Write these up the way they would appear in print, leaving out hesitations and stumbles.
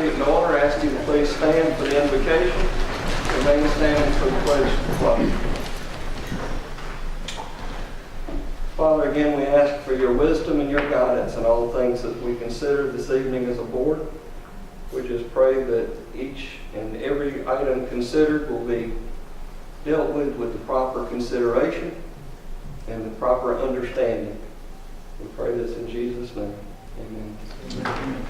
complete in order, ask you to please stand for the invocation. Remain standing for the pledge of the flag. Father, again, we ask for your wisdom and your guidance in all the things that we consider this evening as a board. We just pray that each and every item considered will be dealt with the proper consideration and the proper understanding. We pray this in Jesus' name. Amen. Amen.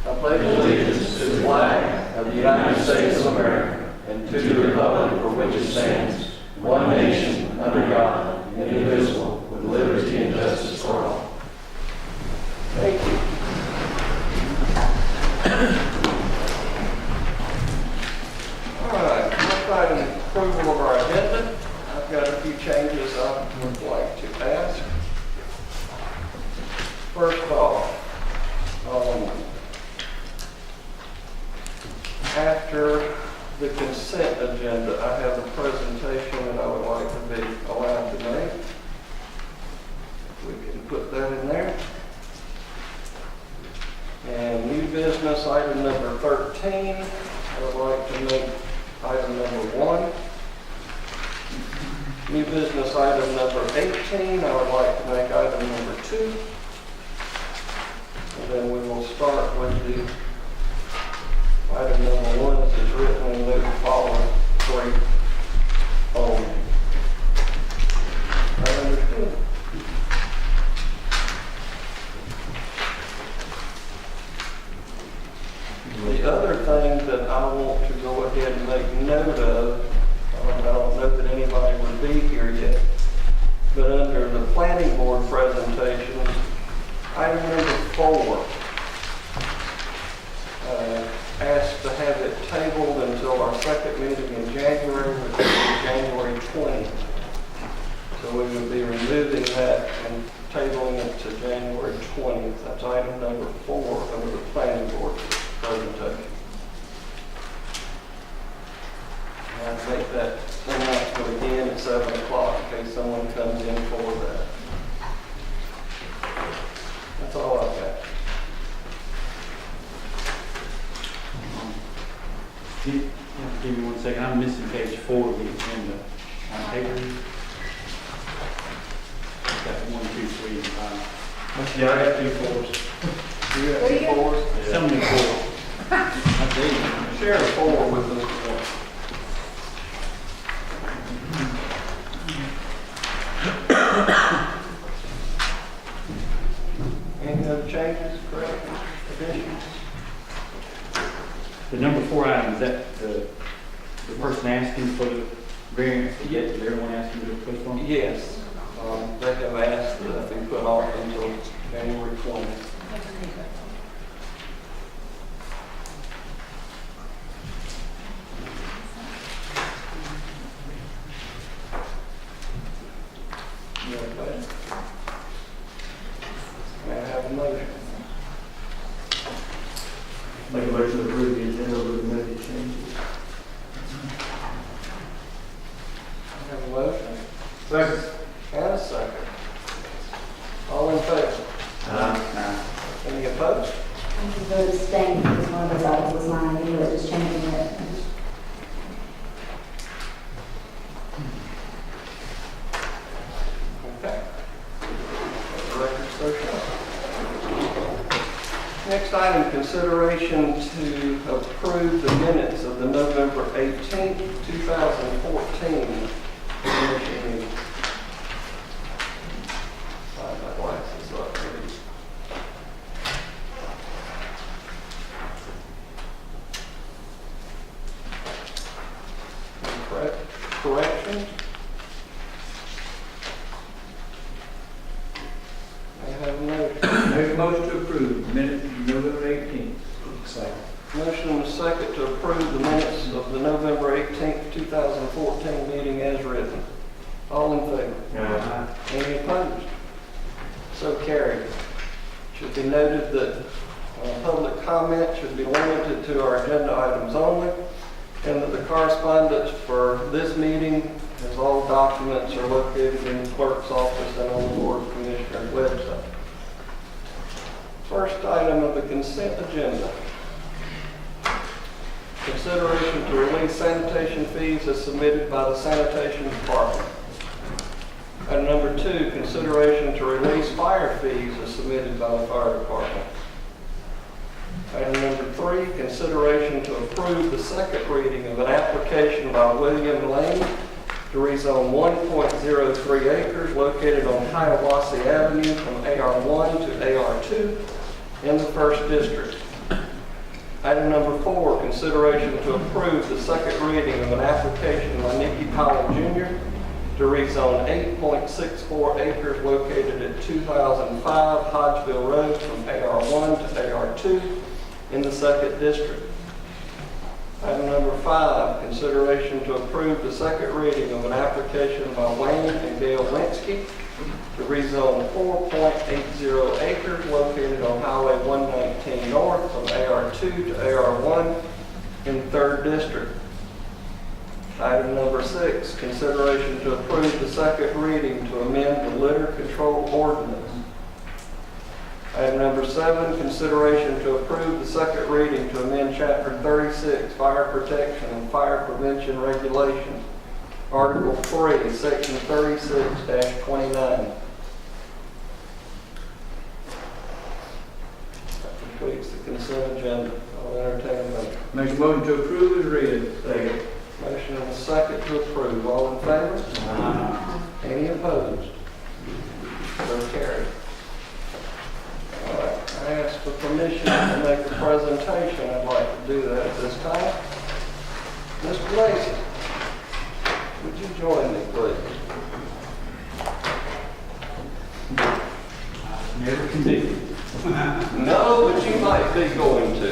I pledge allegiance to the flag of the United States of America and to the republic for which it stands, one nation, under God, indivisible, with liberty and justice for all. Thank you. All right, first item, approval of our agenda. I've got a few changes I would like to ask. First off, after the consent agenda, I have a presentation that I would like to be allowed to make. We can put that in there. And new business item number 13, I would like to make item number 1. New business item number 18, I would like to make item number 2. And then we will start with the item number 1 as is written and move the following 3 only. I understood. The other thing that I want to go ahead and make note of, I don't know that anybody would be here yet, but under the planning board presentations, item number 4, asked to have it tabled until our second meeting in January, which will be January 20th. So we will be removing that and tabling it to January 20th. That's item number 4 under the planning board presentation. And I'll make that announcement again at 7 o'clock in case someone comes in for that. That's all I've got. Give me 1 second. I'm missing page 4 of the agenda. On paper. Got 1, 2, 3, and 5. Yeah, I got 2 4s. You got 2 4s? Yeah. Some of them 4. I think. Share a 4 with us. Any other changes, corrections, additions? The number 4 item, is that the person asking for the variance? Is everyone asking to push one? Yes. They have asked that it be put off until January 20th. Any other questions? May I have a motion? Make a motion to approve the agenda with no changes. I have a motion. Second. And a second. All in favor? Any opposed? I'm going to abstain because one of those items was mine, you were just changing it. Okay. Let the record so show. Next item, consideration to approve the minutes of the November 18th, 2014 commission meeting. I have my glasses up, please. Corrections? I have a motion. Make a motion to approve minutes of November 18th. Second. Motion and a second to approve the minutes of the November 18th, 2014 meeting as written. All in favor? Any opposed? So carried. Should be noted that public comment should be limited to our agenda items only, and that the correspondence for this meeting, as all documents, are located in the clerk's office and on the Board of Commissioners website. First item of the consent agenda. Consideration to release sanitation fees as submitted by the sanitation department. Item number 2, consideration to release fire fees as submitted by the fire department. Item number 3, consideration to approve the second reading of an application by William Lane to rezone 1.03 acres located on Hiawassee Avenue from AR1 to AR2 in the 1st District. Item number 4, consideration to approve the second reading of an application by Nicky Powell Jr. to rezone 8.64 acres located at 2005 Hodgeville Road from AR1 to AR2 in the 2nd District. Item number 5, consideration to approve the second reading of an application by Wayne and Gail Linsky to rezone 4.80 acres located on Highway 119 North from AR2 to AR1 in 3rd District. Item number 6, consideration to approve the second reading to amend the litter control ordinance. Item number 7, consideration to approve the second reading to amend Chapter 36, Fire Protection and Fire Prevention Regulations, Article 3, Section 36-29. That completes the consent agenda. I'll entertain a motion. Make a motion to approve as read. Second. Motion and a second to approve. All in favor? Any opposed? So carried. All right. I ask for permission to make a presentation. I'd like to do that at this time. Mr. Mason, would you join me, please? Never can do. No, but you might be going to.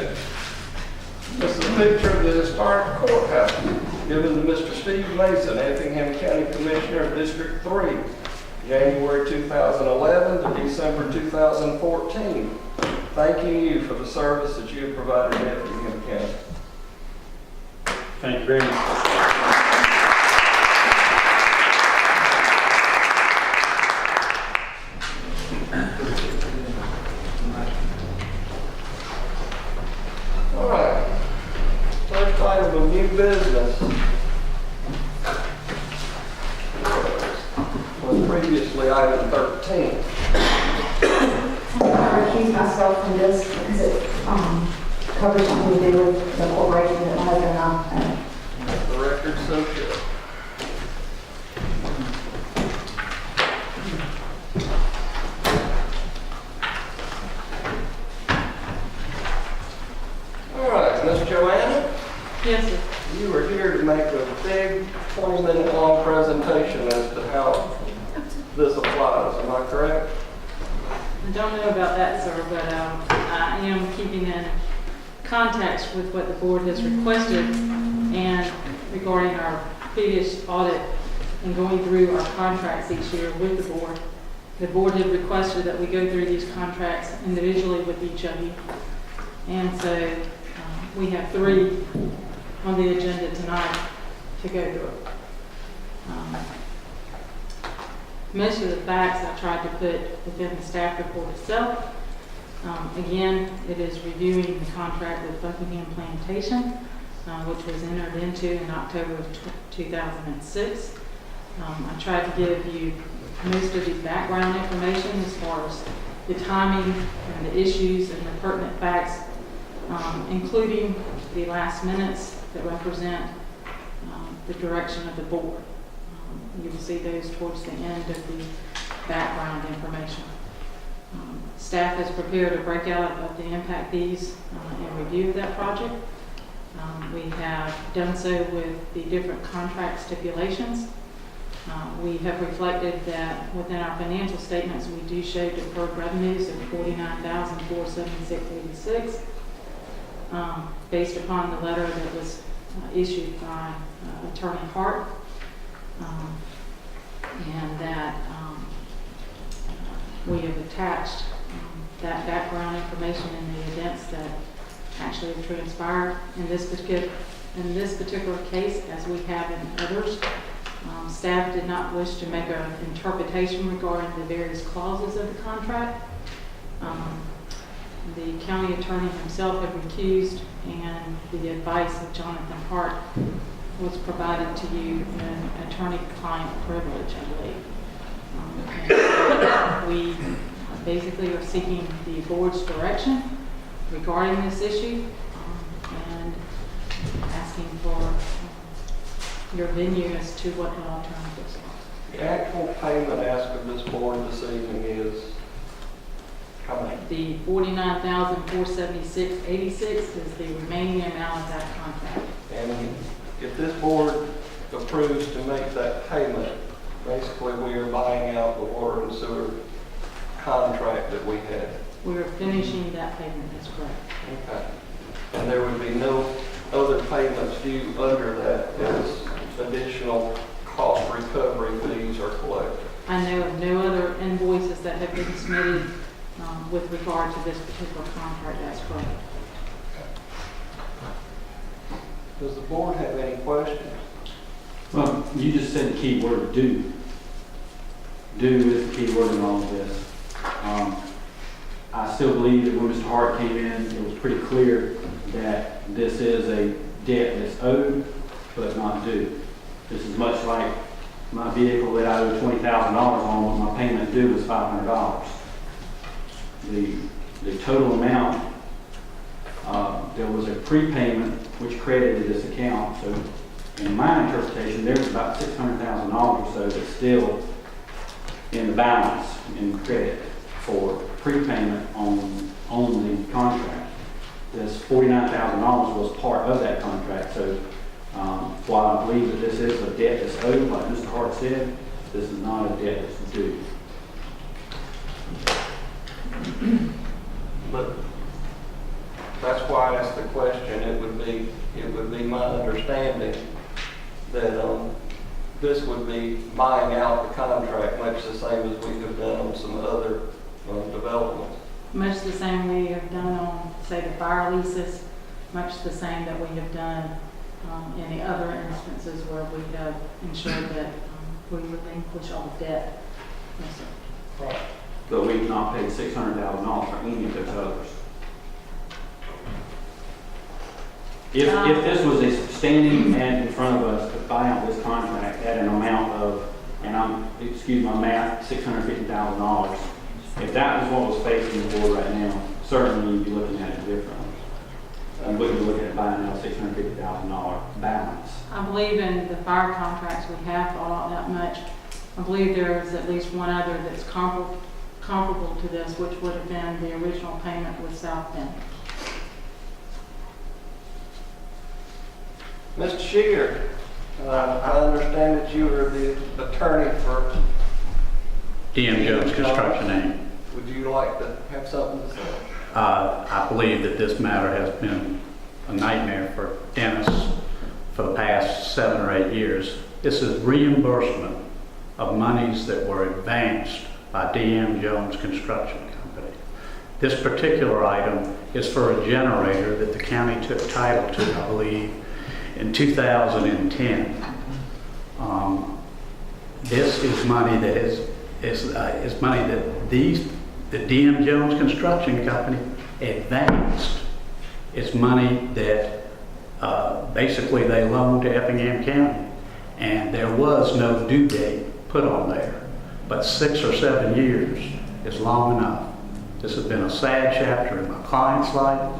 This is a picture of the historic courthouse given to Mr. Steve Mason, Effingham County Commissioner of District 3, January 2011 to December 2014. Thanking you for the service that you have provided to Effingham County. Thank you very much. All right. First item of new business was previously item 13. I recuse myself from this because it covers something to do with the corporation that my husband and I own. The record so shows. All right, Miss Joanna, Yes, sir. you were here to make a big 20-minute long presentation as to how this applies. Am I correct? I don't know about that, sir, but I am keeping in contact with what the board has requested and regarding our previous audit and going through our contracts each year with the board. The board had requested that we go through these contracts individually with each of you. And so we have 3 on the agenda tonight to go through. Most of the facts I tried to put within the staff report itself. Again, it is reviewing the contract with Effingham Plantation, which was entered into in October of 2006. I tried to give you most of the background information as far as the timing and the issues and the pertinent facts, including the last minutes that represent the direction of the board. You will see those towards the end of the background information. Staff has prepared a breakout of the impact fees and review of that project. We have done so with the different contract stipulations. We have reflected that within our financial statements, we do show deferred revenues of $49,476.86 based upon the letter that was issued by Attorney Hart. And that we have attached that background information in the events that actually have transpired in this particular case, as we have in others. Staff did not wish to make an interpretation regarding the various clauses of the contract. the county attorney himself had recused, and the advice of Jonathan Hart was provided to you in attorney-client privilege, I believe. And so we basically are seeking the board's direction regarding this issue, and asking for your venue as to what the alternatives are. The actual payment asked of this board this evening is how much? The $49,476.86 is the remaining amount of that contract. And if this board approves to make that payment, basically we are buying out the water and sewer contract that we had. We are finishing that payment, that's correct. Okay. And there would be no other payments due under that as additional cost recovery fees are collected. I know of no other invoices that have been submitted with regard to this particular contract, that's correct. Does the board have any questions? Well, you just said the key word, do. Do is the key word in all of this. I still believe that when Mr. Hart came in, it was pretty clear that this is a debt that's owed, but not due. This is much like my vehicle that I owe $20,000 on, but my payment due was $500. The total amount, there was a prepayment which credited this account, so in my interpretation, there was about $600,000 or so that's still in the balance in credit for prepayment on the contract. This $49,000 was part of that contract, so while I believe that this is a debt that's owed, like Mr. Hart said, this is not a debt that's due. But that's why I asked the question. It would be my understanding that this would be buying out the contract, much the same as we have done on some other developments. Much the same we have done on, say, the fire leases, much the same that we have done in the other instances where we have ensured that we relinquish all debt. Yes, sir. Right. But we've not paid $600,000 for any of those others. If this was a standing ad in front of us to buy out this contract at an amount of, and excuse my math, $650,000, if that was what was facing the board right now, certainly you'd be looking at it differently. You wouldn't be looking at buying out $650,000 balance. I believe in the fire contracts we have thought out that much. I believe there is at least one other that's comparable to this, which would have been the original payment with South Bend. Mr. Shear, I understand that you are the attorney for DM Jones Construction Inc. Would you like to have something to say? I believe that this matter has been a nightmare for Dennis for the past 7 or 8 years. This is reimbursement of monies that were advanced by DM Jones Construction Company. This particular item is for a generator that the county took title to, I believe, in 2010. This is money that is money that the DM Jones Construction Company advanced. It's money that basically they loaned to Effingham County, and there was no due date put on there. But 6 or 7 years is long enough. This has been a sad chapter in my client's life,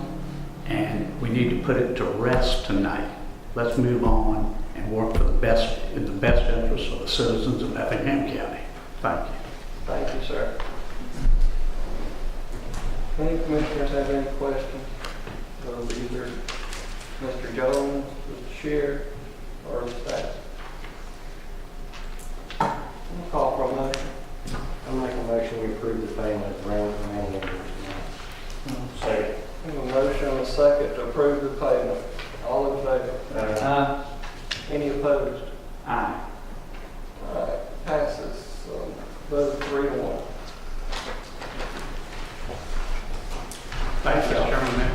and we need to put it to rest tonight. Let's move on and work for the best, in the best interest of the citizens of Effingham County. Thank you. Thank you, sir. Any commissioners have any questions of either Mr. Jones, Mr. Shear, or the staff? I'll call for a motion. I'll make a motion we approve the payment of remaining invoices. Second. I have a motion and a second to approve the payment. All in favor? Any opposed? Aye. All right, passes. Vote 3-1. Thank you, Mr. Chairman.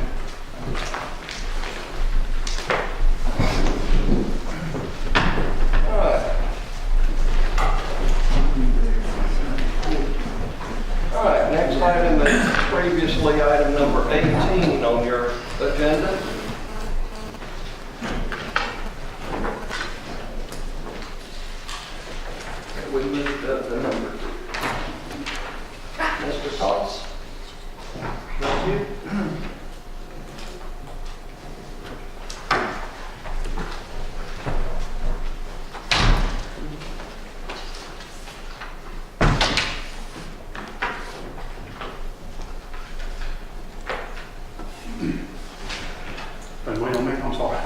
All right. All right, next item is previously item number Wait a minute, I'm sorry.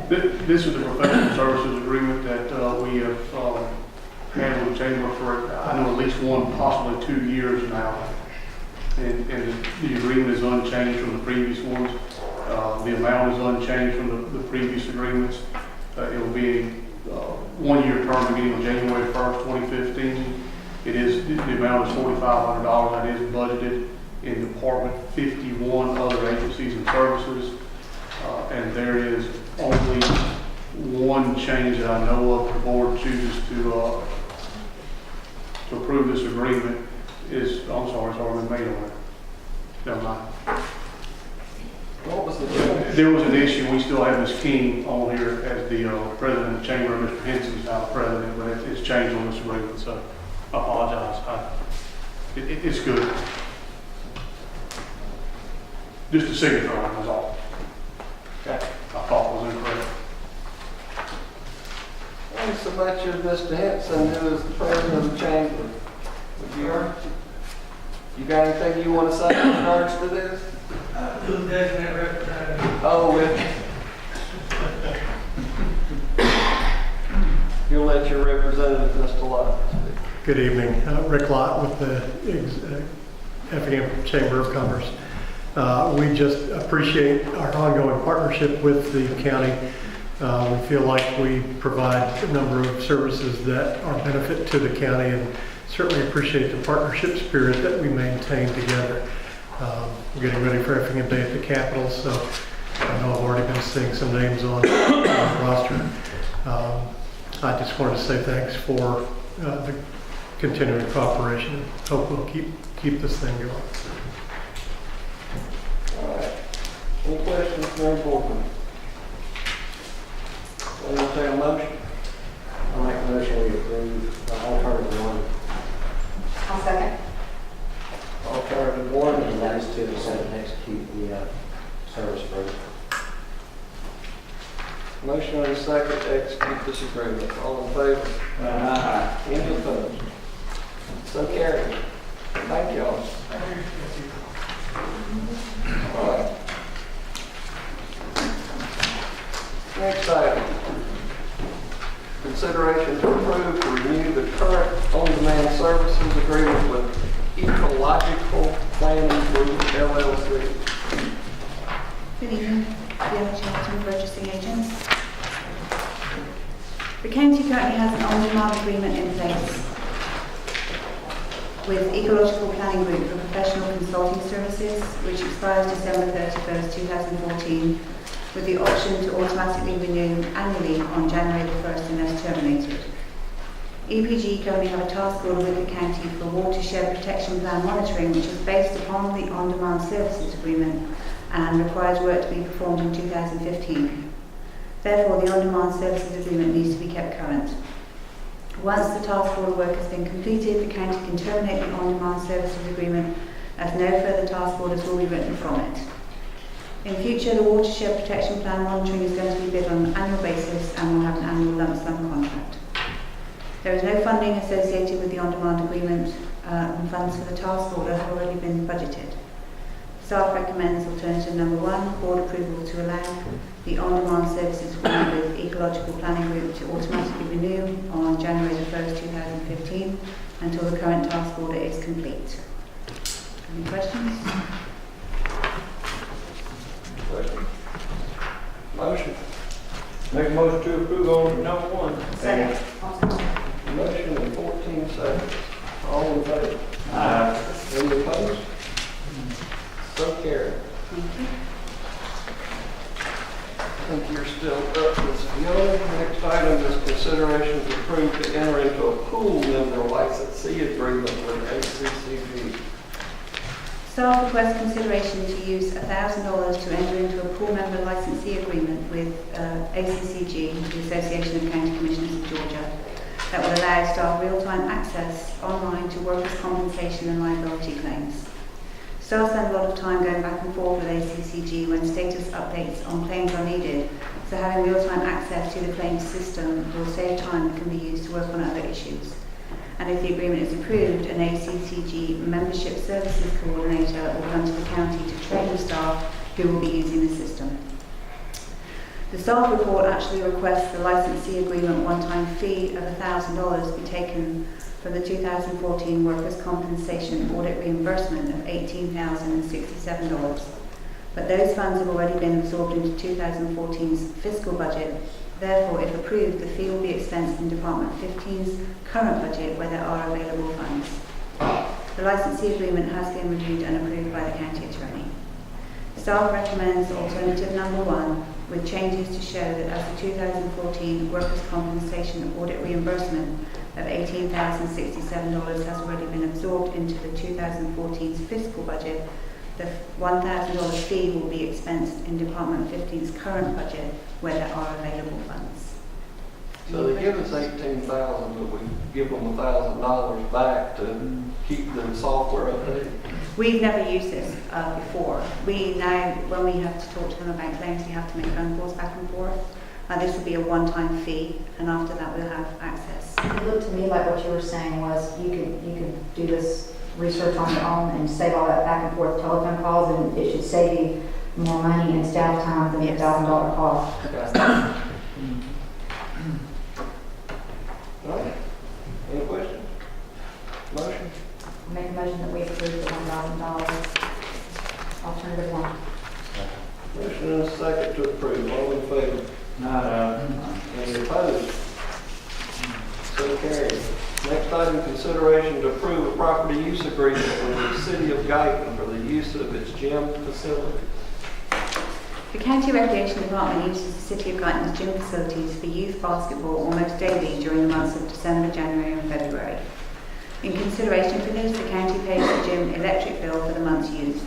This is the professional services agreement that we have had with the Chamber for, I know, at least 1, possibly 2 years now. And the agreement is unchanged from the previous ones. The amount is unchanged from the previous agreements. It will be a 1-year term beginning on January 1st, 2015. The amount is $4,500. That is budgeted in Department 51 other agencies and services. And there is only one change that I know of. The board chooses to approve this agreement I'm sorry, it's already been made on it. Never mind. What was the change? There was an issue. We still have Ms. King on here as the president of the chamber. Mr. Henson's now the president, but it's changed on this agreement, so I apologize. It's good. Just a signature line, that's all. Okay. I thought was incorrect. Thanks so much, Mr. Henson, who is the president of the chamber. You got anything you want to say in regards to this? Who's designated representative? Oh, you'll let your representative, Mr. Lott, speak. Good evening. Rick Lott with the Effingham Chamber of Commerce. We just appreciate our ongoing partnership with the county. We feel like we provide a number of services that are benefit to the county, and certainly appreciate the partnership spirit that we maintain together. We're getting ready for Effingham Day at the Capitol, so I know I've already been seeing some names on the roster. I just wanted to say thanks for the continuing cooperation. Hope we'll keep this thing going. All right. Any questions from our board members? Entertain a motion. I'll make a motion we approve alternative 1 I'll second. Alternative 1 and is that is to set and execute the service agreement. motion and a second to execute this agreement. All in favor? Any opposed? So carried. Thank you all. All right. Next item. Consideration to approve to renew the current on-demand services agreement with Ecological Planning Group LLC. Good evening. Fiona Charlton, purchasing agents. The county currently has an on-demand agreement in place with Ecological Planning Group for professional consulting services, which expires December 31st, 2014, with the option to automatically renew annually on January the 1st unless terminated. EPG currently have a task order with the county for watershed protection plan monitoring, which is based upon the on-demand services agreement and requires work to be performed in 2015. Therefore, the on-demand services agreement needs to be kept current. Once the task order work has been completed, the county can terminate the on-demand services agreement as no further task orders will be written from it. In future, the watershed protection plan monitoring is going to be bid on an annual basis and will have an annual lump sum contract. There is no funding associated with the on-demand agreement, and funds for the task order have already been budgeted. Staff recommends alternative number 1, board approval to allow the on-demand services agreement with Ecological Planning Group to automatically renew on January the 1st, 2015 until the current task order is complete. Any questions? Question? Motion. Make a motion to approve on number 1. Second. Motion in 14 seconds. All in favor? Any opposed? So carried. Thank you. I think you're still up, Ms. Fiona. Next item is consideration to approve to enter into a pool member licensee agreement with ACCG. Staff request consideration to use $1,000 to enter into a pool member licensee agreement with ACCG, the Association of County Commissioners of Georgia, that will allow staff real-time access online to workers' compensation and liability claims. Staff spend a lot of time going back and forth with ACCG when status updates on claims are needed, so having real-time access to the claims system will save time that can be used to work on other issues. And if the agreement is approved, an ACCG membership services coordinator will come to the county to train the staff who will be using the system. The staff report actually requests the licensee agreement one-time fee of $1,000 be taken from the 2014 Workers' Compensation Audit Reimbursement of $18,067. But those funds have already been absorbed into 2014's fiscal budget. Therefore, if approved, the fee will be expensed in Department 15's current budget where there are available funds. The licensee agreement has been reviewed and approved by the county attorney. Staff recommends alternative number 1, with changes to show that as the 2014 Workers' Compensation Audit Reimbursement of $18,067 has already been absorbed into the 2014's fiscal budget, the $1,000 fee will be expensed in Department 15's current budget where there are available funds. So they give us $18,000, but we give them $1,000 back to keep the software updated. We've never used this before. We now, when we have to talk to them about claims, we have to make phone calls back and forth. This will be a one-time fee, and after that we'll have access. It looked to me like what you were saying was you could do this research on your own and save all that back and forth telephone calls, and it should save you more money and staff time than the $1,000 cost. All right. Any questions? Motion? Make a motion that we approve the $1,000 alternative 1. Motion and a second to approve. All in favor? Any opposed? So carried. Next item, consideration to approve a property use agreement with the City of Guyton for the use of its gym facility. The County Recreation Department uses the City of Guyton's gym facilities for youth basketball almost daily during the months of December, January and February. In consideration for this, the county pays the gym electric bill for the months used.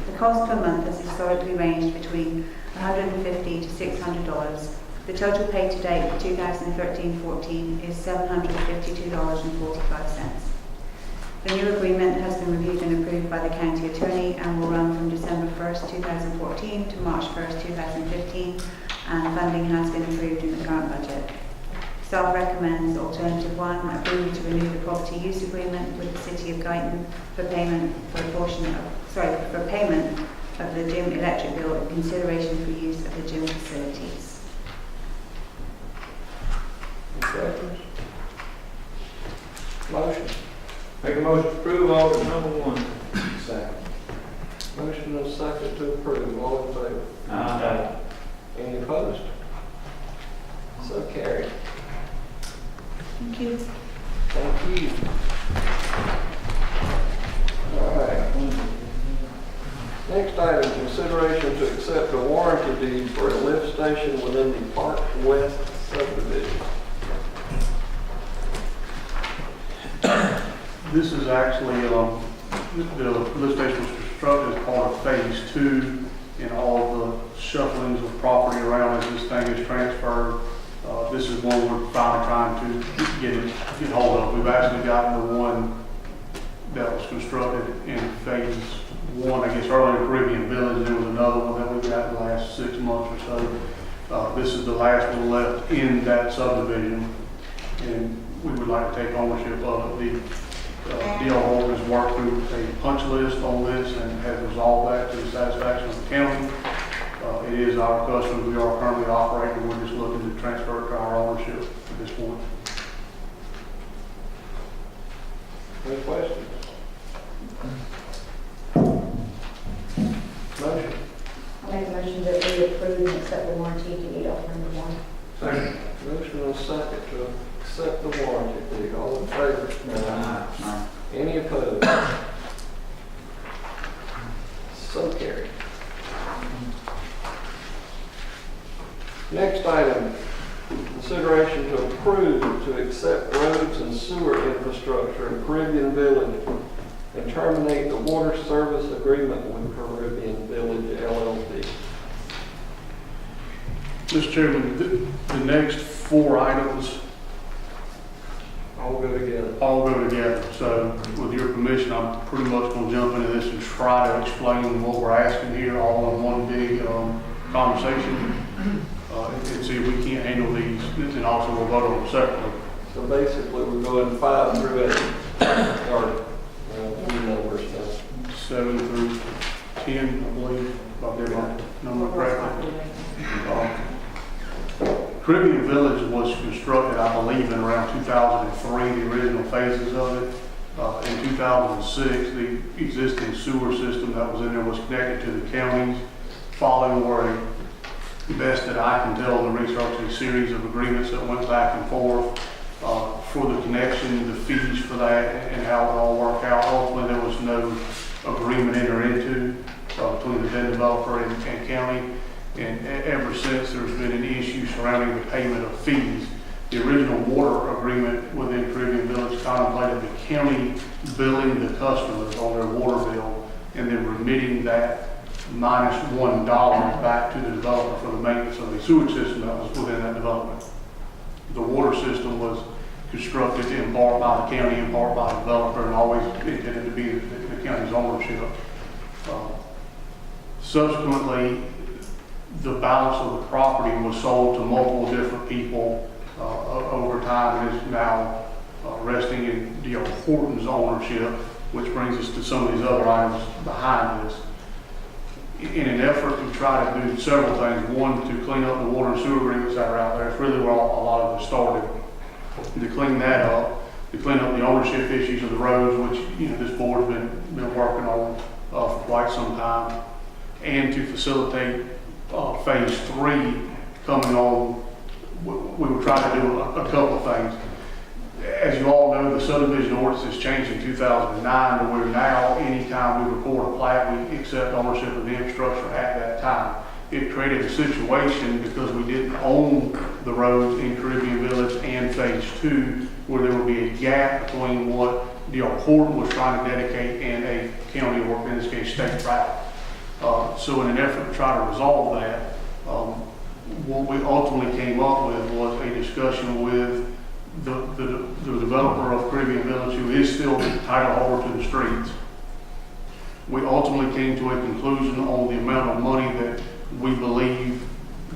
The cost per month has historically ranged between $150 to $600. The total paid to date for 2013-14 is $752.45. The new agreement has been reviewed and approved by the county attorney and will run from December 1st, 2014 to March 1st, 2015, and funding has been approved in the current budget. Staff recommends alternative 1, approval to renew the property use agreement with the City of Guyton for payment for payment of the gym electric bill in consideration for use of the gym facilities. Any questions? Motion? Make a motion to approve order number 1. Second. Motion and a second to approve. All in favor? Any opposed? So carried. Thank you. Thank you. All right. Next item, consideration to accept a warranty deed for a lift station within the Park West subdivision. This is actually, the lift station was constructed as part of phase 2 and all the shufflings of property around as this thing is transferred. This is one we're finally trying to get hold of. We've actually gotten the one that was constructed in phase 1, I guess earlier in Caribbean Village. There was another one that we got in the last 6 months or so. This is the last one left in that subdivision, and we would like to take ownership of it. The DO holder has worked through a punch list on this and has resolved that to the satisfaction of the county. It is our custom. We are currently operating. We're just looking to transfer it to our ownership at this point. Any questions? Motion? I'll make a motion that we approve and accept the warranty deed alternative 1. Second. Motion and a second to accept the warranty deed. All in favor? Any opposed? So carried. Next item, consideration to approve to accept roads and sewer infrastructure in Caribbean Village and terminate the water service agreement with Caribbean Village LLC. Mr. Chairman, the next 4 items All go together. all go together. So with your permission, I'm pretty much going to jump into this and try to explain what we're asking here all in one big conversation. And see if we can't handle these, and also we'll vote on them separately. So basically, we're going 5 through 8. Or, few numbers now. 7 through 10, I believe, if I did my number correctly. Caribbean Village was constructed, I believe, in around 2003, the original phases of it. In 2006, the existing sewer system that was in there was connected to the counties, following where best that I can tell in the research, a series of agreements that went back and forth for the connection, the fees for that, and how it all worked out. Ultimately, there was no agreement entered into between the then developer and county. And ever since, there's been an issue surrounding the payment of fees. The original water agreement within Caribbean Village contemplated the county billing the customers on their water bill and then remitting that minus $1 back to the developer for the maintenance of the sewage system that was within that development. The water system was constructed in part by the county, in part by the developer, and always intended to be the county's ownership. Subsequently, the balance of the property was sold to multiple different people over time, and is now resting in D.R. Horton's ownership, which brings us to some of these other items behind this. In an effort to try to do several things, one, to clean up the water and sewer agreements that are out there. It's really where a lot of it started. To clean that up, to clean up the ownership issues of the roads, which this board's been working on for quite some time, and to facilitate phase 3 coming on. We were trying to do a couple of things. As you all know, the subdivision ordinance has changed in 2009 to where now anytime we record a plat, we accept ownership of the infrastructure at that time. It created a situation because we didn't own the roads in Caribbean Village and phase 2 where there would be a gap between what D.R. Horton was trying to dedicate and a county, or in this case state route. So in an effort to try to resolve that, what we ultimately came up with was a discussion with the developer of Caribbean Village, who is still the title holder to the streets. We ultimately came to a conclusion on the amount of money that we believe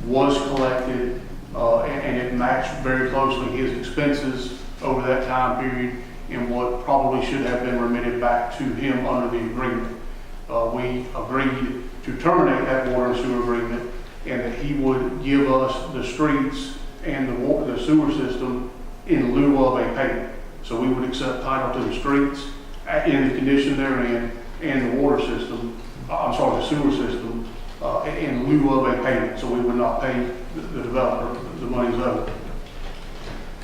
was collected, and it matched very closely his expenses over that time period and what probably should have been remitted back to him under the agreement. We agreed to terminate that water and sewer agreement, and that he would give us the streets and the sewer system in lieu of a payment. So we would accept title to the streets in the condition they're in, and the water system, the sewer system, in lieu of a payment. So we would not pay the developer the money's owed.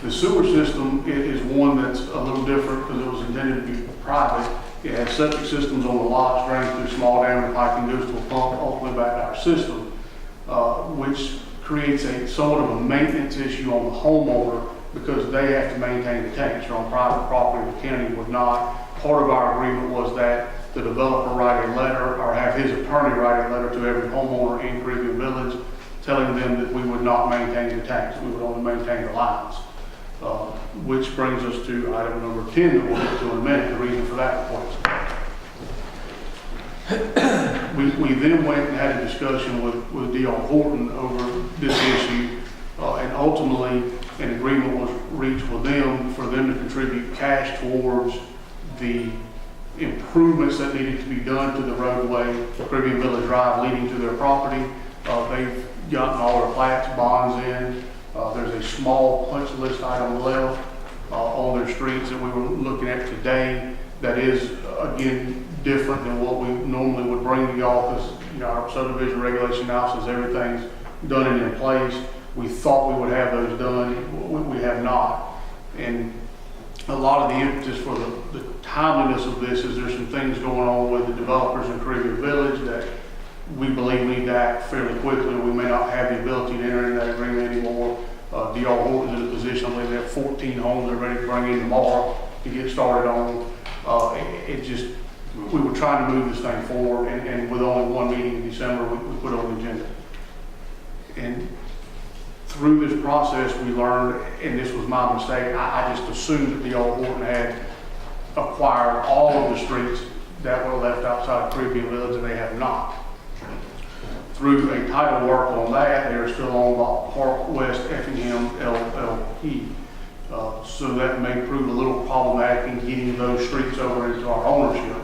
The sewer system is one that's a little different because it was intended to be private. It has septic systems on the lots, drains through small diameter piping, goes to a pump, ultimately back to our system, which creates somewhat of a maintenance issue on the homeowner because they have to maintain the tanks. They're on private property, the county would not. Part of our agreement was that the developer write a letter, or have his attorney write a letter to every homeowner in Caribbean Village telling them that we would not maintain the tanks, we would only maintain the lines. Which brings us to item number 10 that we'll get to in a minute, the reason for that request. We then went and had a discussion with D.R. Horton over this issue, and ultimately an agreement was reached with them for them to contribute cash towards the improvements that needed to be done to the roadway, Caribbean Village Drive leading to their property. They've gotten all their plats, bonds in. There's a small punch list item left on their streets that we were looking at today that is, again, different than what we normally would bring to the office. Our subdivision regulation now says everything's done and in place. We thought we would have those done. We have not. And a lot of the impetus for the timeliness of this is there's some things going on with the developers in Caribbean Village that we believe we need to act fairly quickly. We may not have the ability to enter into that agreement anymore. D.R. Horton's in a position, I believe they have 14 homes they're ready to bring in tomorrow to get started on. We were trying to move this thing forward, and with only one meeting in December, we put it on the agenda. And through this process, we learned, and this was my mistake, I just assumed that the old Horton had acquired all of the streets that were left outside Caribbean Village, and they have not. Through a title work on that, they are still owned by Park West Effingham LLP. So that may prove a little problematic in getting those streets over into our ownership.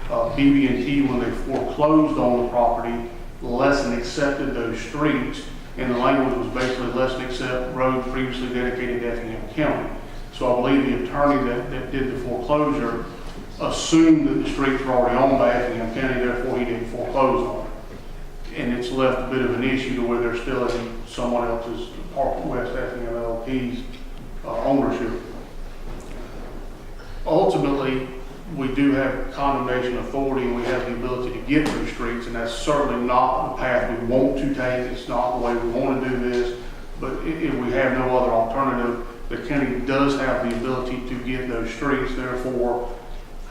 BB&T, when they foreclosed on the property, less than accepted those streets, and the language was basically less than accept roads previously dedicated to Effingham County. So I believe the attorney that did the foreclosure assumed that the streets were already owned by Effingham County, therefore he didn't foreclose on it. And it's left a bit of an issue to where they're still in someone else's, Park West Effingham LLP's ownership. Ultimately, we do have condemnation authority, and we have the ability to get through streets, and that's certainly not the path we want to take. It's not the way we want to do this, but if we have no other alternative, the county does have the ability to get those streets. Therefore,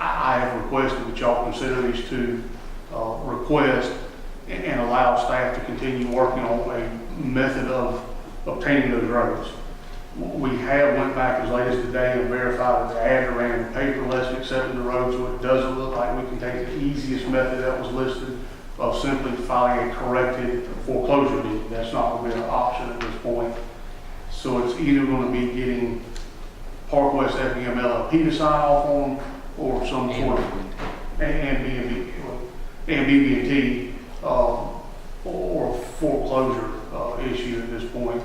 I have requested that y'all consider these two requests and allow staff to continue working on a method of obtaining those roads. We have went back as late as today and verified that the ad ran in paper less than accepting the road, so it doesn't look like we can take the easiest method that was listed of simply filing a corrected foreclosure deed. That's not going to be an option at this point. So it's either going to be getting Park West Effingham LLP to sign off on, or some sort of, and BB&T, or foreclosure issue at this point.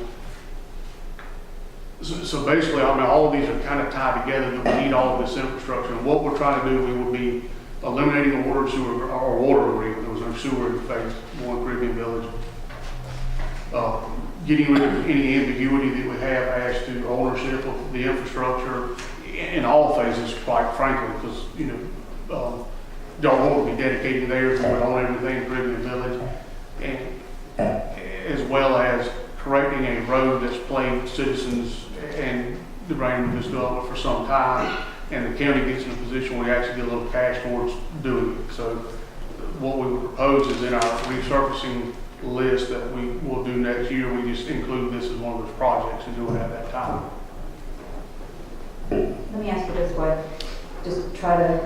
So basically, I mean, all of these are kind of tied together, that we need all of this infrastructure. And what we're trying to do, we will be eliminating the water agreement. There was no sewer in phase one Caribbean Village. Getting rid of any ambiguity that we have as to ownership of the infrastructure in all phases, quite frankly, because, you know, y'all will be dedicating theirs, we own everything in Caribbean Village, and as well as correcting a road that's plagued citizens and the Raymond has developed for some time, and the county gets in a position where we actually get a little cash towards doing it. So what we would propose is in our resurfacing list that we will do next year, we just include this as one of those projects and do it at that time. Let me ask you this way, just try to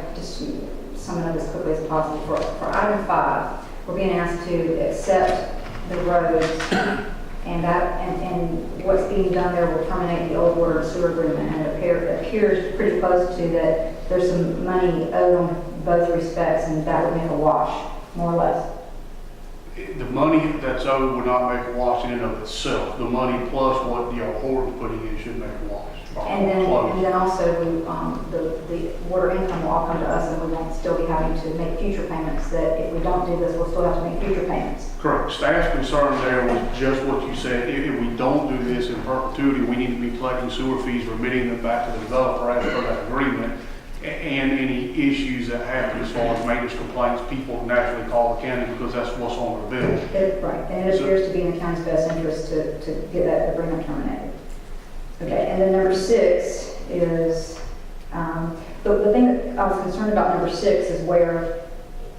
sum it up as quickly as possible. For item 5, we're being asked to accept the roads, and what's being done there will terminate the old water and sewer agreement, and it appears pretty close to that there's some money owed on both respects, and that would make a wash, more or less. The money that's owed would not make a wash in and of itself. The money plus what the Horton's putting in should make a wash. And then also the water income will all come to us, and we won't still be having to make future payments. That if we don't do this, we'll still have to make future payments. Correct. Staff's concern there was just what you said. If we don't do this in perpetuity, we need to be collecting sewer fees, remitting them back to the developer as per that agreement, and any issues that happen as far as maintenance complaints, people naturally call the county because that's what's on their bill. Right, and it appears to be in the county's best interest to get that agreement terminated. Okay, and then number 6 is, the thing that I was concerned about number 6 is where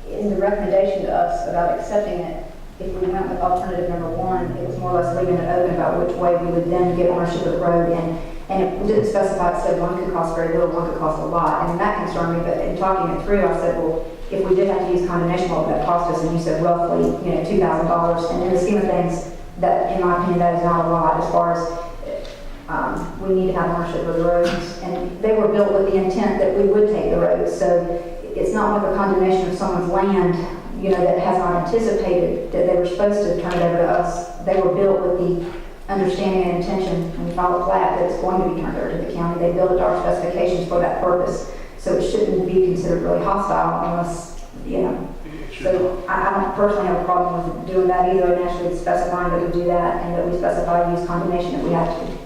in the recommendation to us about accepting it, if we went with alternative number 1, it was more or less leaving it open about which way we would then get ownership of the road, and it didn't specify, it said one could cost very little, one could cost a lot, and that concerned me, but in talking it through, I said, well, if we did have to use condemnation, what would that cost us? And you said roughly, $2,000, and in the scheme of things, that, in my opinion, that is not a lot as far as we need to have ownership of the roads, and they were built with the intent that we would take the roads, so it's not like a condemnation of someone's land, that has not anticipated that they were supposed to turn it over to us. They were built with the understanding and intention, when you file a plat, that it's going to be turned over to the county. They built it to our specifications for that purpose, so it shouldn't be considered really hostile unless, So I don't personally have a problem with doing that either, and actually specifying that we do that, and that we specify use condemnation if we have to.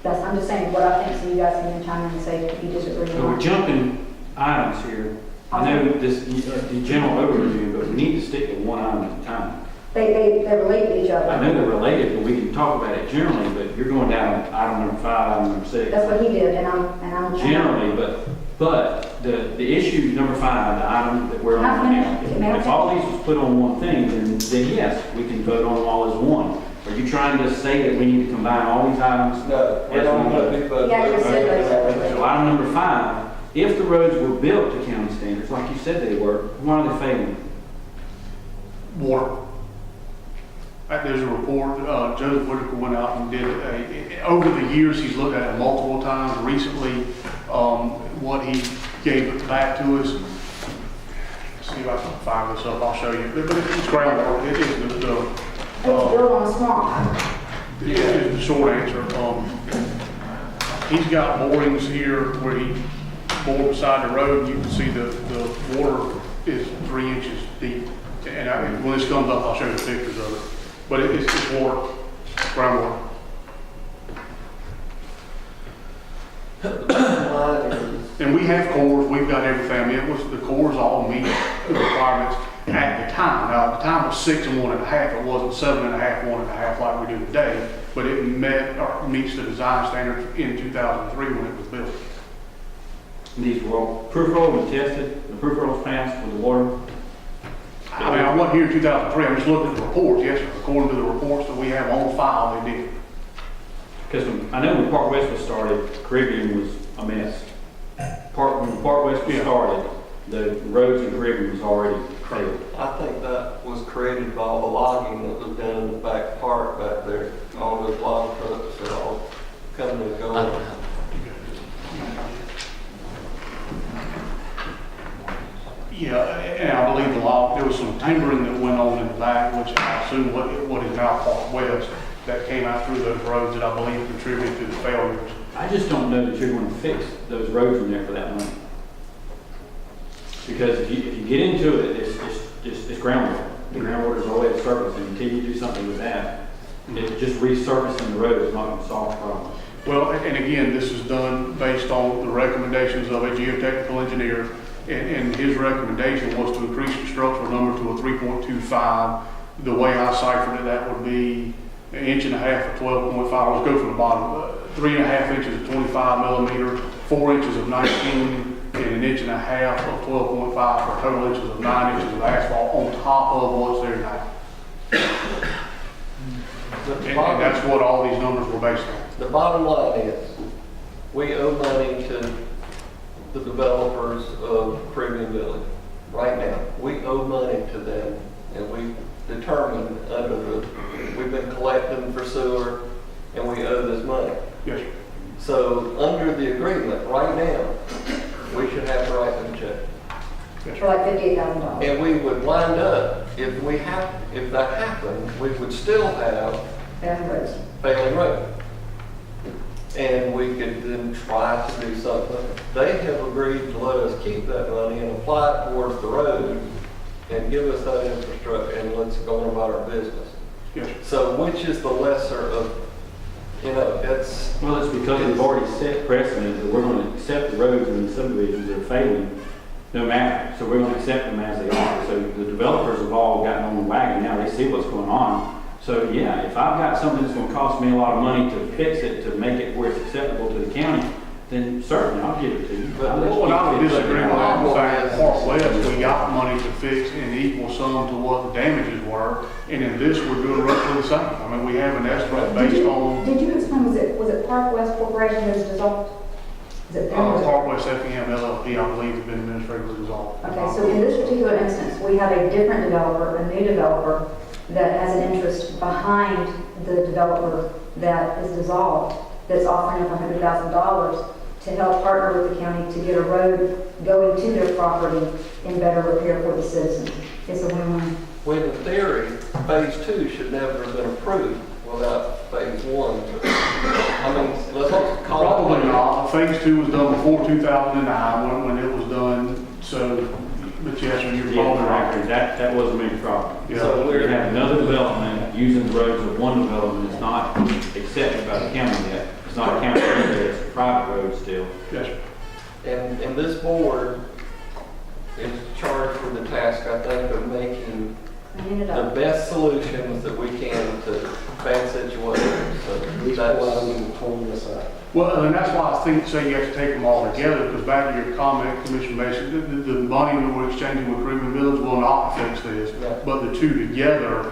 I'm just saying what I think, so you guys can then chime in and say if you disagree. So we're jumping items here. I know this the general overview, but we need to stick to one item at a time. They relate to each other. I know they're related, but we can talk about it generally. But you're going down item number 5, item number 6. That's what he did, and I'm generally, but the issue number 5, the item that we're on right now. If all these was put on one thing, then yes, we can vote on them all as one. Are you trying to say that we need to combine all these items? No, we're not going to do both. You actually said those separately. So item number 5, if the roads were built to county standards, like you said they were, why are they failing? Water. There's a report, Joseph Whitaker went out and did over the years, he's looked at it multiple times. Recently, what he gave it back to us, see if I can fire this up, I'll show you. But it's groundwater. It is It's built on a swamp. the short answer. He's got borings here where he bored beside the road. You can see the water is 3 inches deep. And when this comes up, I'll show you the pictures of it. But it's water, groundwater. And we have cores, we've got everything. The cores all meet the requirements at the time. Now, at the time it was 6 and 1.5. It wasn't 7.5, 1.5 like we do today. But it meets the design standards in 2003 when it was built. These were all proof rolled and tested, the proof rolls passed with the water. I mean, I wasn't here in 2003. I'm just looking at the reports. Yes, sir. According to the reports that we have on file, they did. Because I know when Park West was started, Caribbean was a mess. When Park West was started, the roads in Caribbean was already failed. I think that was created by all the logging that was done in the back park back there. All those log trucks are all coming and going. Yeah, and I believe there was some timbering that went on in the back, which I assume what is now Park West, that came out through those roads that I believe contributed to the failures. I just don't know that you're going to fix those roads in there for that money. Because if you get into it, it's groundwater. The groundwater is always at surface, and until you do something with that, just resurfacing the road is not going to solve the problem. Well, and again, this is done based on the recommendations of a geotechnical engineer, and his recommendation was to increase the structural number to a 3.25. The way I ciphered it, that would be 1.5 inches of 12.5. Let's go from the bottom. 3.5 inches of 25 millimeter, 4 inches of 19, and 1.5 inches of 12.5 for total inches of 9 inches of asphalt on top of what's there now. And that's what all these numbers were based on. The bottom line is, we owe money to the developers of Caribbean Village right now. We owe money to them, and we determined we've been collecting for sewer, and we owe this money. Yes, sir. So under the agreement right now, we should have to write them a check. For like $58,000. And we would wind up, if that happened, we would still have failing road. And we could then try to do something. They have agreed to let us keep that money and apply it towards the road and give us that infrastructure, and let's go on about our business. Yes, sir. So which is the lesser of, it's... Well, it's because we've already set precedent that we're going to accept the roads and the subdivisions that are failing no matter. So we're going to accept them as they are. So the developers have all gotten on the wagon now. They see what's going on. So yeah, if I've got something that's going to cost me a lot of money to fix it, to make it where it's acceptable to the county, then certainly I'll give it to you. But what I would disagree with that, in fact, Park West, we got money to fix in equal sum to what the damages were, and in this, we're doing roughly the same. I mean, we have an estimate based on Did you explain, was it Park West Corporation that was dissolved? Is it them? Park West Effingham LLP, I believe, has been administratively dissolved. Okay, so in this particular instance, we have a different developer, a new developer, that has an interest behind the developer that is dissolved, that's offering up $100,000 to help partner with the county to get a road going to their property in better repair for the citizens. It's a win-win. When in theory, phase 2 should never have been approved without phase 1. I mean, let's just call it. Probably not. Phase 2 was done before 2009 when it was done, so, but yes, when you're probably right. That wasn't a big problem. Yeah. So We we're, have another development using the roads of one development. It's not accepted by the county yet. It's not a county road, it's a private road still. Yes, sir. and this board is charged with the task, I think, of making Clean it the up. best solutions that we can to bad situations. So Each that's, one between the side. Well, and that's why I think, say you have to take them all together, because back to your comment, Commissioner Mason, the money that we're exchanging with Caribbean Village will not fix this, Right. but the two together,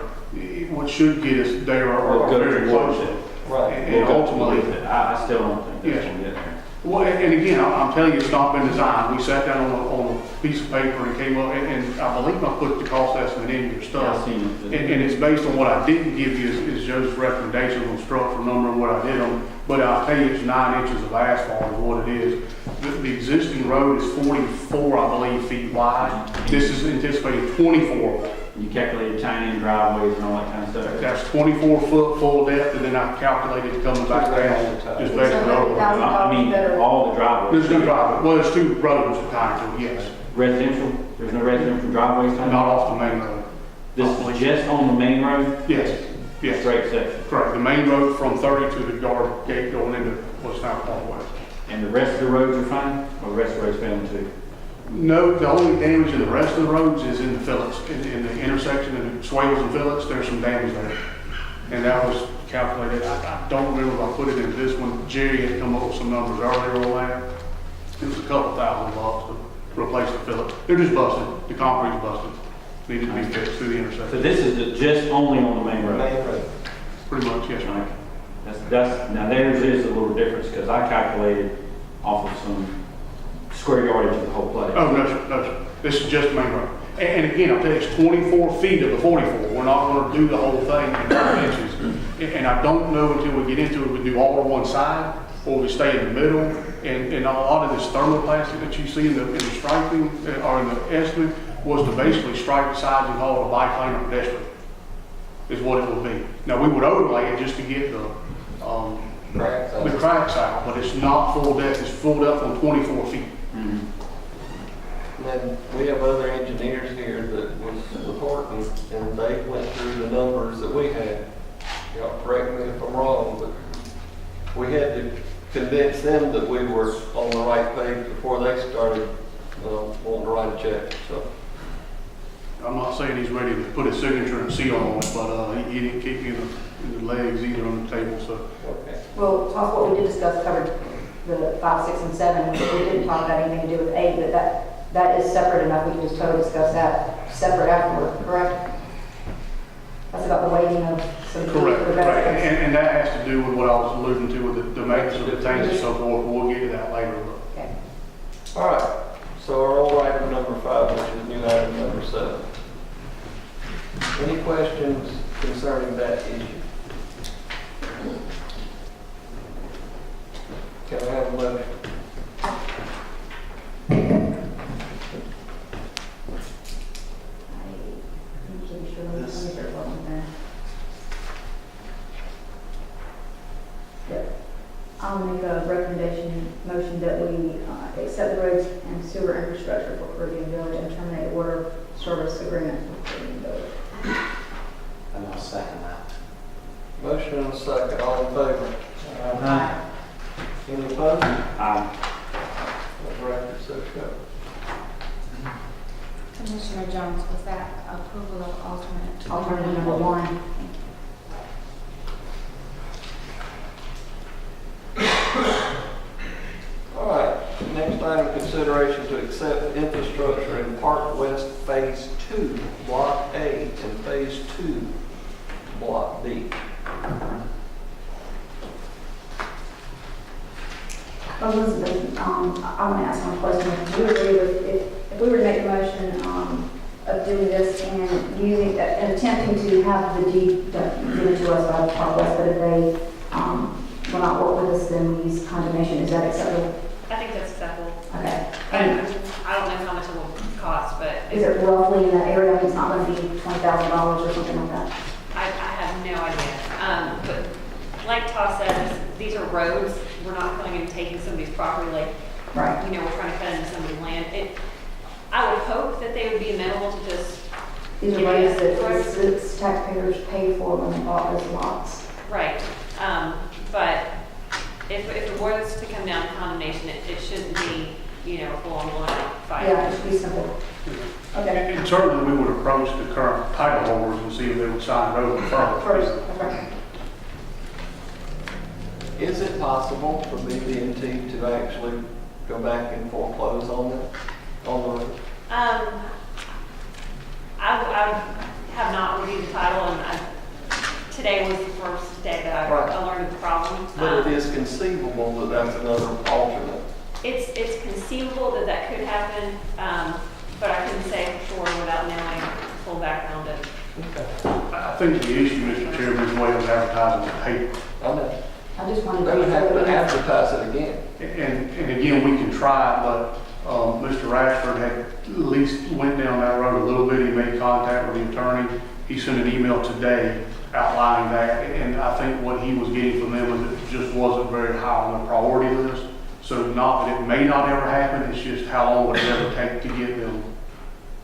which which should get us there or We'll go very towards close. it. Right. And ultimately, I still don't think that's Yes. gonna get there. well, and again, I'm telling you, it's not been designed. We sat down on a piece of paper and came up, and I believe I put the cost estimate in your I've stuff. seen it. And it's based on what I didn't give you is Joe's recommendations on structural number and what I did on, but I'll tell you, it's 9 inches of asphalt is what it is. The existing road is 44, I believe, feet wide. This is anticipated 24. You calculated tying driveways and all that kind of stuff. That's 24 foot full depth, and then I calculated coming back down, just basically over. I mean, all the driveways. There's no driveway, well, there's 2 roads tied to it, yes, Residential, there's no residential driveways not tying? off the main road. This is just on the main road? Yes, yes, Straight section. correct, the main road from 30 to the guard gate going into what's now called west. And the rest of the roads are fine, or the rest of the roads failing too? No, the only damage in the rest of the roads is in the fillets, in the intersection and the swales and fillets, there's some damage there. And that was calculated, I don't remember if I put it in this one, Jerry had come up with some numbers earlier on that. It was a couple $1,000 to replace the fillet. They're just busted, the concrete's busted, needed to be fixed through the So intersection. this is just only on the main road? Main road. Pretty much, yes, sir. Right. That's, now theirs is a little difference, because I calculated off of some square yardage of the whole place. Oh, no, sir, no, sir. This is just main road. And again, I'll tell you, it's 24 feet of the 44. We're not gonna do the whole thing in 5 inches. And I don't know until we get into it, we do all to one side, or we stay in the middle. And a lot of this thermoplastic that you see in the striping, or in the estimate, was to basically stripe the sides and call it a bike lane or pedestrian, is what it would be. Now, we would overlay it just to get the cracks out, but it's not full depth, it's full depth on 24 feet. Mhm. And then we have other engineers here that was reporting, and they went through the numbers that we had. Y'all correct me if I'm wrong, but we had to convince them that we were on the right page before they started wanting to write a check, so. I'm not saying he's ready to put his signature and seal on it, but he didn't kick me in the legs either on the table, so. Okay. Well, Toss, what we did discuss covered the 5, 6, and 7. We didn't talk about anything to do with 8, but that is separate enough. We can just totally discuss that separate afterward, correct? That's about the weighting of some. Correct, correct. And that has to do with what I was alluding to with the maintenance of the tanks and so forth. We'll get to that later. But Okay. All right, so our old item number 5, which is new item number 7. Any questions concerning that issue? Can I have a motion? I'll make a motion that we accept the roads and sewer infrastructure for Caribbean Village and terminate the water service agreement with Caribbean Village. And I'll second that. Motion and a second, all in favor? Aye. Any opposed? Aye. Let the record so show. Commissioner Jones, was that approval of alternate? Alternative number 1. All right, next item, consideration to accept infrastructure in Park West Phase 2, Block A, and Phase 2, Block B. Elizabeth, I want to ask one question. Do you agree with, if we were to make a motion of doing this and using, and attempting to have the deed given to us by Park West, but if they will not work with us, then we use condemnation, is that acceptable? I think that's acceptable. Okay. And And I don't know how much it will cost, but is it roughly in that area? I mean, it's not going to be $20,000 or something like that? I have no idea. But like Todd says, these are roads. We're not going and taking somebody's property like, Right. you know, we're trying to cut into somebody's land. I would hope that they would be amenable to just, These are ways that the taxpayers paid for when they bought those lots. right. But if it was to come down to condemnation, it shouldn't be, you know, a full-on fight. Yeah, it should be simple. Okay. and certainly we would approach the current title holders and see if they would sign it over first. First, okay. Is it possible for BB&T to actually go back and foreclose on it, on the road? I have not reviewed the title, and today was the first day that Right. I learned of the problem. But it is conceivable that that's another alternate. It's conceivable that that could happen, but I couldn't say for sure without knowing full background of. I think the issue, Mr. Chairman, is the way of advertising the paper. I know. I just wanted They to. would have to advertise it again. And again, we can try, but Mr. Rashford had at least went down that road a little bit. He made contact with the attorney. He sent an email today outlining that, and I think what he was getting from them was it just wasn't very high on the priority list. So not that it may not ever happen, it's just how long would it ever take to get them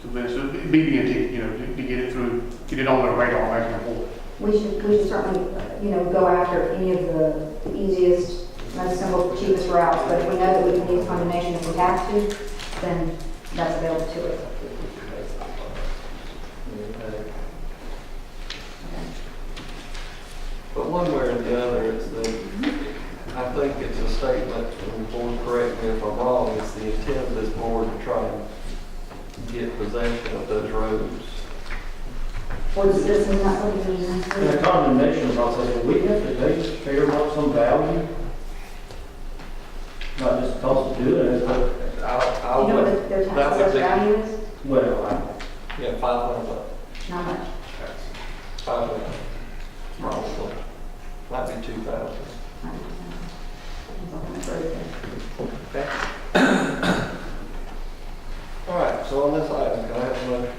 convinced. It'd be the intent, to get it through, get it on their radar, make an report. We should certainly, go after any of the easiest, most simple, cheapest routes, but if we know that we can use condemnation if we have to, then that's available to us. But one way or the other, it's I think it's a statement, and the board correct me if I'm wrong, it's the intent of this board to try and get possession of those roads. Or the citizens not looking In to the condemnation process, will we have to pay fair mark some value? Not just the cost of doing it, but, You know what their tax that would assessed be- value is? well, Yeah, $500. Not much. 500. Probably. Might be 2,000. Okay. All right, so on this item, can I have a motion?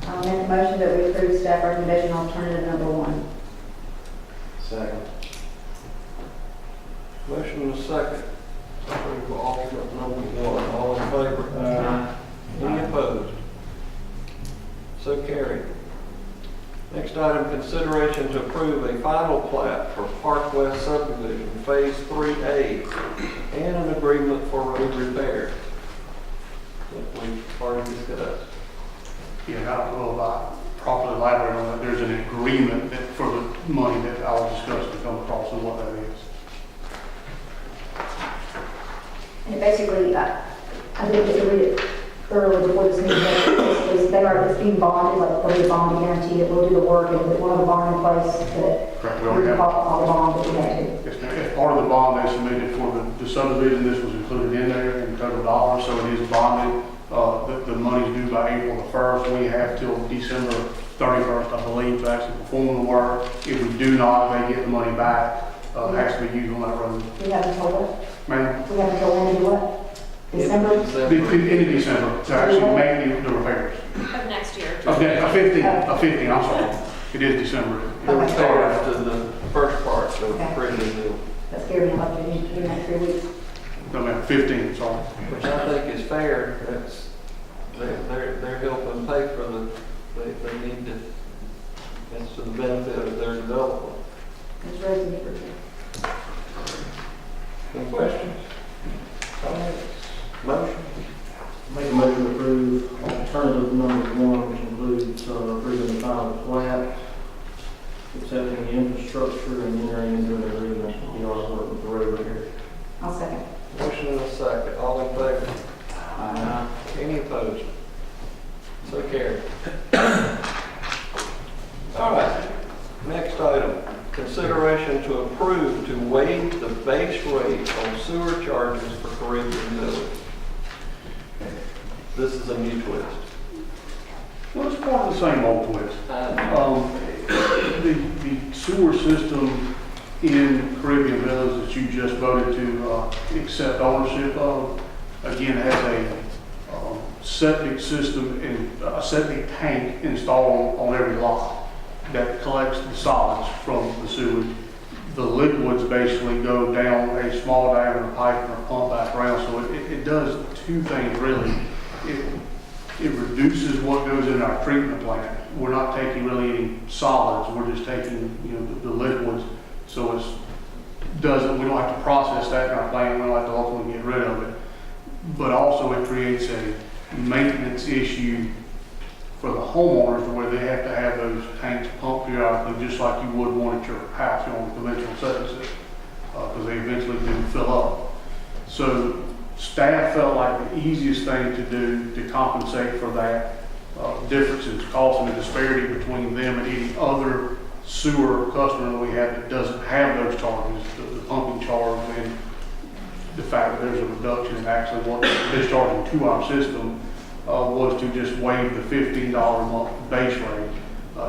I'll make a motion that we approve staff recommendation alternative number 1. second. Motion and a second. Approve alternate number 1. All in favor? Any opposed? So carried. Next item, consideration to approve a final plat for Park West subdivision, Phase 3A, and an agreement for road repair that we've already discussed. Yeah, I don't know if I properly elaborate on that. There's an agreement that for the money that I was discussing to come across and what that is. And basically, I did get to read it thoroughly before this meeting, but it's being bonded, like there'll be a bond guarantee that we'll do the work and that we'll have a bond in place that Correct. We we already can have. call the bond that we have to. Yes, ma'am. As part of the bond they submitted for the subdivision, this was included in there in total dollars, so it is bonded. The money's due by April the 1st. We have till December 31st, I believe, to actually perform the work. If we do not, they get the money back. It has to be used on that road. We haven't told it. Ma'am, We haven't told when to do what? December? in December, to actually make the repairs. Of next year. Of 15, I'm sorry. It is December. The repairs to the first part, so Okay. pretty new, That's scary, I'll have to do in the next 3 weeks. No, ma'am, 15, sorry. which I think is fair. That's, they're helping pay for they need to, that's to the benefit of their development. It's raising it for sure. Any questions? Comments? Motion? Make a motion to approve alternative number 1, which includes approving the final plat, accepting the infrastructure, and entering into an agreement with the artwork with the road repair. I'll second. Motion and a second. All in favor? Any opposed? So carried. All right. Next item, consideration to approve to waive the base rate on sewer charges for Caribbean Village. This is a new twist. Well, it's part of the same old twist. The sewer system in Caribbean Village that you just voted to accept ownership of, again, has a septic system and a septic tank installed on every lot that collects the solids from the sewage. The liquids basically go down a small diameter pipe and are pumped back around. So it does two things really. It reduces what goes in our treatment plant. We're not taking really any solids. We're just taking, the liquids. So we don't have to process that in our plant. We don't have to ultimately get rid of it. But also it creates a maintenance issue for the homeowners where they have to have those tanks pumped periodically, just like you would one at your house, on a conventional septic system, because they eventually do fill up. So staff felt like the easiest thing to do to compensate for that difference in cost and the disparity between them and any other sewer customer that we have that doesn't have those charges, the pumping charge, and the fact that there's a reduction in actually what they're discharging to our system, was to just waive the $15 a month base rate.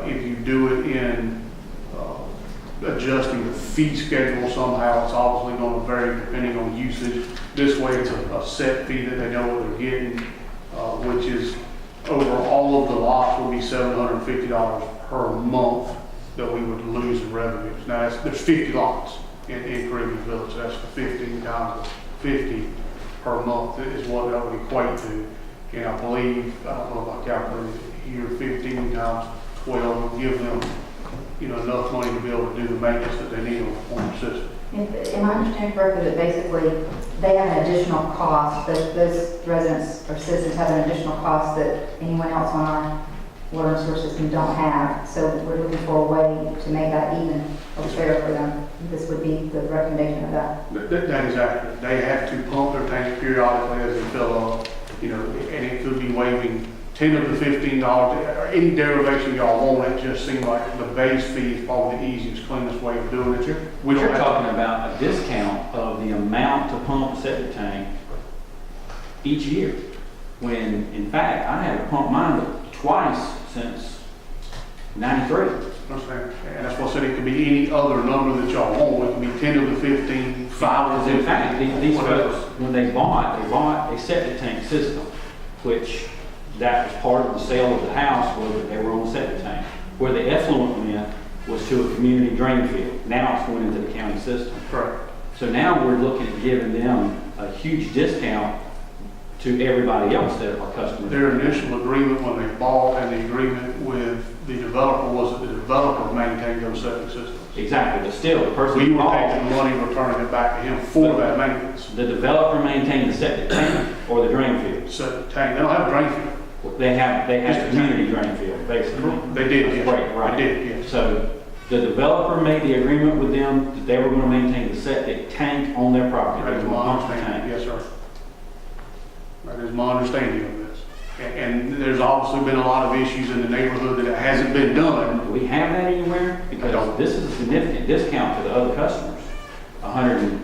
If you do it in adjusting the fee schedule somehow, it's obviously going to vary depending on usage. This way, it's a set fee that they know what they're getting, which is over all of the lots will be $750 per month that we would lose in revenues. Now, there's 50 lots in Caribbean Village, so that's 15 times 50 per month is what that would equate to. And I believe, I don't know if I calculated it here, 15 times 12 would give them, enough money to be able to do the maintenance that they need on the system. Am I understanding correctly that basically they have an additional cost, those residents or citizens have an additional cost that anyone else on our water and sewer system don't have? So we're looking for a way to make that even or fair for them. This would be the recommendation of that. That is accurate. They have to pump their tanks periodically as they fill up, and it could be waiving 10 of the $15, or any derivation y'all want. It just seemed like the base fee is probably the easiest, cleanest way of doing it. We don't You're have talking about a discount of the amount to pump a septic tank each year. When, in fact, I had to pump mine twice since '93. Understand? And that's what I said, it could be any other number that y'all want. It could be 10 of the 15, 5 of the 15. In fact, these whatever. folks, when they bought a septic tank system, which that was part of the sale of the house, was that they were on a septic tank. Where the effluent went was to a community drain field. Now it's going into the county system. Correct. So now we're looking at giving them a huge discount to everybody else that are customers. Their initial agreement when they bought and the agreement with the developer was that the developer maintained those septic systems. Exactly, but still, the person We who were bought, taking the money and returning it back to him for that maintenance. the developer maintained the septic tank or the drain field. Septic tank, they don't have a drain field. They have Just a a community drain field, basically. They did, yes. Right. They did, yes. So the developer made the agreement with them that they were going to maintain the septic tank on their property. They That is were my going to pump the understanding, tank. yes, sir. That is my understanding of this. And there's obviously been a lot of issues in the neighborhood that it hasn't been done. Do we have that anywhere? Because this is a significant discount to the other customers. 100.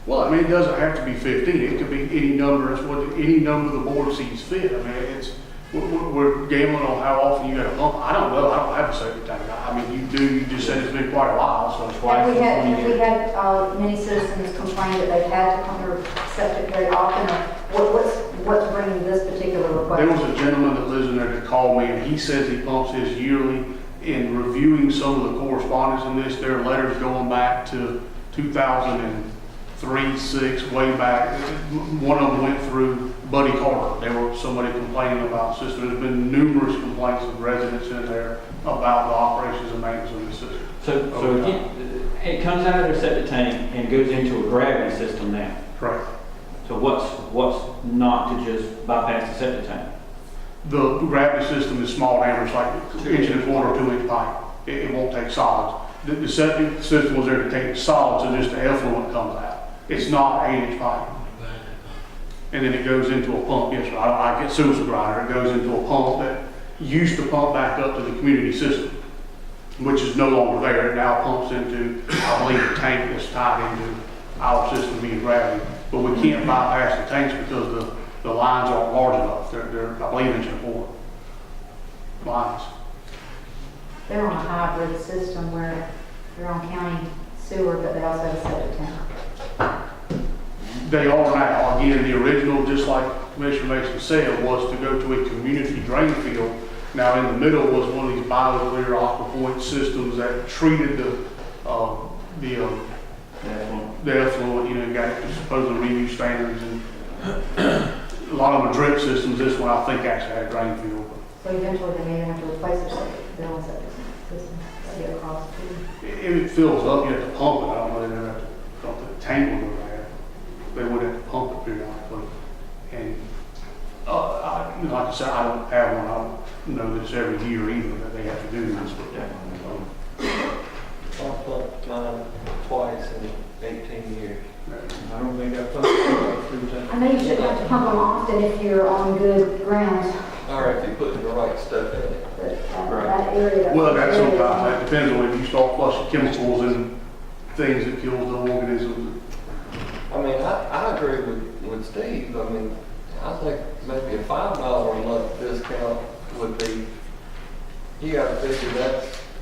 Well, I mean, it doesn't have to be 15. It could be any number. That's what any number the board sees fit. I mean, we're gambling on how often you got to pump. I don't know. I don't have a septic tank. I mean, you do. You just said it's been quite a while, so it's Have we had many citizens complain that they've had to pump their septic very often? Or what's bringing this particular request? There was a gentleman that lives in there that called me, and he says he pumps his yearly. In reviewing some of the correspondence in this, there are letters going back to 2003, 6, way back. One of them went through Buddy Carter. There was somebody complaining about the system. There's been numerous complaints of residents in there about the operations and maintenance of the system. So again, it comes out of their septic tank and goes into a gravity system now. Correct. So what's not to just bypass the septic tank? The gravity system is small diameter, like 1.25 or 2 inch pipe. It won't take solids. The septic system was there to take solids, and just the effluent comes out. It's not 8 inch pipe. And then it goes into a pump. Yes, sir. I get suicide grinder. It goes into a pump that used to pump back up to the community system, which is no longer there. It now pumps into, I believe, a tank that's tied into our system being gravity. But we can't bypass the tanks because the lines aren't large enough. They're I believe, 1.25 inch lines. They're on a hybrid system where they're on county sewer, but they also have a septic tank. They are now. Again, the original, just like Commissioner Mason said, was to go to a community drain field. Now, in the middle was one of these BioClear AquaPoint systems that treated the effluent, got supposedly reuse standards, and a lot of them are drip systems. This one, I think, actually had a drain field. So eventually they may have to replace their own septic system. That'd be a cost too. If it fills up, you have to pump it. I don't know if they have to pump the tank with that. They would have to pump it periodically. And like I said, I don't have one. I don't know that it's every year either that they have to do this. I've pumped mine twice in 18 years. I don't think I've through that. I know you shouldn't have to pump them often if you're on good ground, Or if you put the right stuff in it. but Right. that that area. That Well, that's area- sometimes, that depends on if you start flushing chemicals and things that kill the organisms. I mean, I agree with Steve. I mean, I think maybe a $5 a month discount would be, you gotta figure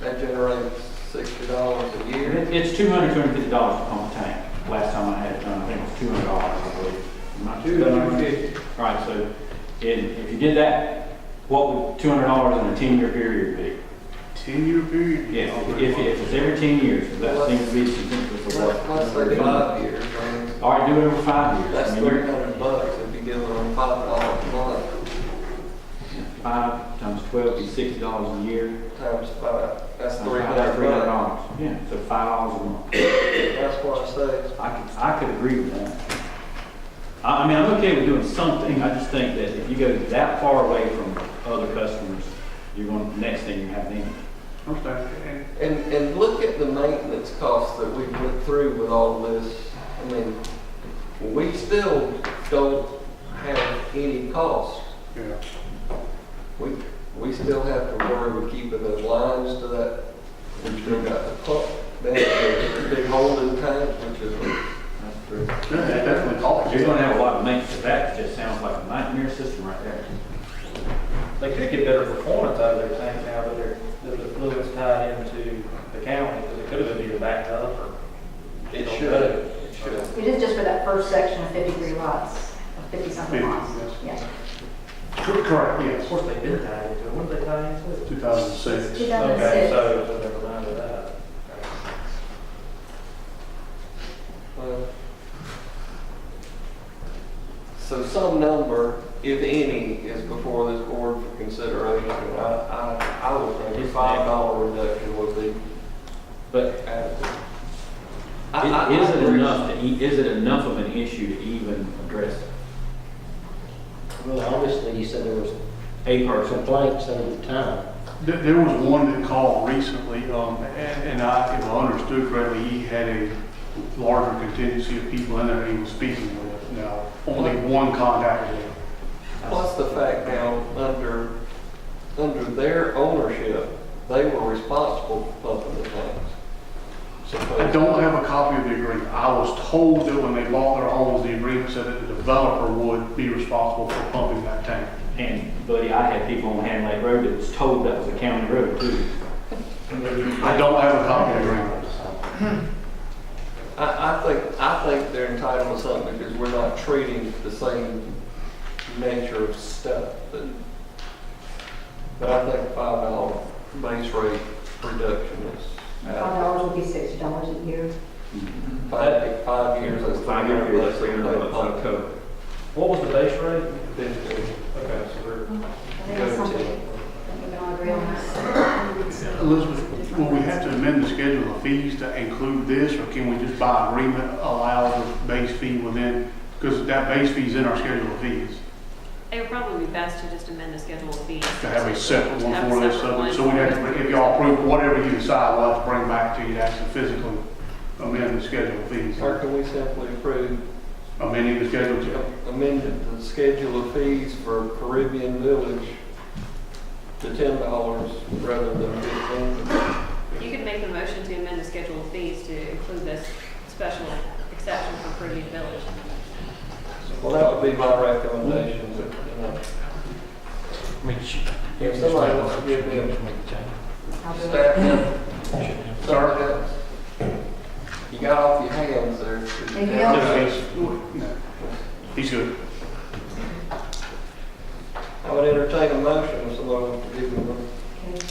that generates $60 a year. It's $200, $250 to pump a tank. Last time I had it done, I think it was $200, I believe. Not $250. Right, so if you did that, what would $200 in a 10-year period be? 10-year period? Yes, if it's every 10 years, that seems to be the consensus of what. Let's say 5 years. I mean, All right, do it over 5 years. that's I mean, you're- $300 if you give them $5 a month 5 times 12 would be $60 a year. times 5. That's Times $300. $300. Yeah, so $5 a month. That's what I say. I could agree with that. I mean, I'm okay with doing something. I just think that if you go that far away from other customers, you're going, next thing you have them. Understand. And look at the maintenance costs that we went through with all this. I mean, we still don't have any cost. Yeah. We still have to worry with keeping the lines to that. We still got the pump, that big holding tank, which is, Yeah, that definitely costs. You're going to have a lot of maintenance to that. It just sounds like a nightmare system right there. They could get better performance out of their tank now that the fluid's tied into the county, because it could have been either backed up or. it should. It should. It is just for that first section of 53 lots, or 50-something 50, lots. yes. Yeah. Correct, yes. Of course, they did tie into it. When did they tie into it? 2006. 2006. Okay, so never mind with that. So some number, if any, is before this board for consideration. I would think a $5 reduction would be But adequate. is it enough is it enough of an issue to even address it? Well, obviously, you said there was A person. complaints over the time. There was one that called recently, and if I understood correctly, he had a larger contingency of people in there he was speaking with. Now, only one contacted him. Plus the fact now, under their ownership, they were responsible for pumping the tanks. I don't have a copy of the agreement. I was told that when they bought their homes, the agreement said that the developer would be responsible for pumping that tank. And buddy, I had people on Hand Lake Road that was told that was a county road too. I don't have a copy of the agreement. I think they're entitled to something because we're not treating the same nature of stuff. But I think $5 base rate reduction is $5 would be $60 a year. 5 years. That's 5 year period, that's $300 $300 cover. What was the base rate? $50. Okay, so we're. I think it's something, I think we can all agree on that. Elizabeth, will we have to amend the schedule of fees to include this, or can we just by agreement allow the base fee within, because that base fee is in our schedule of fees, It would probably be best to just amend the schedule of fees. to have a separate one Have for this separate subject. one So we have for to, if y'all approve whatever you decide, we'll have to bring back to you to actually physically amend the schedule of fees. Or can we simply approve Amending the schedule to, amended the schedule of fees for Caribbean Village to $10 rather than $15? You could make the motion to amend the schedule of fees to include this special exception for Caribbean Village. Well, that would be my recommendation, but, if somebody wants to give me a I'll do it. staff, sorry, you got off your hands there. Anything else? no, he's good. I would entertain a motion if somebody wants to give me one. Okay.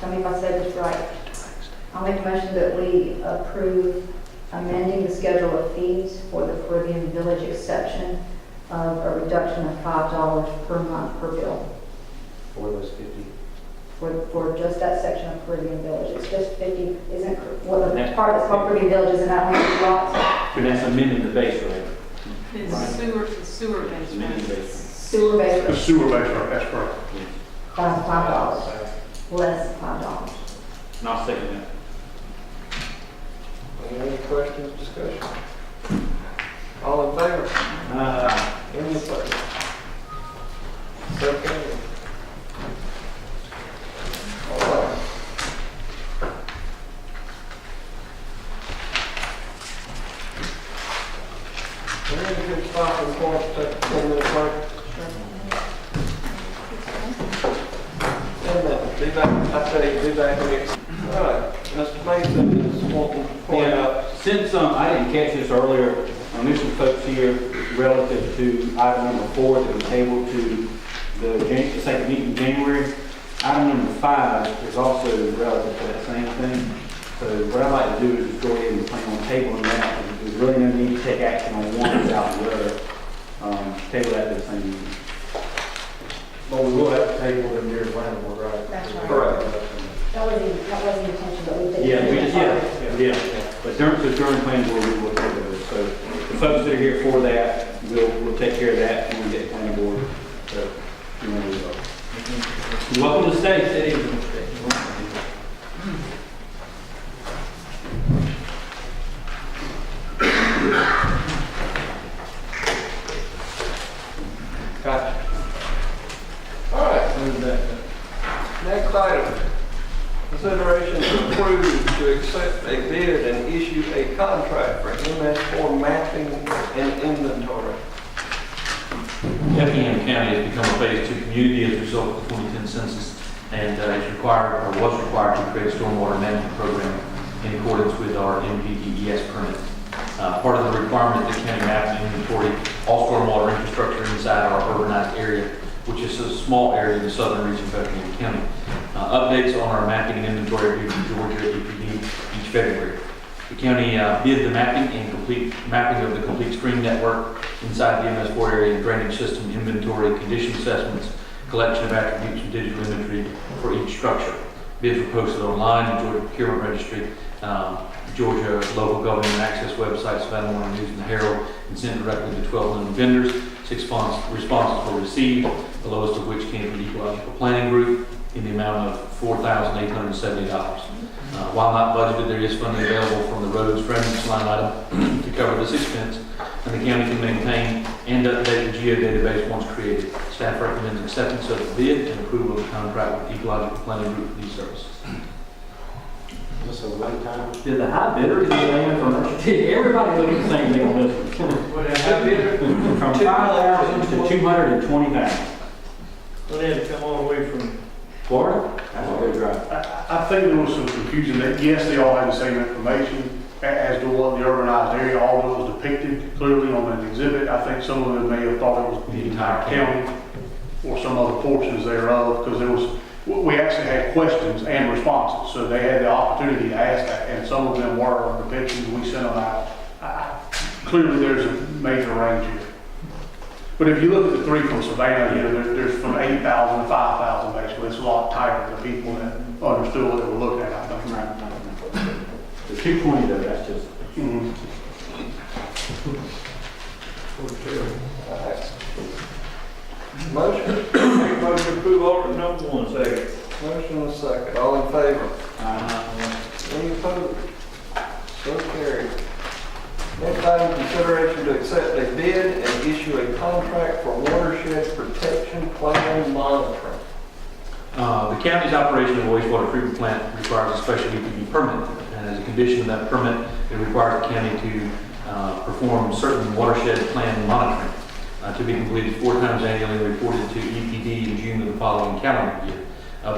Tell me if I said this right. I'll make a motion that we approve amending the schedule of fees for the Caribbean Village exception of a reduction of $5 per month per bill. For those 50. For just that section of Caribbean Village. It's just 50, isn't, well, the part that's called Caribbean Village isn't that many lots? And that's amending the base rate. It's sewer based. Amending the base. Sewer base The rate, sewer base rate, that's correct. $5, less $5. And I'll second that. Any questions, discussion? All in favor? Any opposed? So carried. All right. could stop and point, take a 10-minute break. 10 minutes, be back, I tell you, be back next. All right, Mr. Mason is wanting to point out. Since I didn't catch this earlier, there's some folks here relative to item number 4 that we tabled to the second meeting in January. Item number 5 is also relative to that same thing. So what I'd like to do is just go ahead and plan on tabling that. There's really no need to take action on one without the other. Table that to the same meeting. But we will have to table them near the planning board, right? That's right. Correct. That wasn't the intention, but we did. Yeah. But during planning board, we will table those. So the folks that are here for that, we'll take care of that when we get to planning board. So, you're welcome to stay. Gotcha. All right. Next item. Consideration to approve to accept a bid and issue a contract for MS4 mapping and inventory. Effingham County has become a phase 2 community as a result of the 2010 census and is required or was required to create a stormwater management program in accordance with our NPDES permit. Part of the requirement that county map and inventory all stormwater infrastructure inside our urbanized area, which is a small area in the southern region of Effingham County. Updates on our mapping and inventory are due to Georgia EPD each February. The county bid the mapping and complete mapping of the complete stream network inside the MS4 area and drainage system inventory, condition assessments, collection of attributes and digital imagery for each structure. Bids were posted online, the Georgia Procurement Registry, Georgia Local Government Access website, Savannah Morning News and the Herald, and sent directly to 12 known vendors. 6 responses were received, the lowest of which came from the Ecological Planning Group in the amount of $4,870. While not budgeted, there is funding available from the roads revenues line item to cover this expense, and the county can maintain and update the geodatabase once created. Staff recommends acceptance of the bid and approval of the contract with Ecological Planning Group for these services. This is a one-time. Did the high bidder get the land from, everybody look at the same thing on this one. From 5,000 to 220,000. So they had to come all the way from. Florida? That's a good drive. I think there was some confusion that, yes, they all had the same information as to what the urbanized area, all of it was depicted clearly on an exhibit. I think some of them may have thought it was the entire county or some other portions thereof, because we actually had questions and responses, so they had the opportunity to ask that, and some of them were depictions. We sent them out. Clearly, there's a major range here. But if you look at the 3 from Savannah, you know, there's from 8,000 to 5,000 basically. It's a lot tighter to people that understood what they were looking at, I think. Right. The 220 though, that's just. Motion? Make motion to approve order number 1, second. Motion and a second. All in favor? Any opposed? So carried. Next item, consideration to accept a bid and issue a contract for watershed protection plan monitoring. The county's operation of a wastewater treatment plant requires a special EPD permit, and as a condition of that permit, it requires the county to perform certain watershed plan monitoring to be completed 4 times annually and reported to EPD in June of the following calendar year.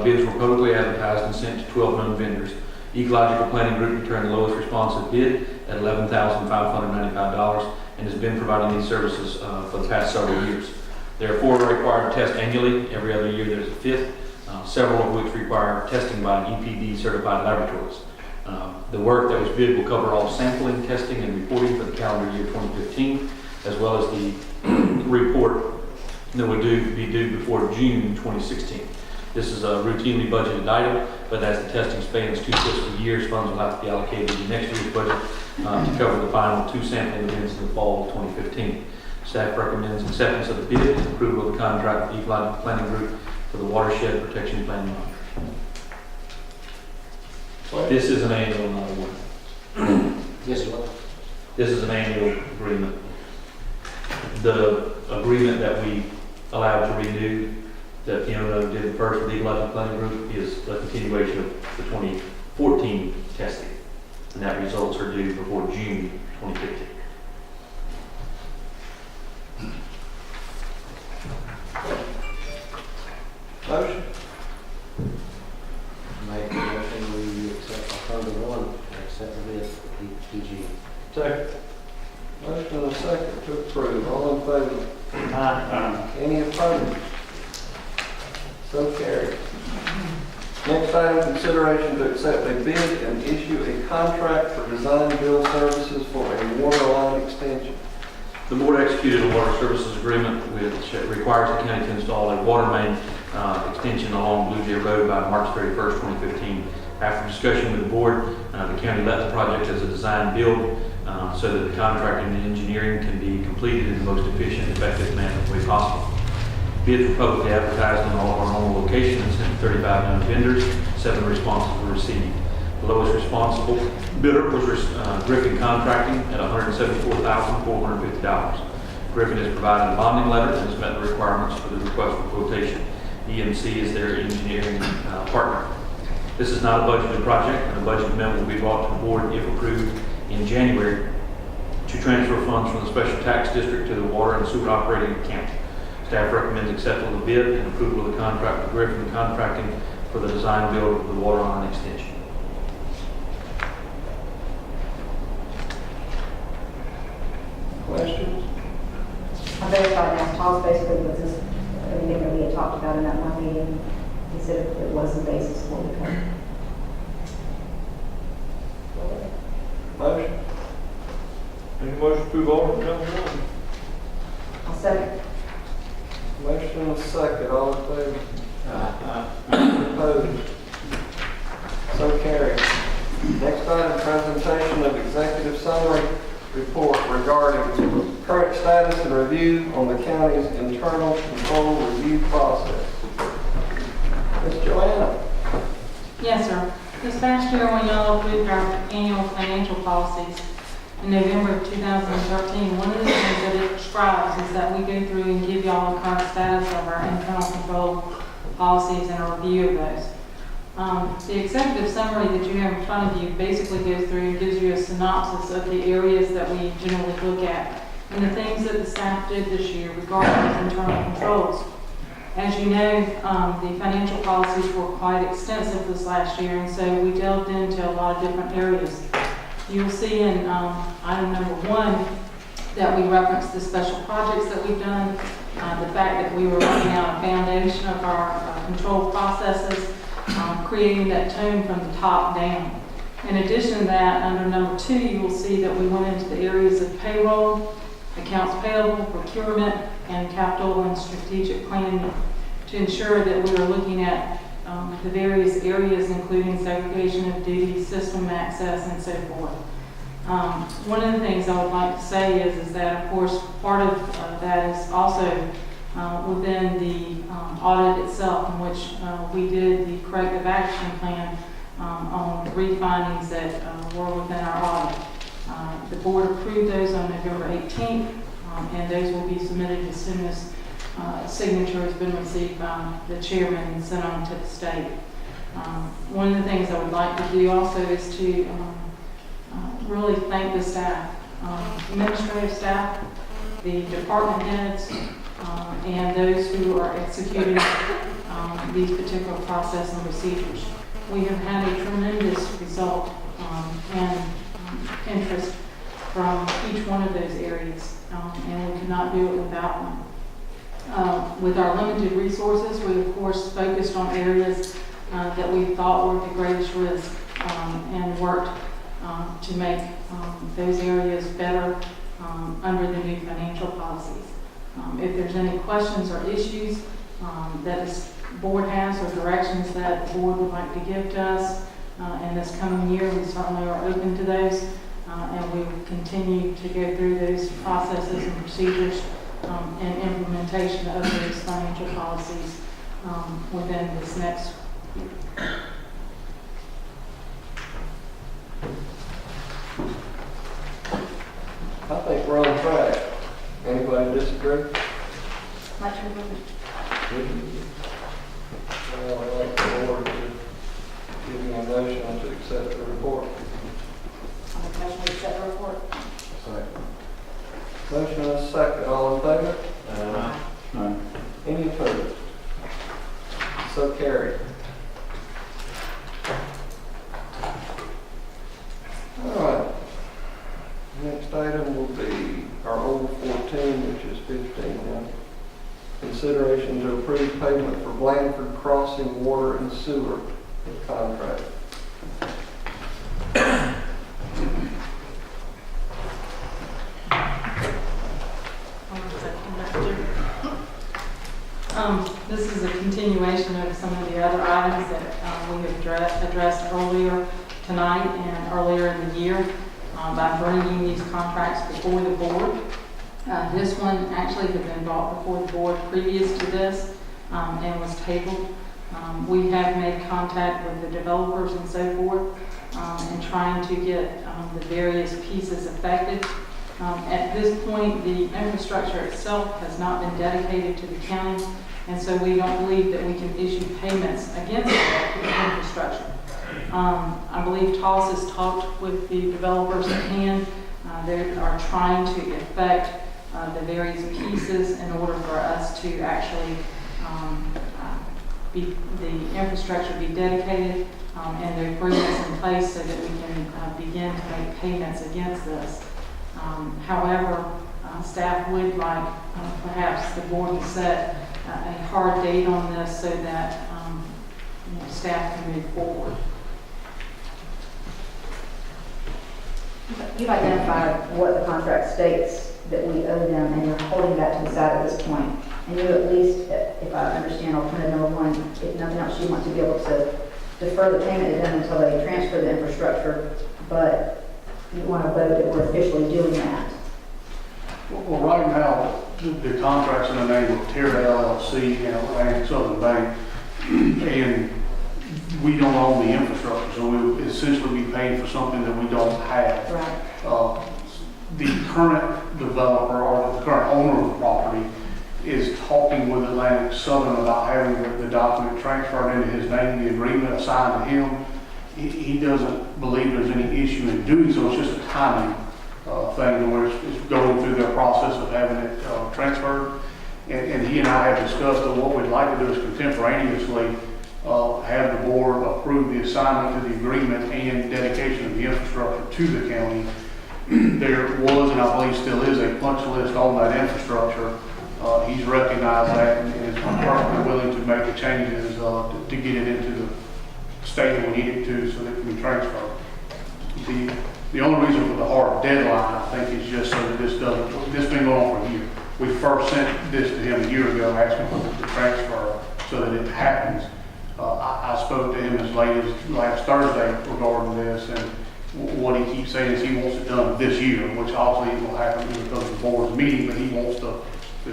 Bids were publicly advertised and sent to 12 known vendors. Ecological Planning Group returned the lowest responsive bid at $11,595 and has been providing these services for the past several years. There are 4 required to test annually. Every other year there's a 5th, several of which require testing by EPD certified laboratories. The work that was bid will cover all sampling, testing, and reporting for the calendar year 2015, as well as the report that would be due before June 2016. This is a routinely budgeted item, but as the testing spans 2 fiscal years, funds will have to be allocated in next year's budget to cover the final 2 sampling events in the fall of 2015. Staff recommends acceptance of the bid and approval of the contract with the Ecological Planning Group for the watershed protection plan monitoring. This is an annual, not a one. Yes, sir. This is an annual agreement. The agreement that we allowed to renew, that PMO did first with the Ecological Planning Group, is a continuation of the 2014 testing, and that results are due before June 2015. 1 and accept the bid for PG. Second. Motion and a second to approve. All in favor? Any opposed? So carried. Next item, consideration to accept a bid and issue a contract for design build services for a water line extension. The board executed a water services agreement which requires the county to install a water main extension along Blue Jay Road by March 31st, 2015. After discussion with the board, the county let the project as a design build so that the contracting and engineering can be completed in the most efficient and effective manner way possible. Bids were publicly advertised on all of our normal locations and sent to 35 known vendors. 7 responses were received. The lowest responsible bidder was Griffin Contracting at $174,450. Griffin has provided a bonding letter and has met the requirements for the request for quotation. EMC is their engineering partner. This is not a budgeted project, and a budget amendment will be brought to the board if approved in January to transfer funds from the special tax district to the water and sewer operating account. Staff recommends acceptance of the bid and approval of the contract with Griffin Contracting for the design build of the water line extension. Questions? I verified now, Todd's basically was this, everything that we had talked about in that one meeting. He said it was the basis for the code. Motion? Make a motion to approve order number 1. I'll second. Motion and a second. All in favor? Opposed? So carried. Next item, presentation of executive summary report regarding current status and review on the county's internal control review process. Ms. Joanna. Yes, sir. This past year, when y'all approved our annual financial policies in November of 2013, one of the things that it prescribes is that we go through and give y'all the current status of our internal control policies and a review of those. The executive summary that you have in front of you basically goes through and gives you a synopsis of the areas that we generally look at and the things that the staff did this year regarding those internal controls. As you know, the financial policies were quite extensive this last year, and so we delved into a lot of different areas. You'll see in item number 1 that we referenced the special projects that we've done, the fact that we were laying out a foundation of our control processes, creating that tone from the top down. In addition to that, under number 2, you will see that we went into the areas of payroll, accounts payable, procurement, and capital and strategic planning to ensure that we are looking at the various areas, including segregation of duties, system access, and so forth. One of the things I would like to say is that, of course, part of that is also within the audit itself, in which we did the corrective action plan on 3 findings that were within our audit. The board approved those on November 18th, and those will be submitted as soon as signature has been received by the chairman and sent on to the state. One of the things I would like to do also is to really thank the staff, administrative staff, the department heads, and those who are executing these particular process and procedures. We have had a tremendous result and interest from each one of those areas, and we could not do it without them. With our limited resources, we of course focused on areas that we thought were the greatest risk and worked to make those areas better under the new financial policies. If there's any questions or issues that this board has or directions that the board would like to give to us in this coming year, we certainly are open to those, and we will continue to go through those processes and procedures and implementation of those financial policies within this next year. I think we're on track. Anybody disagree? Much improvement. Well, I'd like the board to give me a motion to accept the report. I'll make a motion to accept the report. Motion and a second. All in favor? Any opposed? So carried. consideration to approve payment for Blandford Crossing Water and Sewer contract. This is a continuation of some of the other items that we have addressed earlier tonight and earlier in the year by bringing these contracts before the board. This one actually had been brought before the board previous to this and was tabled. We have made contact with the developers and so forth and trying to get the various pieces affected. At this point, the infrastructure itself has not been dedicated to the county, and so we don't believe that we can issue payments against the infrastructure. I believe TOS has talked with the developers at hand. They are trying to effect the various pieces in order for us to actually the infrastructure be dedicated and the agreements in place so that we can begin to make payments against this. However, staff would like perhaps the board to set a hard date on this so that staff can move forward. You've identified what the contract states that we owe them, and you're holding that to the side at this point. And you at least, if I understand alternative number one, if nothing else, you want to be able to defer the payment to them until they transfer the infrastructure, but you want to vote that we're officially doing that. Well, right now, the contract's in the name of Terra LLC and Atlantic Southern Bank, and we don't own the infrastructure, so we would essentially be paying for something that we don't have. Right. The current developer or the current owner of the property is talking with Atlantic Southern about having the document transferred into his name, the agreement assigned to him. He doesn't believe there's any issue in doing so. It's just a timing thing where it's going through their process of having it transferred. And he and I have discussed that what we'd like to do is contemporaneously have the board approve the assignment to the agreement and dedication of the infrastructure to the county. There was, and I believe still is, a punch list on that infrastructure. He's recognized that and is perfectly willing to make the changes to get it into the state that we need it to so that it can be transferred. The only reason for the hard deadline, I think, is just so that this been going on for a year. We first sent this to him a year ago, asking for the transfer so that it happens. I spoke to him as late as last Thursday regarding this, and what he keeps saying is he wants it done this year, which obviously will happen because of the board's meeting, but he wants the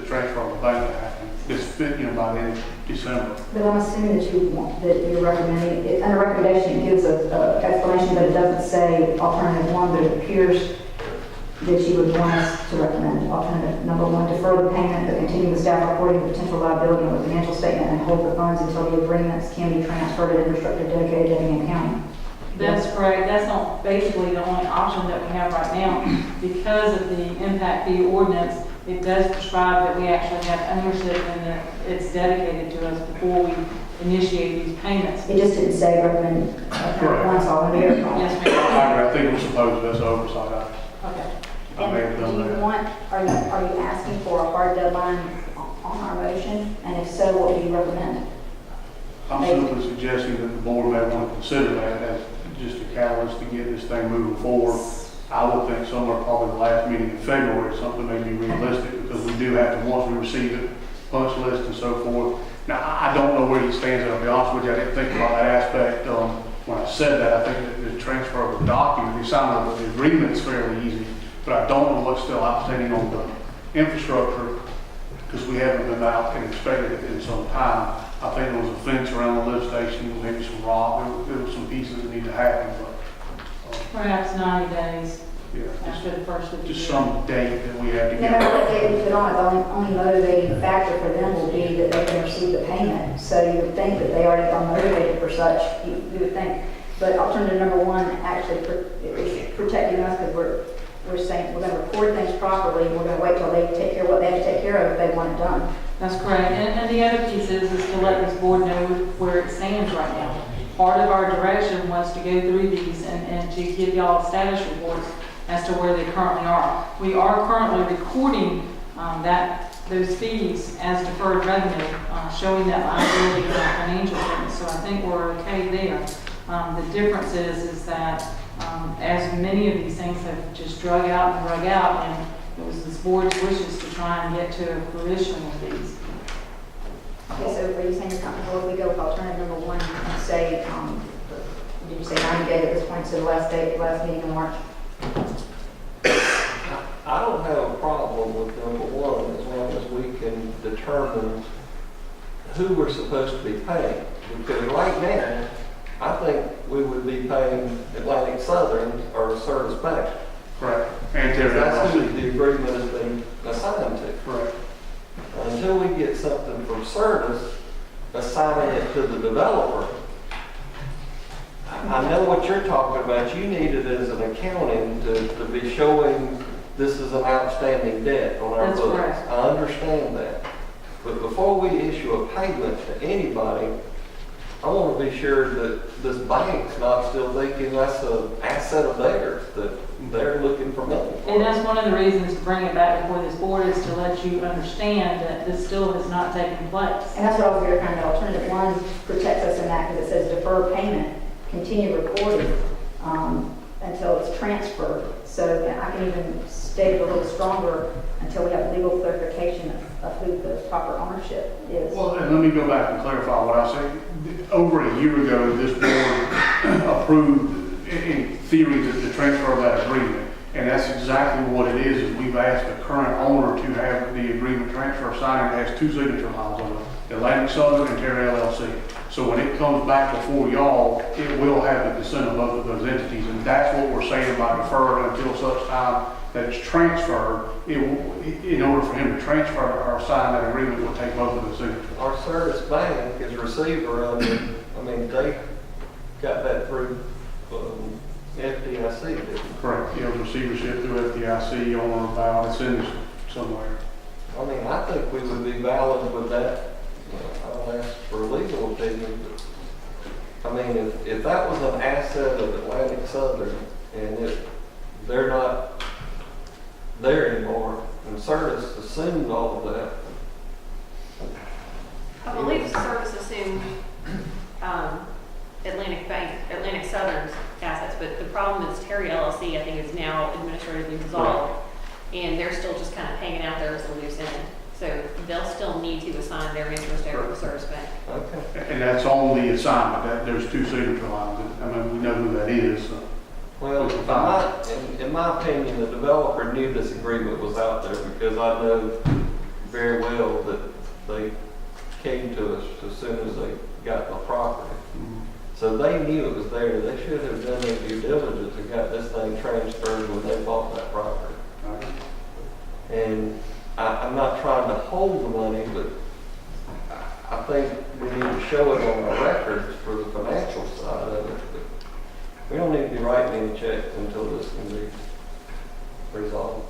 transfer of the bank to happen by the end of December. But I'm assuming that you're recommending, and the recommendation gives an explanation, but it doesn't say alternative one, but it appears that you would want us to recommend alternative number one, defer the payment, but continue the staff reporting the potential liability on the financial statement and hold the funds until the agreements can be transferred to infrastructure dedicated to Effingham County. That's correct. That's not basically the only option that we have right now. Because of the impact fee ordinance, it does prescribe that we actually have ownership and that it's dedicated to us before we initiate these payments. It just didn't say recommend one, so I'm going to verify. Yes, ma'am. I think it was supposed to, that's oversight. Okay. I may have And done do you that. want, are you asking for a hard deadline on our motion? And if so, what do you recommend? I'm simply suggesting that the board may want to consider that as just a catalyst to get this thing moving forward. I would think somewhere probably the last meeting in February, something may be realistic, because we do have to, once we receive it, punch list and so forth. Now, I don't know where he stands, I'll be honest with you, I didn't think about that aspect when I said that. I think that the transfer of the document, the assignment of the agreement is fairly easy, but I don't know what's still outstanding on the infrastructure, because we haven't been out and inspected it in some time. I think there was a fence around the lift station, maybe some rock, there were some pieces that need to happen, but Perhaps 90 days yeah, after the first of the year. just some date that we have to No get. matter what date we put on it, the only motivating factor for them will be that they can receive the payment. So you would think that they already are motivated for such, you would think. But alternative number one actually is protecting us, because we're saying we're going to record things properly, and we're going to wait till they take care of what they have to take care of if they want it done. That's correct. And the other piece is to let this board know where it stands right now. Part of our direction was to go through these and to give y'all status reports as to where they currently are. We are currently recording those fees as deferred revenue, showing that liability in our financial statements. So I think we're okay there. The difference is that as many of these things have just drug out, and it was this board's wishes to try and get to fruition with these. Okay, so are you saying you're comfortable if we go with alternative number 1 and say, did you say 90 days at this point, so the last meeting in March? I don't have a problem with number 1 as long as we can determine who we're supposed to be paying. Because right now, I think we would be paying Atlantic Southern or Service Bank. Correct. And Because that's who LLC. the agreement has been assigned to. Correct. Until we get something from Service assigning it to the developer, I know what you're talking about. You need it as an accounting to be showing this is an outstanding debt on our That's books. correct. I understand that. But before we issue a payment to anybody, I want to be sure that this bank's not still thinking that's an asset of theirs, that they're looking for money for. And that's one of the reasons to bring it back before this board is to let you understand that this still has not taken place. And that's what I was very kind of alternative 1 protects us in that because it says defer payment, continue recording until it's transferred. So I can even state it a little stronger until we have legal clarification of who the proper ownership is. Well, and let me go back and clarify what I said. Over a year ago, this board approved, in theory, the transfer of that agreement. And that's exactly what it is we've asked the current owner to have the agreement transfer signed. It has 2 signature lines on it, Atlantic Southern and Terry LLC. So when it comes back before y'all, it will have the consent of both of those entities. And that's what we're saying by defer until such time that it's transferred. In order for him to transfer or sign that agreement, will take both of the signatures. Our Service Bank is receiver of it. I mean, they got that through FDIC, didn't they? Correct. You know, receivership through FDIC on or about, it's in this somewhere. I mean, I think we would be valid with that. I'll ask for a legal opinion, but, I mean, if that was an asset of Atlantic Southern and they're not there anymore, and Service assumed all of that. I believe Service assumed Atlantic Southern's assets, but the problem is Terry LLC, I think, is now administratively dissolved, and they're still just kind of hanging out there as a loose end. So they'll still need to assign their interest over to Service Bank. Okay. And that's on the assignment, that there's 2 signature lines. I mean, we know who that is. So. Well, in my opinion, the developer knew this agreement was out there because I know very well that they came to us as soon as they got the property. So they knew it was there. They should have done their due diligence and got this thing transferred when they bought that property. And I'm not trying to hold the money, but I think we need to show it on our records for the financial side of it. But we don't need to be writing any checks until this can be resolved.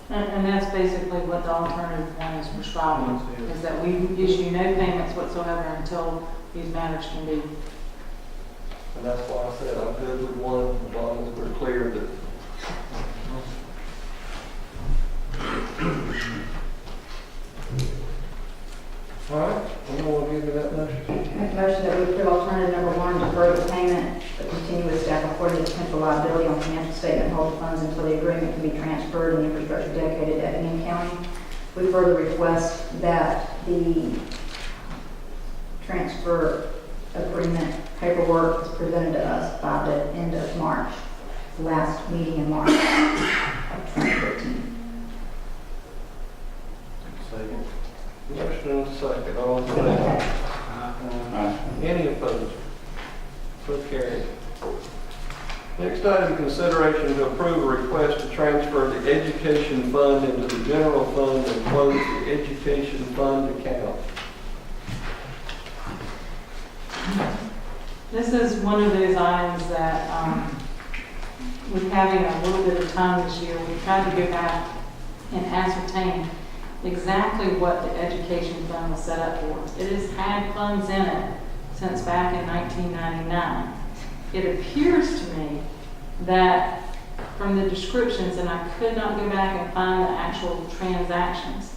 And that's basically what the alternative 1 is prescribing, is that we issue no payments whatsoever until these matters can be. And that's why I said I'm good with 1 as long as we're clear that. All right, anyone want to give me that motion? Make a motion that we approve alternative number 1, defer the payment, but continue with staff recording the potential liability on financial statement and hold the funds until the agreement can be transferred and infrastructure dedicated to Effingham County. We further request that the transfer agreement paperwork is presented to us by the end of March, last meeting in March of 2015. Second. Motion and second, all in favor? Any opposed? So carried. Next item, consideration to approve a request to transfer the education fund into the general fund and close the education fund account. This is one of those items that, with having a little bit of time this year, we tried to go back and ascertain exactly what the education fund was set up for. It has had funds in it since back in 1999. It appears to me that from the descriptions, and I could not go back and find the actual transactions,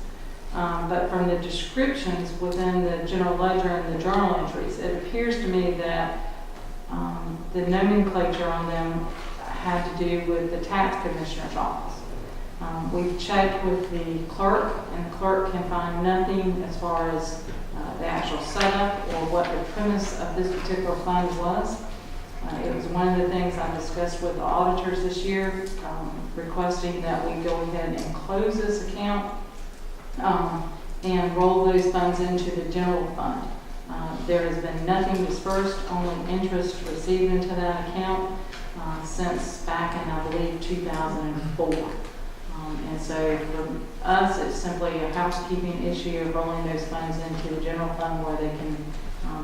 but from the descriptions within the general ledger and the journal entries, it appears to me that the nomenclature on them had to do with the tax commissioner's office. We've checked with the clerk, and the clerk can find nothing as far as the actual setup or what the premise of this particular fund was. It was one of the things I discussed with the auditors this year, requesting that we go ahead and close this account and roll those funds into the general fund. There has been nothing dispersed, only interest received into that account since back in, I believe, 2004. And so for us, it's simply a housekeeping issue of rolling those funds into the general fund where they can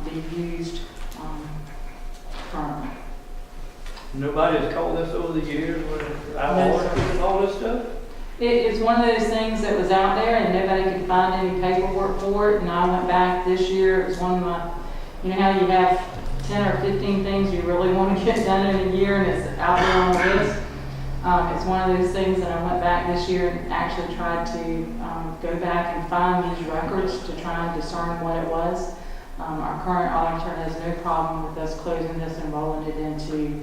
be used currently. Nobody's called us over the years when I No, ordered sir. and all this stuff? It's one of those things that was out there and nobody could find any paperwork for it. And I went back this year, it was one of my, you know how you have 10 or 15 things you really want to get done in a year and it's out there on the list. It's one of those things that I went back this year and actually tried to go back and find these records to try and discern what it was. Our current auditor has no problem with us closing this and rolling it into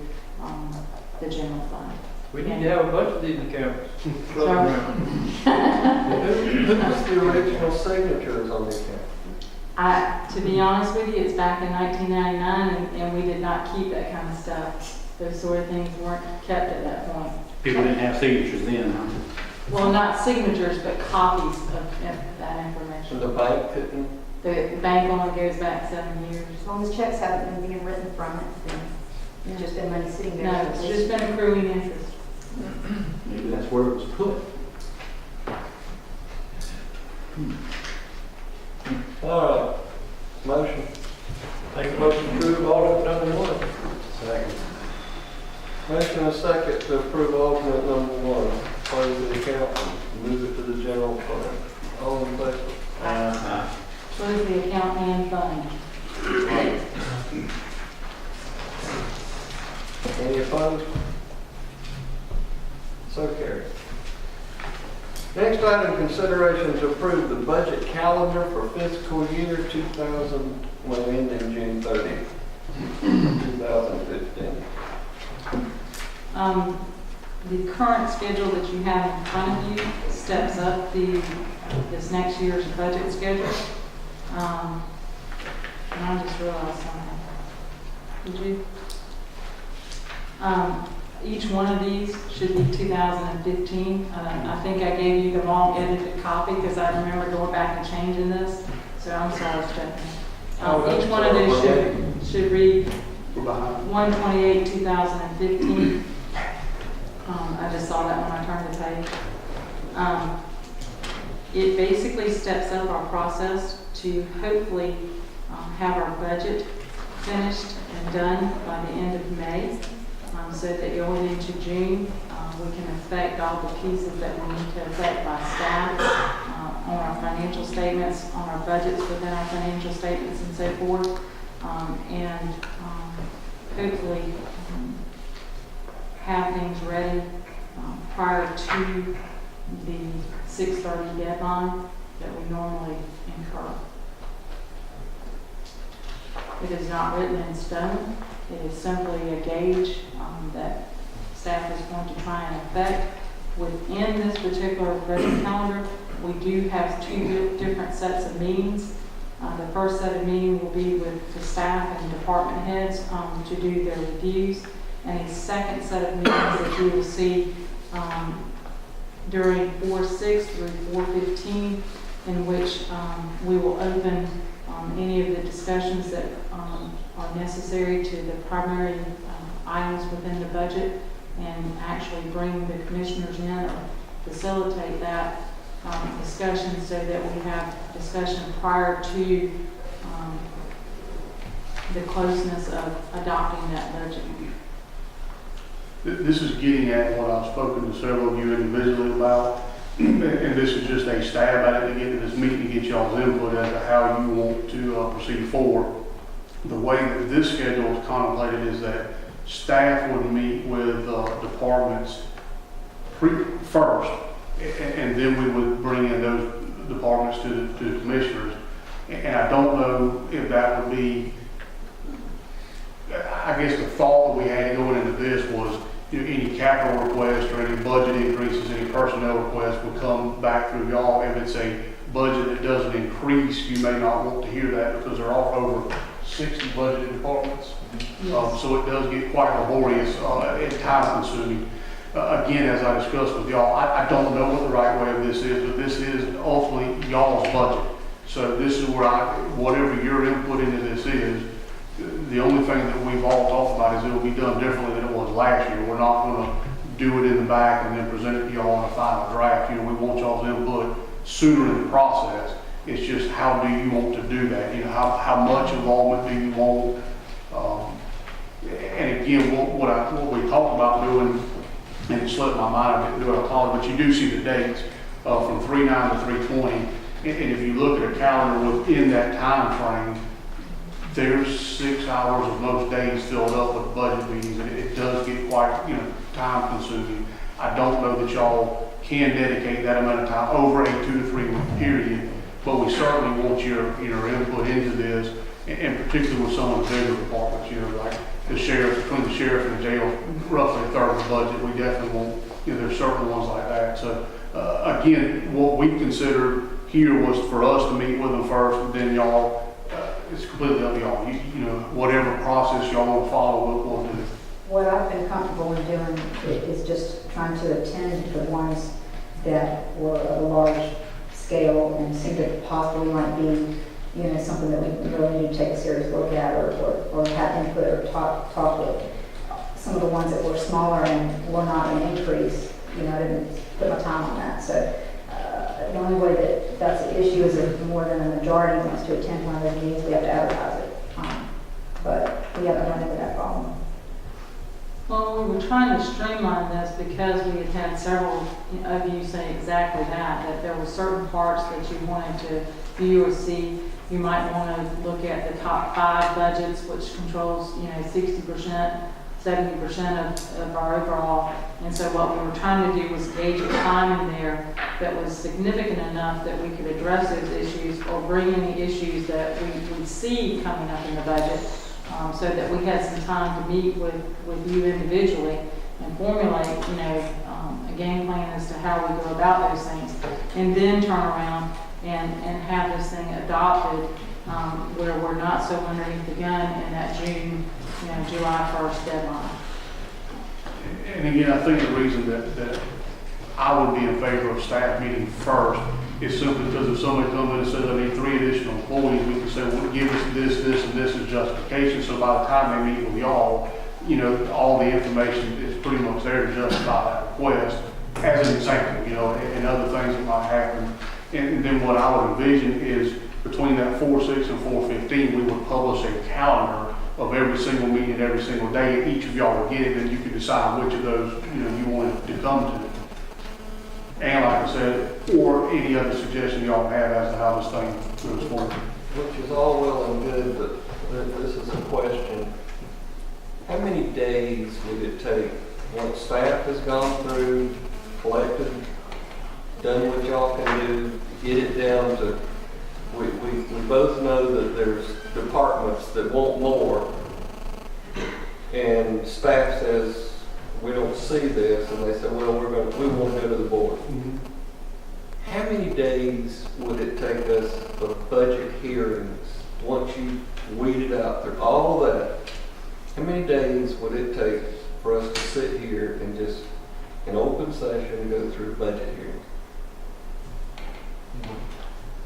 the general fund. We need to have a bunch of these accounts. So- Who was the original signatures on the account? To be honest with you, it's back in 1999 and we did not keep that kind of stuff. Those sort of things weren't kept at that point. People didn't have signatures then, huh? Well, not signatures, but copies of that So information. the bank couldn't, The bank only goes back 7 years. As long as checks haven't been being written from it, then it's just been money sitting there. No, it's just been accruing interest. Maybe that's where it was put. all right, motion. Make a motion to approve audit number 1. Second. Motion and a second to approve alternate number 1. Close the account and move it to the general fund. All in favor? Close the account and fund. Any opposed? So carried. Next item, consideration to approve the budget calendar for fiscal year 2000, when ending June 30th, 2015. The current schedule that you have in front of you steps up this next year's budget schedule. And I just realized something. Did you? Each one of these should be 2015. I think I gave you the wrong edited copy because I remember going back and changing this. So I'm sorry, Stephanie. Each one of these should read We're behind. 1/28/2015. I just saw that when I turned the page. It basically steps up our process to hopefully have our budget finished and done by the end of May, so that going into June, we can affect all the pieces that we need to affect by staff on our financial statements, on our budgets within our financial statements and so forth, and hopefully have things ready prior to the 6:30 deadline that we normally incur. It is not written in stone. It is simply a gauge that staff is going to try and affect. Within this particular budget calendar, we do have two different sets of meetings. The first set of meetings will be with the staff and department heads to do their reviews. And a second set of meetings that you will see during 4/6 through 4/15, in which we will open any of the discussions that are necessary to the primary items within the budget and actually bring the commissioners in or facilitate that discussion so that we have discussion prior to the closeness of adopting that budget. This is getting at what I've spoken to several of you individually about, and this is just a stab at it to get to this meeting to get y'all's input as to how you want to proceed forward. The way that this schedule is contemplated is that staff would meet with departments first, and then we would bring in those departments to the commissioners. And I don't know if that would be, I guess the thought that we had going into this was, any capital request or any budget increases, any personnel requests would come back through y'all. If it's a budget that doesn't increase, you may not want to hear that because there are over 60 budgeted departments. So it does get quite laborious and time consuming. Again, as I discussed with y'all, I don't know what the right way of this is, but this is ultimately y'all's budget. So this is where whatever your input into this is, the only thing that we've all talked about is it will be done differently than it was last year. We're not going to do it in the back and then present it to y'all in a final draft. We want y'all's input sooner in the process. It's just how do you want to do that? How much involvement do you want? And again, what we talked about doing, and it slipped my mind, I didn't do it, I apologize, but you do see the dates from 3/9 to 3/20. And if you look at a calendar within that time frame, there's 6 hours of most days filled up with budget meetings, and it does get quite, time consuming. I don't know that y'all can dedicate that amount of time over a 2 to 3 week period, but we certainly want your input into this, and particularly with some of the bigger departments, like the sheriff, between the sheriff and the jail, roughly a third of the budget. We definitely want, there's certain ones like that. So again, what we considered here was for us to meet with them first, and then y'all, it's completely up to y'all. Whatever process y'all want to follow, we'll do. What I've been comfortable in doing is just trying to attend the ones that were of a large scale and seemed to possibly might be, something that we really need to take a serious look at or have input or talk with. Some of the ones that were smaller and were not an increase, I didn't put my time on that. So the only way that that's an issue is if more than a majority wants to attend one of those meetings, we have to advertise it. But we haven't run into that problem. Well, we were trying to streamline this because we had several of you say exactly that there were certain parts that you wanted to view or see. You might want to look at the top 5 budgets, which controls, 60%, 70% of our overall. And so what we were trying to do was gauge a time in there that was significant enough that we could address those issues or bring in the issues that we see coming up in the budget, so that we had some time to meet with you individually and formulate, a game plan as to how we go about those things, and then turn around and have this thing adopted, where we're not so underneath the gun in that June, July 1st deadline. And again, I think the reason that I would be in favor of staff meeting first is simply because if somebody comes in and says, I need 3 additional employees, we can say, well, give us this, and this is justification. So by the time they meet with y'all, all the information is pretty much there to justify that request as an example, and other things that might happen. And then what I would envision is between that 4/6 and 4/15, we would publish a calendar of every single meeting every single day, and each of y'all would get it, and you could decide which of those, you wanted to come to. And like I said, or any other suggestion y'all have as to how this thing moves forward. Which is all well and good, but this is a question. How many days would it take once staff has gone through, collected, done what y'all can do, get it down to, we both know that there's departments that want more, and staff says, we don't see this, and they say, well, we want to go to the board. Mm-hmm. How many days would it take us for budget hearings, once you weeded out through all of that? How many days would it take for us to sit here and just, in open session, go through budget hearings?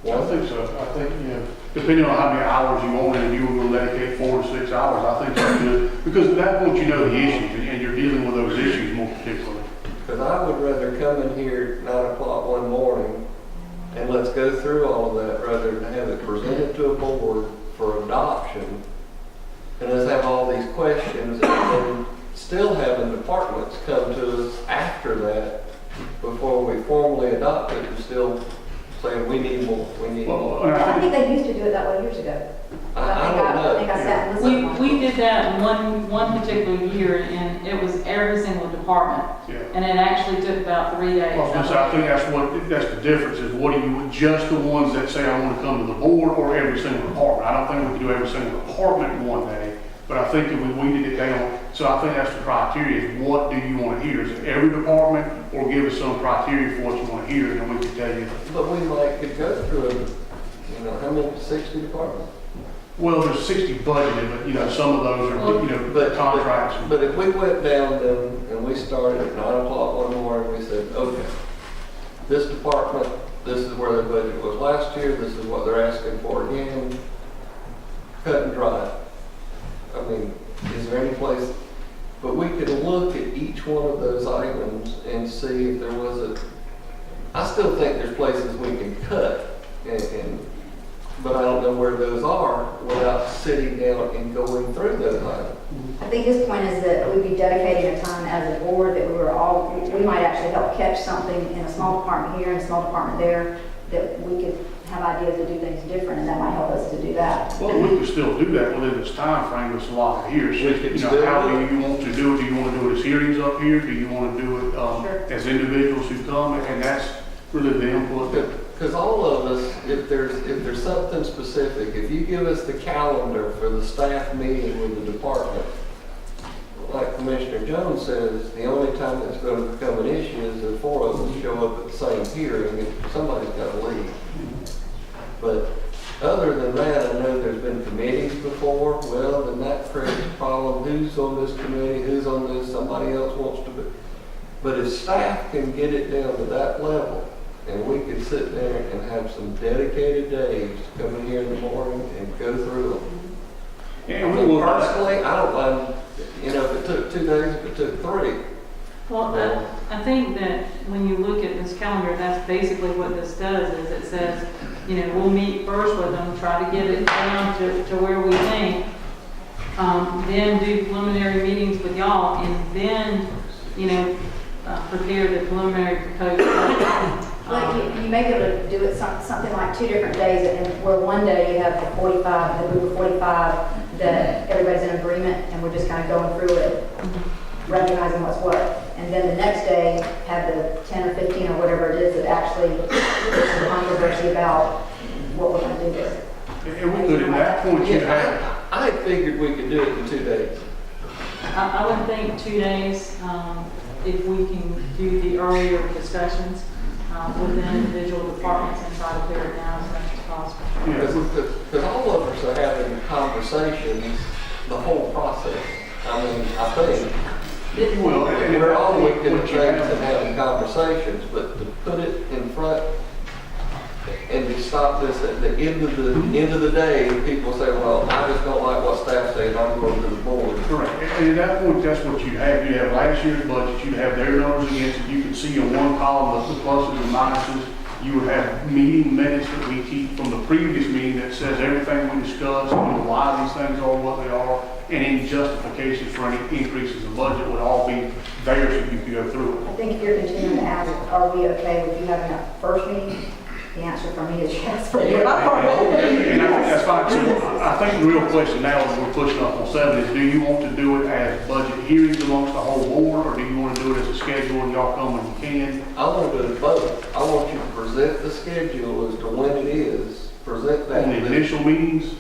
I think so. I think, depending on how many hours you want, and if you were going to dedicate 4 to 6 hours, I think that's good. Because at that point, you know the issues, and you're dealing with those issues more particularly. Because I would rather come in here at 9 o'clock one morning and let's go through all of that rather than have it presented to a board for adoption and us have all these questions and then still having departments come to us after that before we formally adopt it and still saying we need more, we need more. I think they used to do it that way years ago. I don't know. I think I sat and listened. We did that, and one one particular year, and it was every single department. Yeah. And it actually took about 3 days. Well, I was gonna say, I think that's the difference, is what do you, just the ones that say I want to come to the board, or every single department? I don't think we can do every single department in one day, but I think if we weeded it down, so I think that's the criteria, is what do you want to hear? Is it every department, or give us some criteria for what you want to hear, and then we can tell you. But we might could go through, how many, 60 departments? Well, there's 60 budgeted, but, some of those are, But- contracts. But if we went down then, and we started at 9 o'clock one morning, we said, okay, this department, this is where their budget was last year, this is what they're asking for again, cut and dry. I mean, is there any place, but we could look at each one of those items and see if there was I still think there's places we can cut, but I don't know where those are without sitting down and going through those items. I think his point is that we'd be dedicating a time as a board that we might actually help catch something in a small department here and a small department there, that we could have ideas to do things different, and that might help us to do that. Well, we can still do that within this time frame that's allotted here. So, We can still how do do you want to do it? Do you want to do it as hearings up here? Do you want to do it Sure. as individuals who come? And that's really the input. Because all of us, if there's something specific, if you give us the calendar for the staff meeting with the department, like Commissioner Jones says, the only time that's going to become an issue is if 4 of us show up at the same hearing, and somebody's got to leave. But other than that, I know there's been committees before. Well, then that creates a problem. Who's on this committee? Who's on this? Somebody else wants to be. But if staff can get it down to that level, and we could sit there and have some dedicated days to come in here in the morning and go through them. And we will. Personally, I don't mind, if it took 2 days, if it took 3. Well, I think that when you look at this calendar, that's basically what this does, is it says, we'll meet first with them, try to get it down to where we think, then do preliminary meetings with y'all, and then, prepare the preliminary proposal. Like you may be able to do it something like 2 different days, and where one day you have the 45, the group of 45, that everybody's in agreement, and we're just kind of going through it, recognizing what's what. And then the next day, have the 10 or 15 or whatever it is that actually there's some controversy about what we're going to do there. And we could, at that point, you have. I figured we could do it in 2 days. I would think 2 days, if we can do the earlier discussions within individual departments and try to clear it down as much as possible. Because all of us are having conversations the whole process. I mean, I think. Well, We're all looking at things and having conversations, but to put it in front and to stop this at the end of the day, people say, well, I just don't like what staff says, I'm going to the board. Correct. And at that point, that's what you have. You have last year's budget, you have their numbers against it. You can see in one column the pluses and minuses. You would have meeting minutes that we keep from the previous meeting that says everything we discussed, why these things are what they are, and any justifications for any increases in budget would all be there so you can go through it. I think if you're continuing to ask, are we okay with you having that first meeting? The answer for me is yes. For you. And I think that's fine. So I think the real question now, as we're pushing up on 7, is do you want to do it as budget hearings amongst the whole board, or do you want to do it as a schedule and y'all come when you can? I want to do it both. I want you to present the schedule as to when it is, present that. On the initial meetings?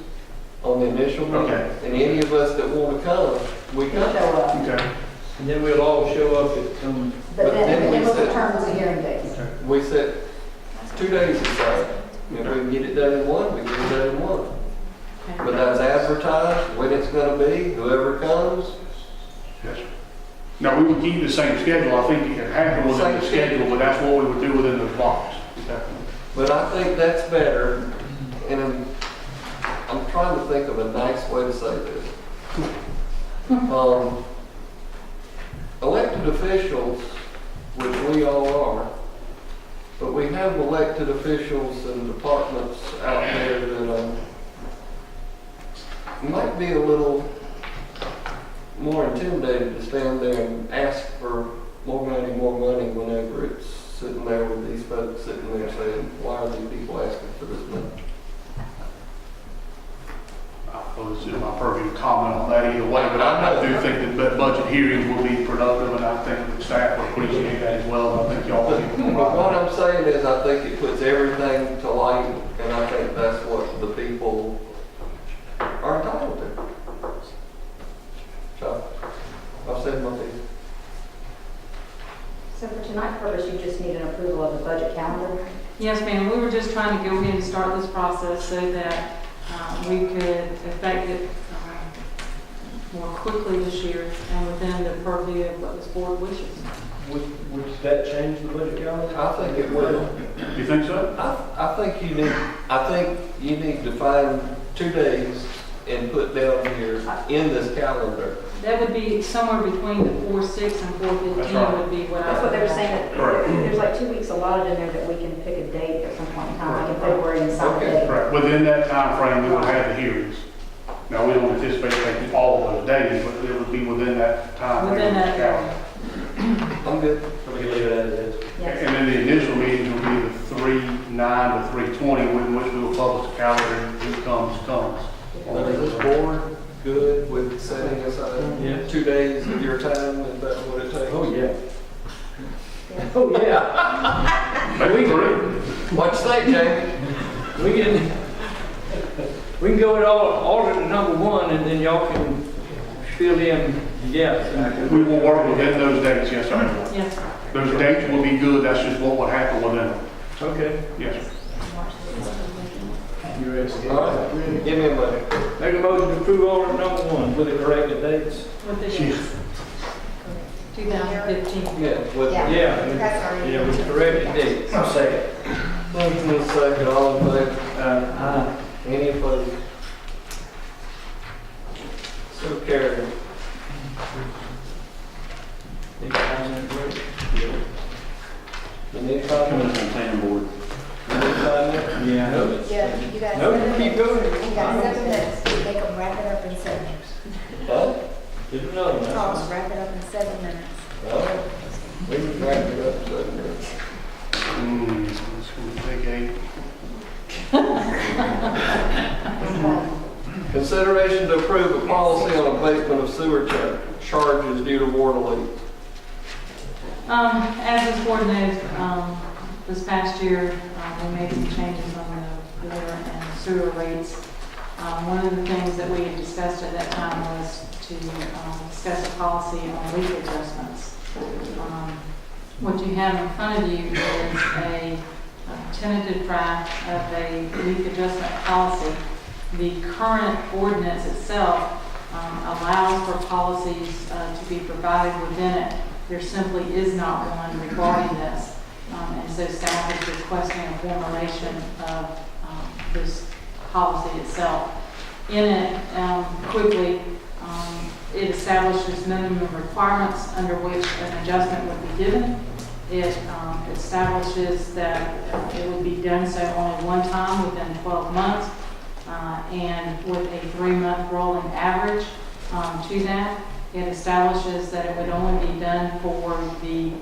On the initial meeting. Okay. And any of us that want to come, we Show come. up. Okay. And then we'll all show up at some, But then we what's the said- terms of hearing dates? We set 2 days aside. If we can get it done in 1, we get it done in 1. But that's advertised, when it's going to be, whoever comes. Yes, sir. Now, we would keep the same schedule. I think it can happen within the Same schedule, but that's what we would do within those blocks. But I think that's better, and I'm trying to think of a nice way to say this. Elected officials, which we all are, but we have elected officials and departments out there that might be a little more intimidated to stand there and ask for more money whenever it's sitting there with these folks sitting there saying, why are these people asking for this money? Well, so it's in my purview to comment on that either way. But I do think that budget hearings will be productive, and I think the staff will appreciate that as well. I think y'all will be But what I'm saying is, I think it puts everything to light, and I think that's what the people are entitled to. So, I've said my piece. So for tonight's purpose, you just need an approval of the budget calendar? Yes, ma'am, we were just trying to go ahead and start this process so that we could effect it more quickly this year and within the purview of what this board wishes. Would that change the budget calendar? I think it will. You think so? I think you need to find 2 days and put down here in this calendar. That would be somewhere between the 4/6 and 4/15 That's right. would be what I. That's what they were saying, that Correct. there's like 2 weeks allotted in there that we can pick a date at some point in time, like in February and decide the Okay. date. Right, within that time frame, we would have the hearings. Now, we don't anticipate taking all of those days, but it would be within that time. Within frame. that. I'm good. So we can leave it as it is. Yes. And then the initial meetings will be the 3/9 to 3/20, in which we will publish the calendar, and who comes. Now, is this board good with setting aside 2 days of your time, and that's what it takes? Oh, yeah. Oh, yeah. Maybe 3. What you think, Jamie? We can go in order to number 1, and then y'all can fill in the gaps. We will work within those dates, yes, sir. Yes, sir. Those dates will be good, that's just what would happen within them. Okay. Yes, sir. You ready to All right, give me a minute. Make a motion to approve order number 1 with the corrected dates. With the 2015. Yeah, with, Yeah. Yeah, with the corrected dates. I'll second. motion and second, all in favor? Any opposed? So carried. You need Coming comment? from planning board. You need comment? Yeah. Yeah, you got No, 7 keep minutes. going. You got 7 minutes. Make them wrap it up in 7 minutes. Huh? Give it another one. Charles, wrap it up in 7 minutes. Well, we can wrap it up in 7 minutes. It's going to take 8. Consideration to approve a policy on abatement of sewer charges due to water leak. As this board knows, this past year, we made some changes on the water and sewer rates. One of the things that we had discussed at that time was to discuss a policy on leak adjustments. What you have in front of you is a tentative draft of a leak adjustment policy. The current ordinance itself allows for policies to be provided within it. There simply is not one regarding this. And so staff is requesting a formulation of this policy itself. In it, quickly, it establishes minimum requirements under which an adjustment would be given. It establishes that it would be done so only one time within 12 months and with a 3-month rolling average to that. It establishes that it would only be done for the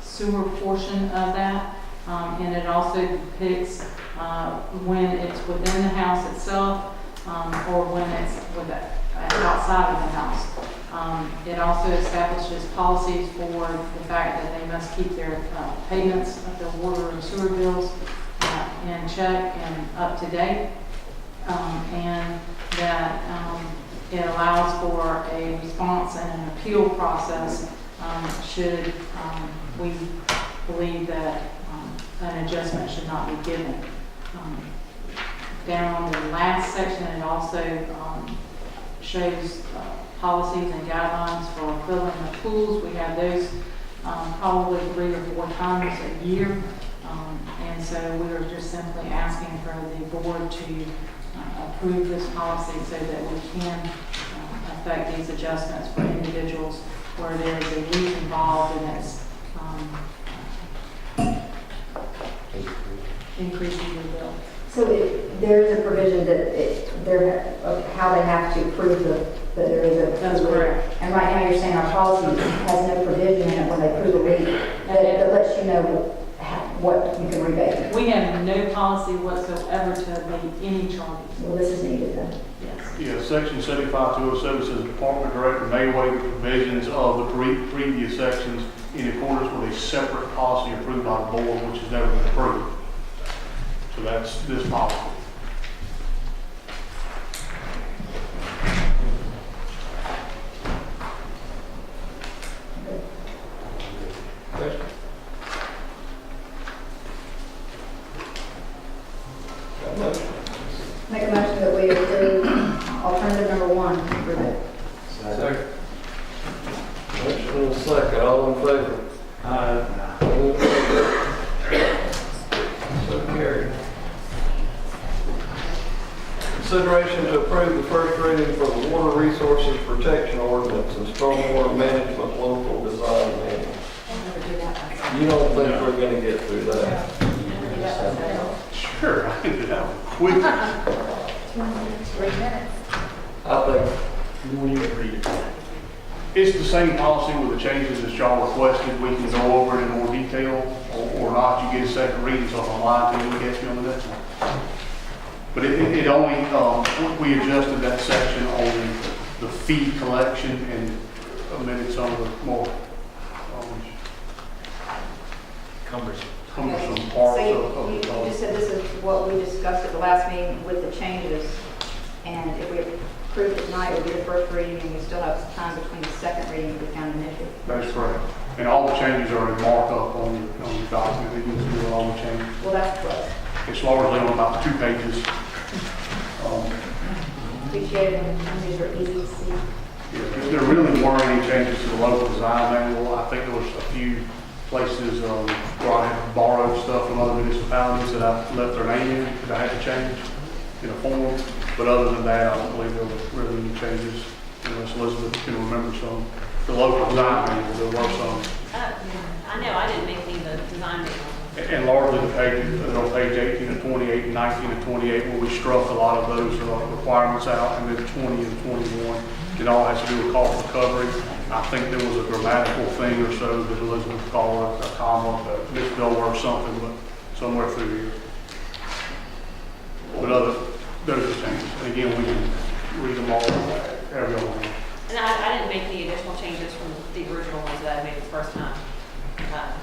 sewer portion of that. And it also depicts when it's within the house itself or when it's outside of the house. It also establishes policies for the fact that they must keep their payments of their water and sewer bills in check and up to date. And that it allows for a response and an appeal process should we believe that an adjustment should not be given. Down on the last section, it also shows policies and guidelines for filling the pools. We have those probably 3 or 4 times a year. And so we are just simply asking for the board to approve this policy so that we can affect these adjustments for individuals where there is a leak involved and it's increasing your bill. So there is a provision of how they have to prove that there is a. That's correct. And right now you're saying our policy has no provision in it when they prove a leak that lets you know what you can rebate. We have no policy whatsoever to abate any charges. Well, this is needed then. Yes. Yeah, section 75207 says the department director may waive the provisions of the previous sections in accordance with a separate policy approved by the board, which has never been approved. So that's this policy. Got a motion? Make a motion that we approve alternative number 1 for the Second. Motion and a second, all in favor? Any opposed? So carried. Consideration to approve the first reading for the Water Resources Protection Ordinance and Stormwater Management Local Design Manual. You don't think we're gonna get through that? Sure, I can do that one quick. 3 minutes. I think, It's the same policy with the changes that y'all requested. We can go over it in more detail or not. You get a second reading, so if I'm lying to you, we catch me on the next one. But it only, we adjusted that section on the fee collection and omitted some of the more cumbersome parts So of you the policy. just said this is what we discussed at the last meeting with the changes, and if we approve it tonight, it will be the first reading, and we still have some time between the second reading of the county initiative. That's correct. And all the changes are marked up on your document. You can see all the changes. Well, that's close. It's largely on about 2 pages. Appreciate it, and these are easy to see. Yeah, there really weren't any changes to the local design manual. I think there was a few places where I had borrowed stuff from other municipalities that I left their name in that I had to change in a form. But other than that, I don't believe there were really any changes, unless Elizabeth can remember some. The local design manual, there were some. I know, I didn't make any of the design manual. And largely the pages, on page 18 and 28 and 19 and 28, where we struck a lot of those requirements out, and then 20 and 21, it all has to do with cost recovery. I think there was a grammatical thing or so that Elizabeth called a comma, a misspell or something, but somewhere through here. But those are changes. And again, we can read them all, every one. And I didn't make any additional changes from the original ones that I made the first time. Yeah.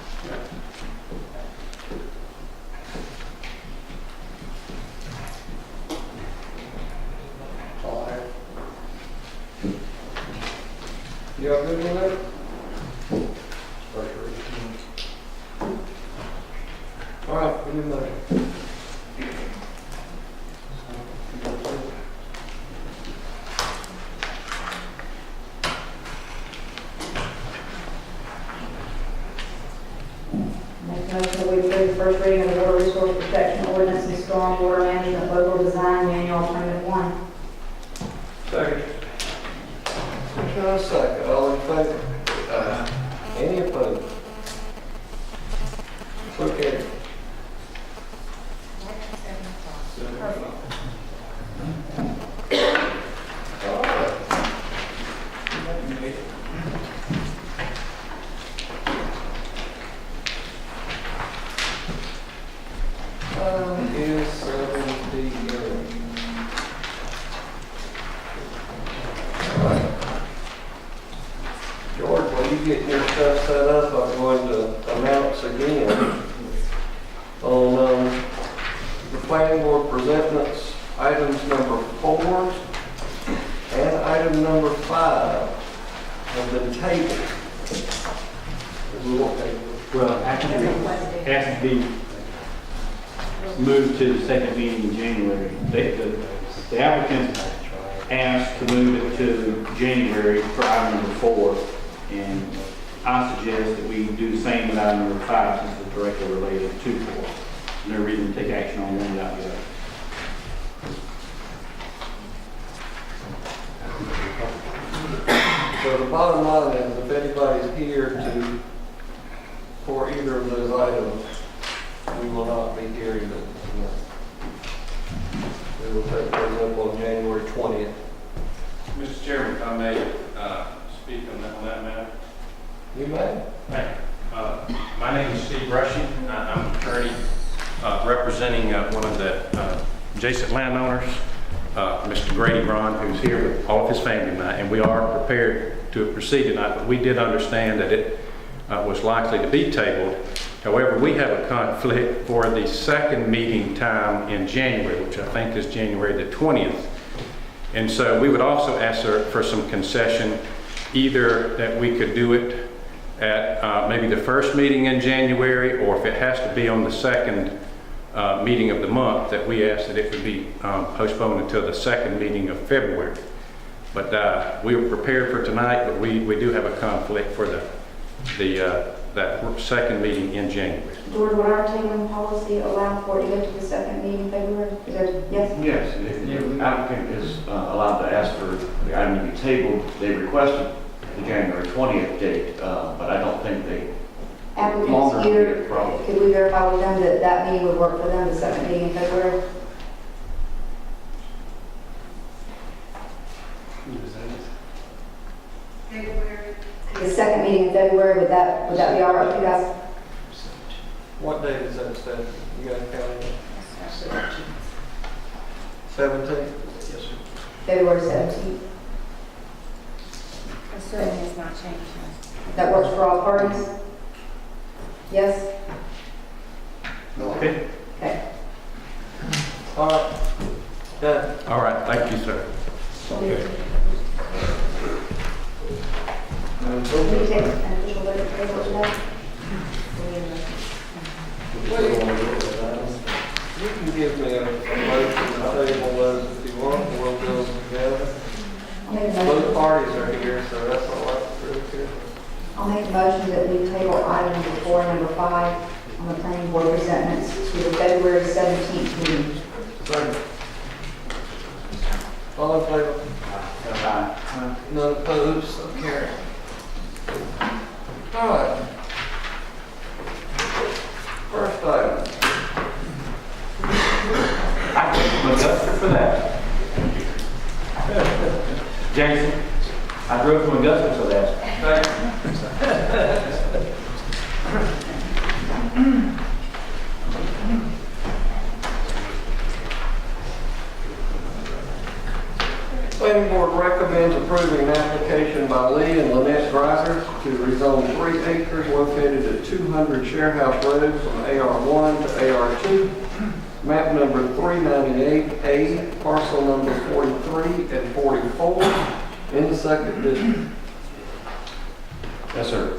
That's all I have. y'all good with that? All right, we need a motion. Make a motion that we approve the first reading of the Water Resource Protection Ordinance and Stormwater Management Local Design Manual alternative 1. Second. Motion and a second, all in favor? Any opposed? Okay. All right. Is 7 p.m. All right. George, while you get your stuff set up, I'm going to announce again on the planning board presentments, items number 4 and item number 5 have been tabled. We won't table. Well, actually, it has to be moved to the second meeting in January. The applicant asked to move it to January for item number 4, and I suggest that we do the same with item number 5 since it's directly related to 4. No reason to take action on one without the other. So the bottom line is, if anybody's here for either of those items, we will not be hearing them. We will take those up on January 20th. Mr. Chairman, if I may speak on that matter. You may. Hey, my name is Steve Rushing. I'm an attorney representing one of the adjacent landowners. Mr. Grady Braun, who's here with all of his family tonight, and we are prepared to proceed tonight, but we did understand that it was likely to be tabled. However, we have a conflict for the second meeting time in January, which I think is January the 20th. And so we would also ask for some concession, either that we could do it at maybe the first meeting in January, or if it has to be on the second meeting of the month, that we ask that it would be postponed until the second meeting of February. But we were prepared for tonight, but we do have a conflict for that second meeting in January. George, would our tabling policy allow for it to go to the second meeting in February? Is there, yes? Yes, the applicant is allowed to ask for the item to be tabled. They requested the January 20th date, but I don't think they Applicants longer here, would be a problem. could we verify with them that that meeting would work for them, the second meeting in February? The second meeting in February, would that be all right with you guys? What date is that, Steph? You got a calendar? 17th? Yes, sir. February 17th. Assuming it's not changed. That works for all parties? Yes? Okay. Okay. All right. Done. All right, thank you, sir. Will we take an official vote of table today? You can give me a motion to table those if you want, and we'll do them together. I'll make a Both motion. parties are here, so that's all right. Here. I'll make a motion that we table item number 4, number 5 on the planning board presentments to the February 17th meeting. Second. All in favor? None opposed, so carried. All right. First item. I took my Augusta for that. Jason, I drove from Augusta for that. Planning board recommends approving an application by Lee and Lynette Dreiser to rezone 3 acres located at 200 Sharehouse Road from AR1 to AR2, map number 398A, parcel number 43 and 44 in the second district. Yes, sir.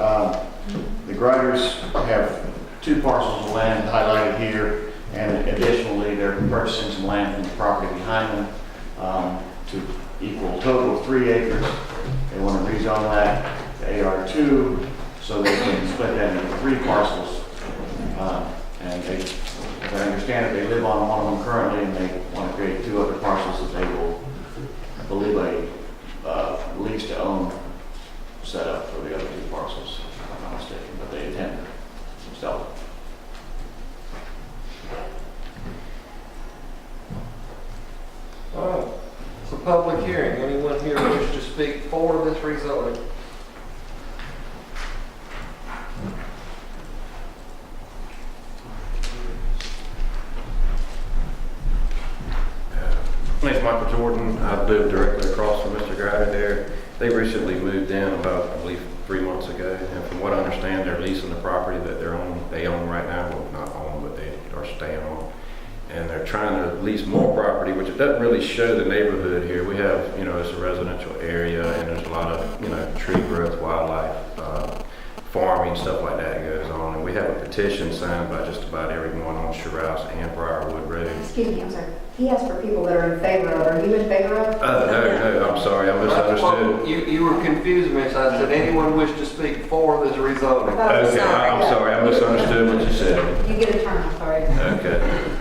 The Grinders have 2 parcels of land highlighted here, and additionally, they're purchasing some land from the property behind them to equal a total of 3 acres. They want to rezone that to AR2 so they can split that into 3 parcels. And they, as I understand it, they live on one of them currently, and they want to create 2 other parcels that they will, I believe, a lease to own set up for the other 2 parcels, if I'm not mistaken, but they intend to sell it. All right. It's a public hearing. Anyone here wish to speak for this rezoning? My name's Michael Jordan. I live directly across from Mr. Grider there. They recently moved in about, I believe, 3 months ago. And from what I understand, they're leasing the property that they own right now. Well, not own, but they are staying on. And they're trying to lease more property, which it doesn't really show the neighborhood here. We have, it's a residential area, and there's a lot of, tree growth, wildlife, farming, stuff like that goes on. And we have a petition signed by just about everyone on Sherrouse and Briarwood Road. Excuse me, I'm sorry. He asked for people that are in favor of. Are you in favor of? No, I'm sorry, I misunderstood. You were confusing me, so I said, anyone wish to speak for this rezoning? Okay, I'm sorry, I misunderstood what you said. You get a turn, I'm sorry. Okay.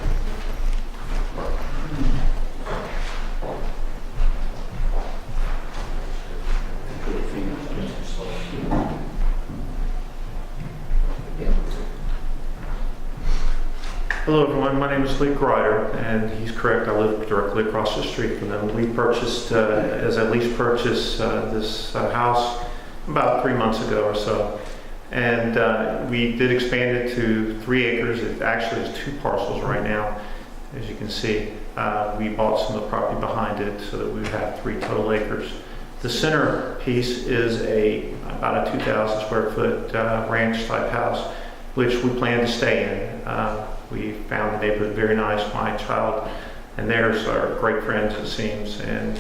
Hello everyone, my name is Lee Grider, and he's correct, I live directly across the street from them. We purchased, as a lease purchase, this house about 3 months ago or so. And we did expand it to 3 acres. It actually is 2 parcels right now. as you can see. We bought some of the property behind it so that we would have 3 total acres. The center piece is about a 2,000 square foot ranch type house, which we plan to stay in. We found the neighborhood very nice. My child and theirs are great friends, it seems. And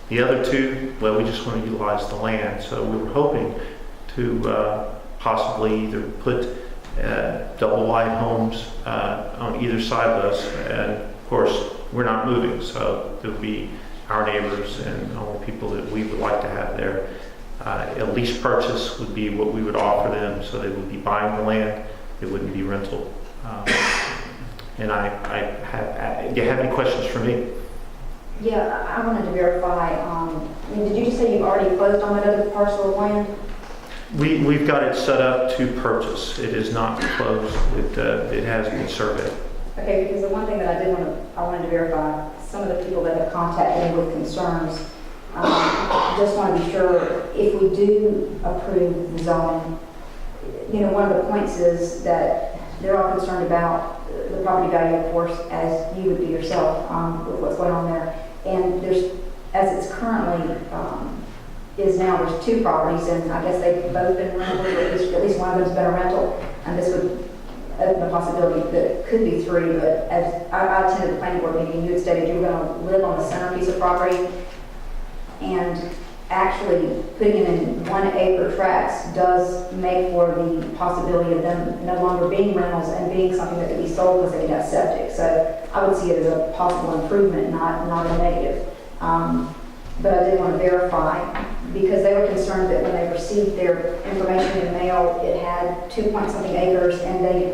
the other 2, well, we just want to utilize the land. So we were hoping to possibly either put double wide homes on either side of us. And of course, we're not moving, so it would be our neighbors and only people that we would like to have there. A lease purchase would be what we would offer them, so they would be buying the land, it wouldn't be rental. And do you have any questions for me? Yeah, I wanted to verify, did you just say you've already closed on that other parcel of land? We've got it set up to purchase. It is not closed. It has been surveyed. Okay, because the one thing that I wanted to verify, some of the people that have contacted me with concerns, just want to be sure if we do approve the zoning, one of the points is that they're all concerned about the property value, of course, as you would be yourself, with what's going on there. And there's, as it's currently is now, there's 2 properties, and I guess they've both been rental, or at least one of them's been a rental, and this would open the possibility that it could be 3, but as I attended the planning board meeting, you had stated you were going to live on the center piece of property, and actually putting them in 1 acre tracts does make for the possibility of them no longer being rentals and being something that could be sold because they could have septic. So I would see it as a possible improvement, not a negative. But I did want to verify, because they were concerned that when they received their information in the mail, it had 2-point-something acres, and they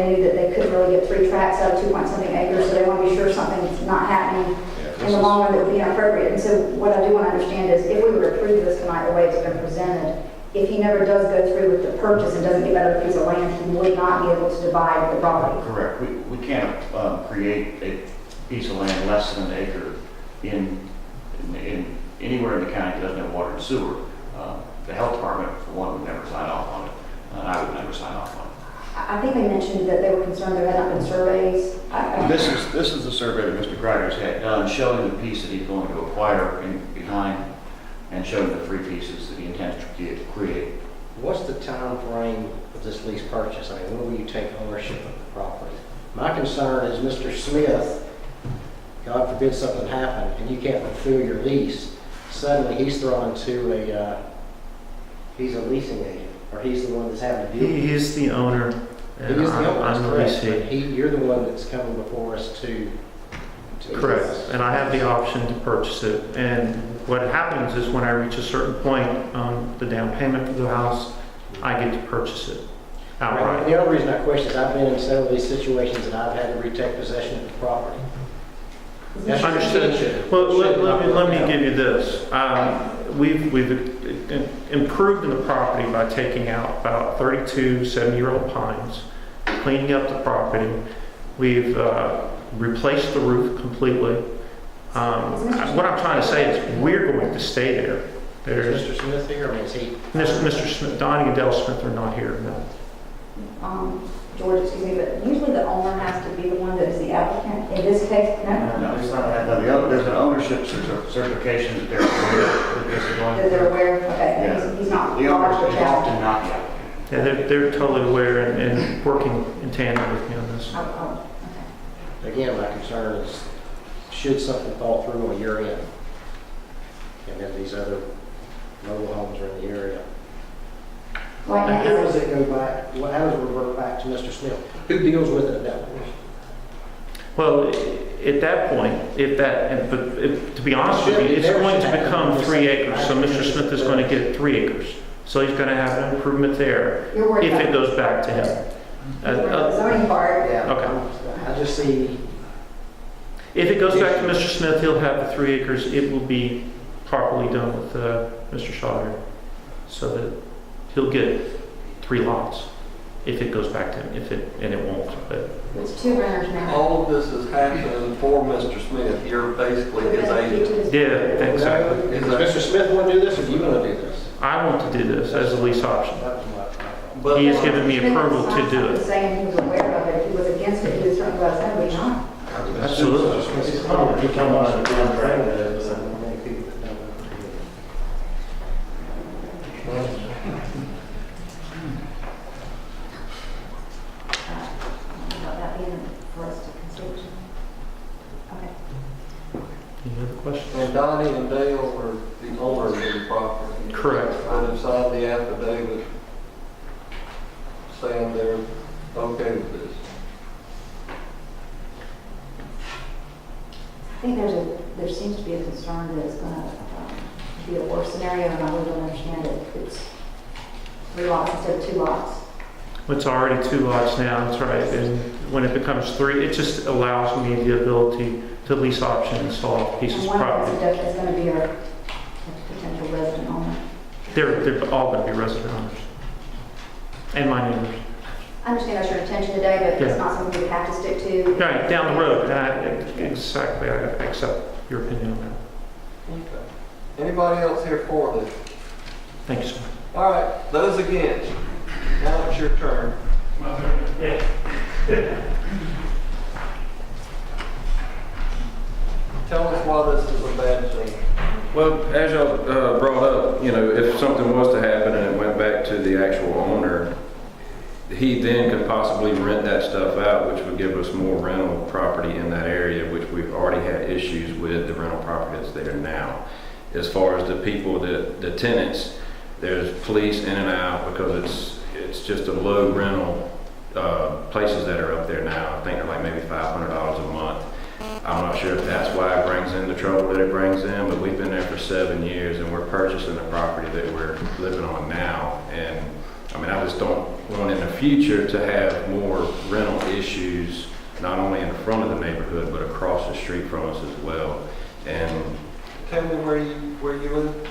knew that they couldn't really get 3 tracts out of 2-point-something acres, so they want to be sure something's not happening in the long run that would be inappropriate. And so what I do want to understand is, if we were to approve this tonight the way it's been presented, if he never does go through with the purchase and doesn't get that other piece of land, he would not be able to divide the property. Correct. We can't create a piece of land less than an acre in anywhere in the county that doesn't have water and sewer. The health department, for one, would never sign off on it, and I would never sign off on it. I think they mentioned that they were concerned there had not been surveys. This is the survey that Mr. Grider's had done, showing the piece that he's going to acquire behind, and showing the 3 pieces that he intends to create. What's the time frame of this lease purchase? I mean, when will you take ownership of the property? My concern is Mr. Smith, God forbid something happened, and you can't fulfill your lease, suddenly he's thrown into he's a leasing agent, or he's the one that's having to deal with it. He is the owner, and I'm the leasing. You're the one that's coming before us to Correct, and I have the option to purchase it. And what happens is when I reach a certain point on the down payment for the house, I get to purchase it outright. The only reason I question is I've been in several of these situations and I've had to retake possession of the property. Understood. Well, let me give you this. We've improved in the property by taking out about 32 70-year-old pines, cleaning up the property. We've replaced the roof completely. What I'm trying to say is we're going to stay there. Is Mr. Smith here? I mean, is he? Mr. Smith, Donnie and Dale Smith are not here, no. George, excuse me, but usually the owner has to be the one that is the applicant. In this case, no? No, it's not that. No, there's an ownership certification that they're aware of this is going. That they're aware, okay, Yeah. he's not. The owner is often not the applicant. Yeah, they're totally aware and working in tandem with me on this. Okay. Again, my concern is, should something fall through on your end, and then these other mobile homes are in the area, Right now, how does it go back, how does it revert back to Mr. Smith? Who deals with it at that point? Well, at that point, to be honest with you, it's going to become 3 acres, so Mr. Smith is going to get 3 acres. So he's going to have an improvement there if it goes back to him. The zoning part. Okay. I just see. If it goes back to Mr. Smith, he'll have the 3 acres. It will be properly done with Mr. Shaw here, so that he'll get 3 lots if it goes back to him. And it won't. But It's 2 renters now. All of this is happening for Mr. Smith. You're basically his agent. yeah, exactly. Does Mr. Smith want to do this, or do you want to do this? I want to do this as a lease option. But He has given me approval to do it. Saying he was aware of it, if he was against it, he would certainly let us know, but he's not. Absolutely. It's probably become one of the contract, but I don't know many people that know About that being for us to consider. Okay. Any other questions? And Donnie and Dale are the owners of the property. Correct. And have signed the affidavit saying they're okay with this. I think there seems to be a concern that it's going to be a worse scenario, and I really don't understand it. It's 3 lots instead of 2 lots. It's already 2 lots now, that's right. And when it becomes 3, it just allows me the ability to lease option and install pieces And of one of property. them is going to be a potential resident owner. They're all going to be resident owners. And my neighbors. I understand that's your intention today, but Yeah. it's not something we have to stick to. Right, down the road. Exactly, I accept your opinion on that. Okay. Anybody else here for this? Thank you, sir. All right, those against. Now it's your turn. Yeah. Tell us why this is a bad thing. Well, as y'all brought up, if something was to happen and it went back to the actual owner, he then could possibly rent that stuff out, which would give us more rental property in that area, which we've already had issues with the rental property that's there now. As far as the people, the tenants, there's police in and out because it's just a low rental places that are up there now. I think they're like maybe $500 a month. I'm not sure if that's why it brings in the trouble that it brings in, but we've been there for 7 years and we're purchasing the property that we're living on now. And I just don't want in the future to have more rental issues, not only in the front of the neighborhood, but across the street from us as well. And Tell me where you live?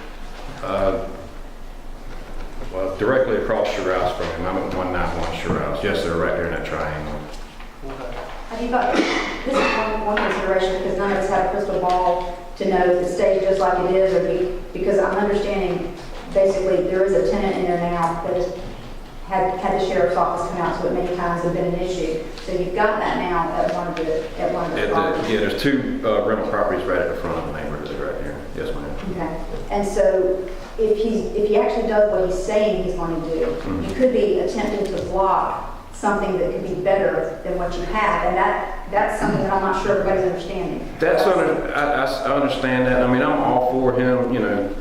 well, directly across Shiraz from him. I'm at 191 Shiraz. Yes, sir, right there in that triangle. Have you got, this is one consideration, because none of us have a crystal ball to know if it stays just like it is, because I'm understanding, basically, there is a tenant in there now that has had the sheriff's office come out to it many times and been an issue. So you've got that now at one of the properties. Yeah, there's 2 rental properties right at the front of the neighborhood right here. Yes, ma'am. Okay. And so if he actually does what he's saying he's going to do, you could be attempting to block something that could be better than what you have, and that's something that I'm not sure everybody's understanding. I understand that. I'm all for him,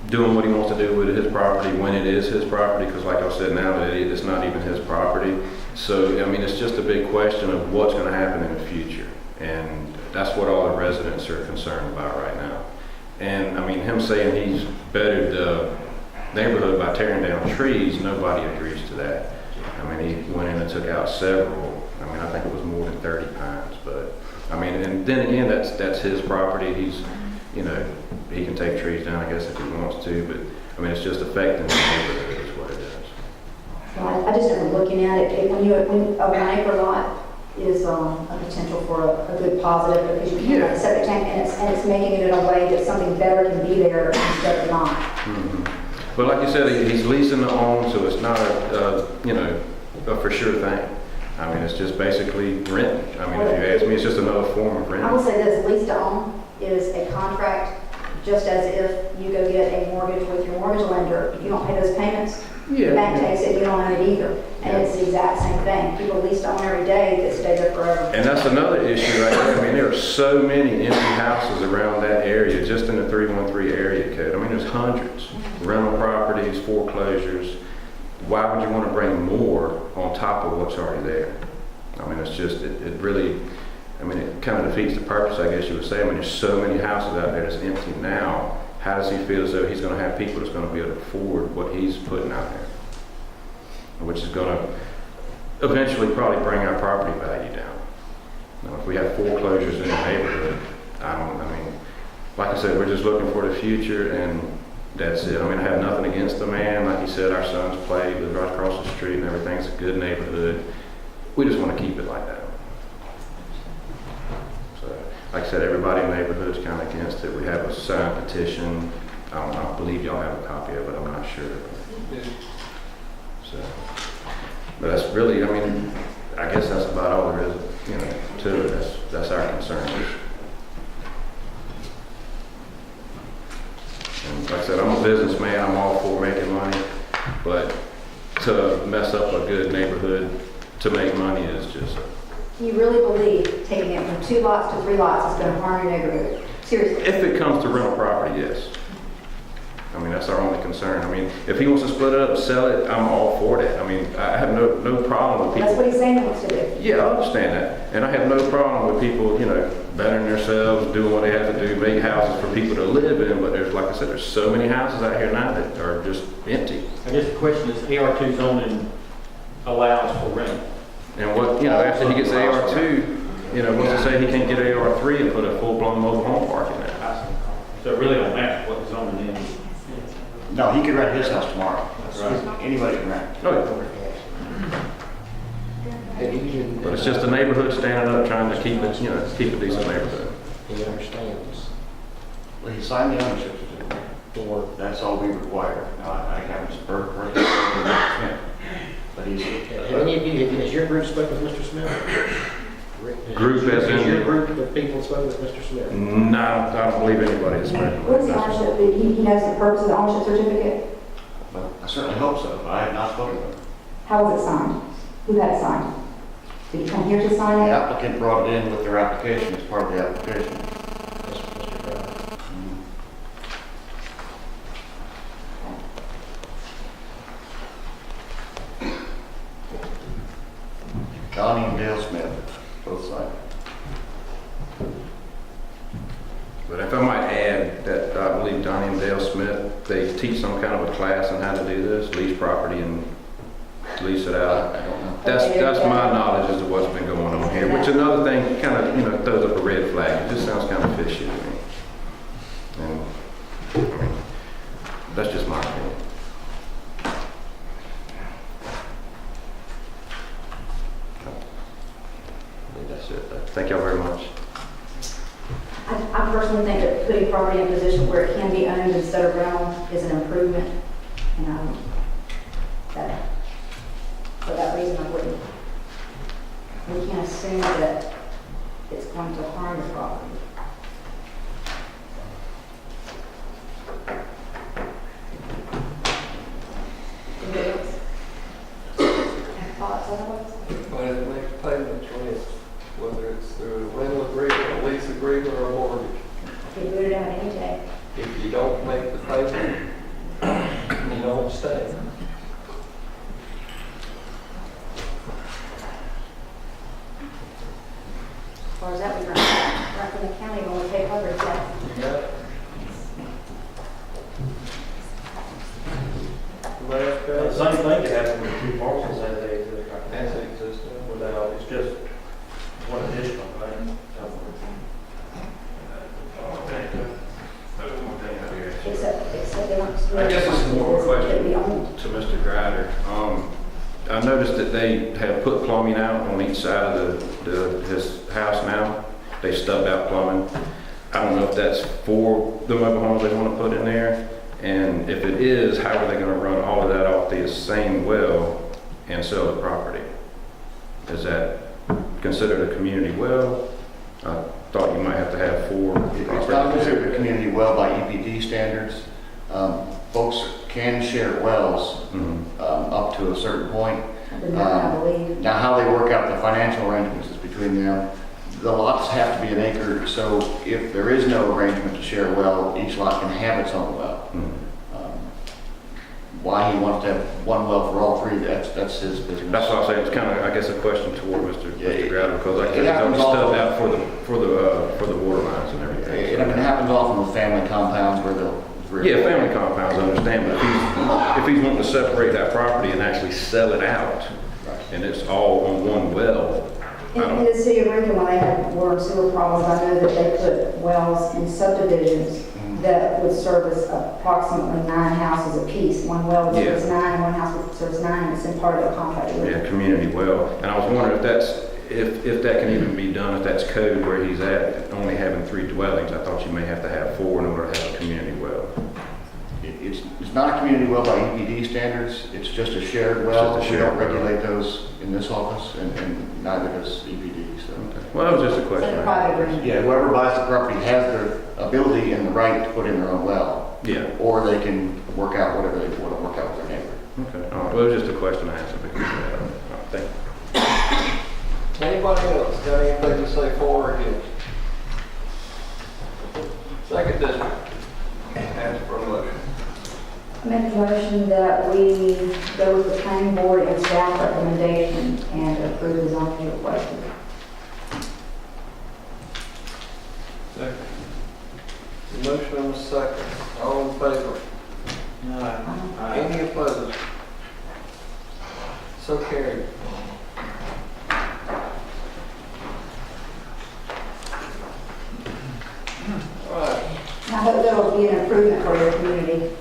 doing what he wants to do with his property when it is his property, because like I said, now it's not even his property. So, it's just a big question of what's going to happen in the future, and that's what all the residents are concerned about right now. And him saying he's bettered the neighborhood by tearing down trees, nobody agrees to that. He went in and took out several. I think it was more than 30 pines. But and then again, that's his property. He's, he can take trees down, I guess, if he wants to. But it's just affecting the neighborhood is what it does. Well, I just never looking at it. When an acre lot is a potential for a good positive, because you can have a septic tank, and it's making it in a way that something better can be there instead of not. Mm-hmm. But like you said, he's leasing to own, so it's not a for sure thing. It's just basically rent. If you ask me, it's just another form of rent. I will say this, lease to own is a contract, just as if you go get a mortgage with your mortgage lender. If you don't pay those payments, the bank takes it, you don't own it either. And it's the exact same thing. People lease to own every day that stay there forever. And that's another issue right there. There are so many empty houses around that area, just in the 313 area code. There's hundreds. Rental properties, foreclosures. Why would you want to bring more on top of what's already there? It's just, it really, it kind of defeats the purpose, I guess you would say. There's so many houses out there that's empty now. How does he feel as though he's going to have people that's going to be able to afford what he's putting out there? Which is going to eventually probably bring our property value down. If we have foreclosures in the neighborhood, like I said, we're just looking for the future, and that's it. I have nothing against the man. Like he said, our sons play, live right across the street and everything's a good neighborhood. We just want to keep it like that. So, like I said, everybody in the neighborhood is kind of against it. We have a signed petition. I believe y'all have a copy of it. I'm not sure. So, but that's really, I guess that's about all there is, to it. That's our concern. And like I said, I'm a businessman, I'm all for making money, but to mess up a good neighborhood to make money is just, You really believe taking it from 2 lots to 3 lots is going to harm your neighborhood? Seriously? if it comes to rental property, yes. I mean, that's our only concern. I mean, if he wants to split it up, sell it, I'm all for that. I mean, I have no problem with people. That's what he's saying he wants to do. Yeah, I understand that. And I have no problem with people, bettering themselves, doing what they have to do, make houses for people to live in. But there's, like I said, there's so many houses out here now that are just empty. I guess the question is, AR2 zoning allows for rental. And what, after he gets AR2, what's to say he can't get AR3 and put a full-blown mobile home park in there? So it really don't matter what the zoning is. No, he could rent his house tomorrow. Right. Anybody can rent. No. But it's just the neighborhood standing up, trying to keep it, keep a decent neighborhood. He understands. Well, he signed the ownership certificate. That's all we require. Now, I haven't heard him, but he's. Have any of you, has your group spoken with Mr. Smith? Group as in- Has your group of people spoken with Mr. Smith? No, I don't believe anybody is spoken. What's the ownership? He knows the purpose of the ownership certificate? Well, I certainly hope so, but I have not spoken to him. How was it signed? Who had it signed? Did you come here to sign The it? applicant brought it in with their application as part of the application. Yes, Mr. Crowder. Donnie and Dale Smith, both signed. But if I might add that I believe Donnie and Dale Smith, they teach some kind of a class on how to do this, lease property and lease it out. I don't know. That's my knowledge as to what's been going on here, which another thing kind of, throws up a red flag. It just sounds kind of fishy to me. And I mean, that's just my opinion. I think that's it. Thank y'all very much. I personally think that putting property in a position where it can be owned instead of rental is an improvement. And for that reason, I wouldn't. We can't assume that it's going to harm the property. Anybody else? Have thoughts otherwise? But it makes payments, whether it's through a rental agreement, a lease agreement, or a mortgage. You can put it out any day. If you don't make the payment, you don't stay. As far as that, we right from the county when we take over, yeah. Yep. The same thing could happen with 2 parcels as they exist right now. As it exists. Without, it's just one additional thing. Except they want to. I guess this is more of a question That we own. to Mr. Grider. I noticed that they have put plumbing out on each side of his house now. They stubbed out plumbing. I don't know if that's for the mobile homes they want to put in there. And if it is, how are they going to run all of that off the same well and sell the property? Is that considered a community well? I thought you might have to have 4. It's not considered a community well by EPD standards. Folks can share wells up to a certain point. I believe. Now, how they work out the financial arrangements is between them. The lots have to be an acre, so if there is no arrangement to share a well, each lot can have its own well. Why he wants to have one well for all 3, that's his business. That's what I'm saying. It's kind of, I guess, a question toward Mr. Grider, because like It it's happens stubbed often. out for the water lines and everything. It happens often with family compounds where they'll. Yeah, family compounds, I understand, but if he's wanting to separate that property and actually sell it out, and it's all on one well, In the city of Lincoln, when they had water and sewer problems, I know that they put wells in subdivisions that would service approximately 9 houses apiece. One well would service 9, and one house would service 9, and it's in part of the contract. yeah, community well. And I was wondering if that can even be done, if that's code where he's at, only having 3 dwellings. I thought you may have to have 4 in order to have a community well. it's not a community well by EPD standards, it's just a shared well. It's just a We shared don't well. regulate those in this office, and neither does EPD, so. Well, that was just a So question. the private agreement. Yeah, whoever buys the property has the ability and the right to put in their own well, Yeah, or they can work out whatever they want to work out with their neighbor. okay. All right, well, it was just a question I answered because, thank you. Anybody else got anything to say for or against? Second district. Ask for a motion. I make a motion that we go with the planning board and staff recommendation and approve the zoning requested. Second. Motion and a second. All in favor? Any opposed? So carried. All right. I hope that will be an improvement for your community.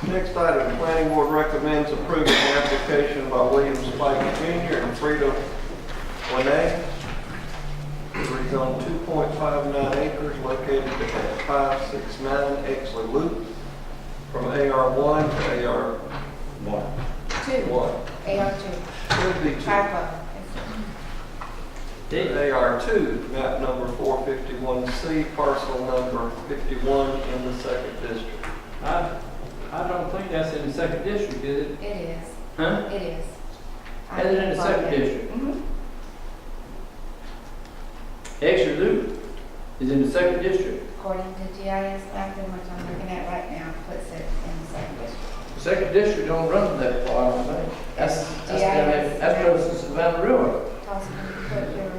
Next item, the planning board recommends approving the application by William Spike Jr. and Frida Lene to rezone 2.59 acres located at 569 Exley Loop from AR1 to AR1. AR2. Should be two. AR2, map number 451C, parcel number 51 in the second district. I don't think that's in the second district, is it? It is. Huh? It is. Is it in the second district? Mhm. Extra Loop is in the second district. According to GIS mapping, which I'm looking at right now, puts it in the second district. The second district don't run that far, I don't think. That's close to Savannah River. Possibly put your,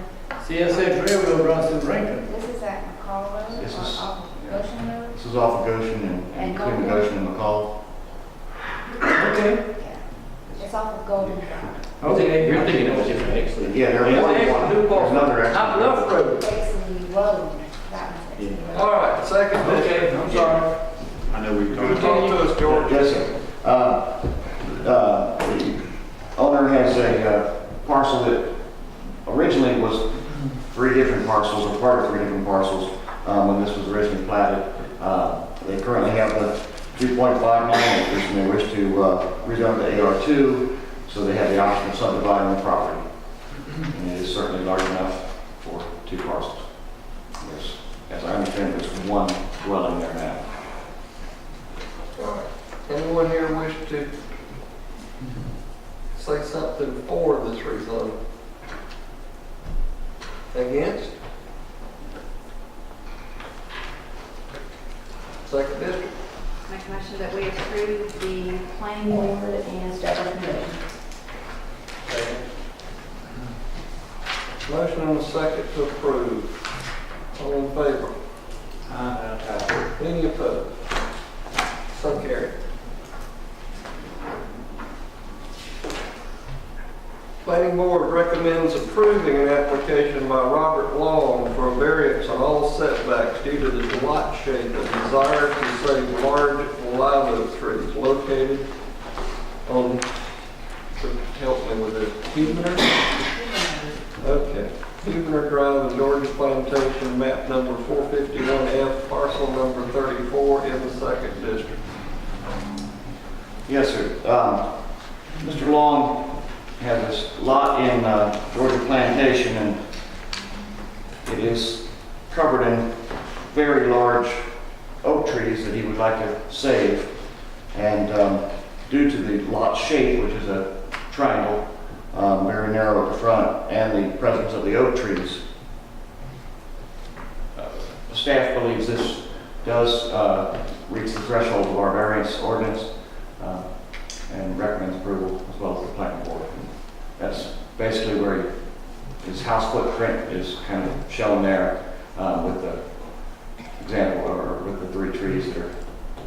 CSX Railroad runs through Rankin. this is at McCall Road This or is- off of Goshen Road? This is off of Goshen and between Goshen and McCall. Okay. Yeah. It's off of Golden Drive. Okay. You're thinking it was just excellent. Yeah, there's one, there's another Up Bluff Road. Exley Road. That one's Exley Road. All right, second district. Okay, I'm sorry. I know we've Can you talked. talk to us, George? Yes, sir. The owner has a parcel that originally was 3 different parcels, or part of 3 different parcels, when this was originally platted. They currently have the 2.59 acres, and they wish to rezone to AR2, so they have the option of subdividing the property. And it is certainly large enough for 2 parcels. There's, as I understand, there's 1 dwelling there now. All right. Anyone here wish to say something for this rezone? Against? Second district. Make a motion that we approve the planning board and staff recommendation. Motion and a second to approve. All in favor? Any opposed? So carried. Planning board recommends approving an application by Robert Long for a variance on all setbacks due to the lot shape and desire to save large live oak trees located on, help me with this, Huebner? Okay. Huebner Drive in Georgia Plantation, map number 451F, parcel number 34 in the second district. Yes, sir. Mr. Long has this lot in Georgia Plantation, and it is covered in very large oak trees that he would like to save. And due to the lot shape, which is a triangle, very narrow at the front, and the presence of the oak trees, the staff believes this does reach the threshold of our variance ordinance, and recommends approval as well as the planning board. And that's basically where his house footprint is kind of shown there, with the example, or with the 3 trees that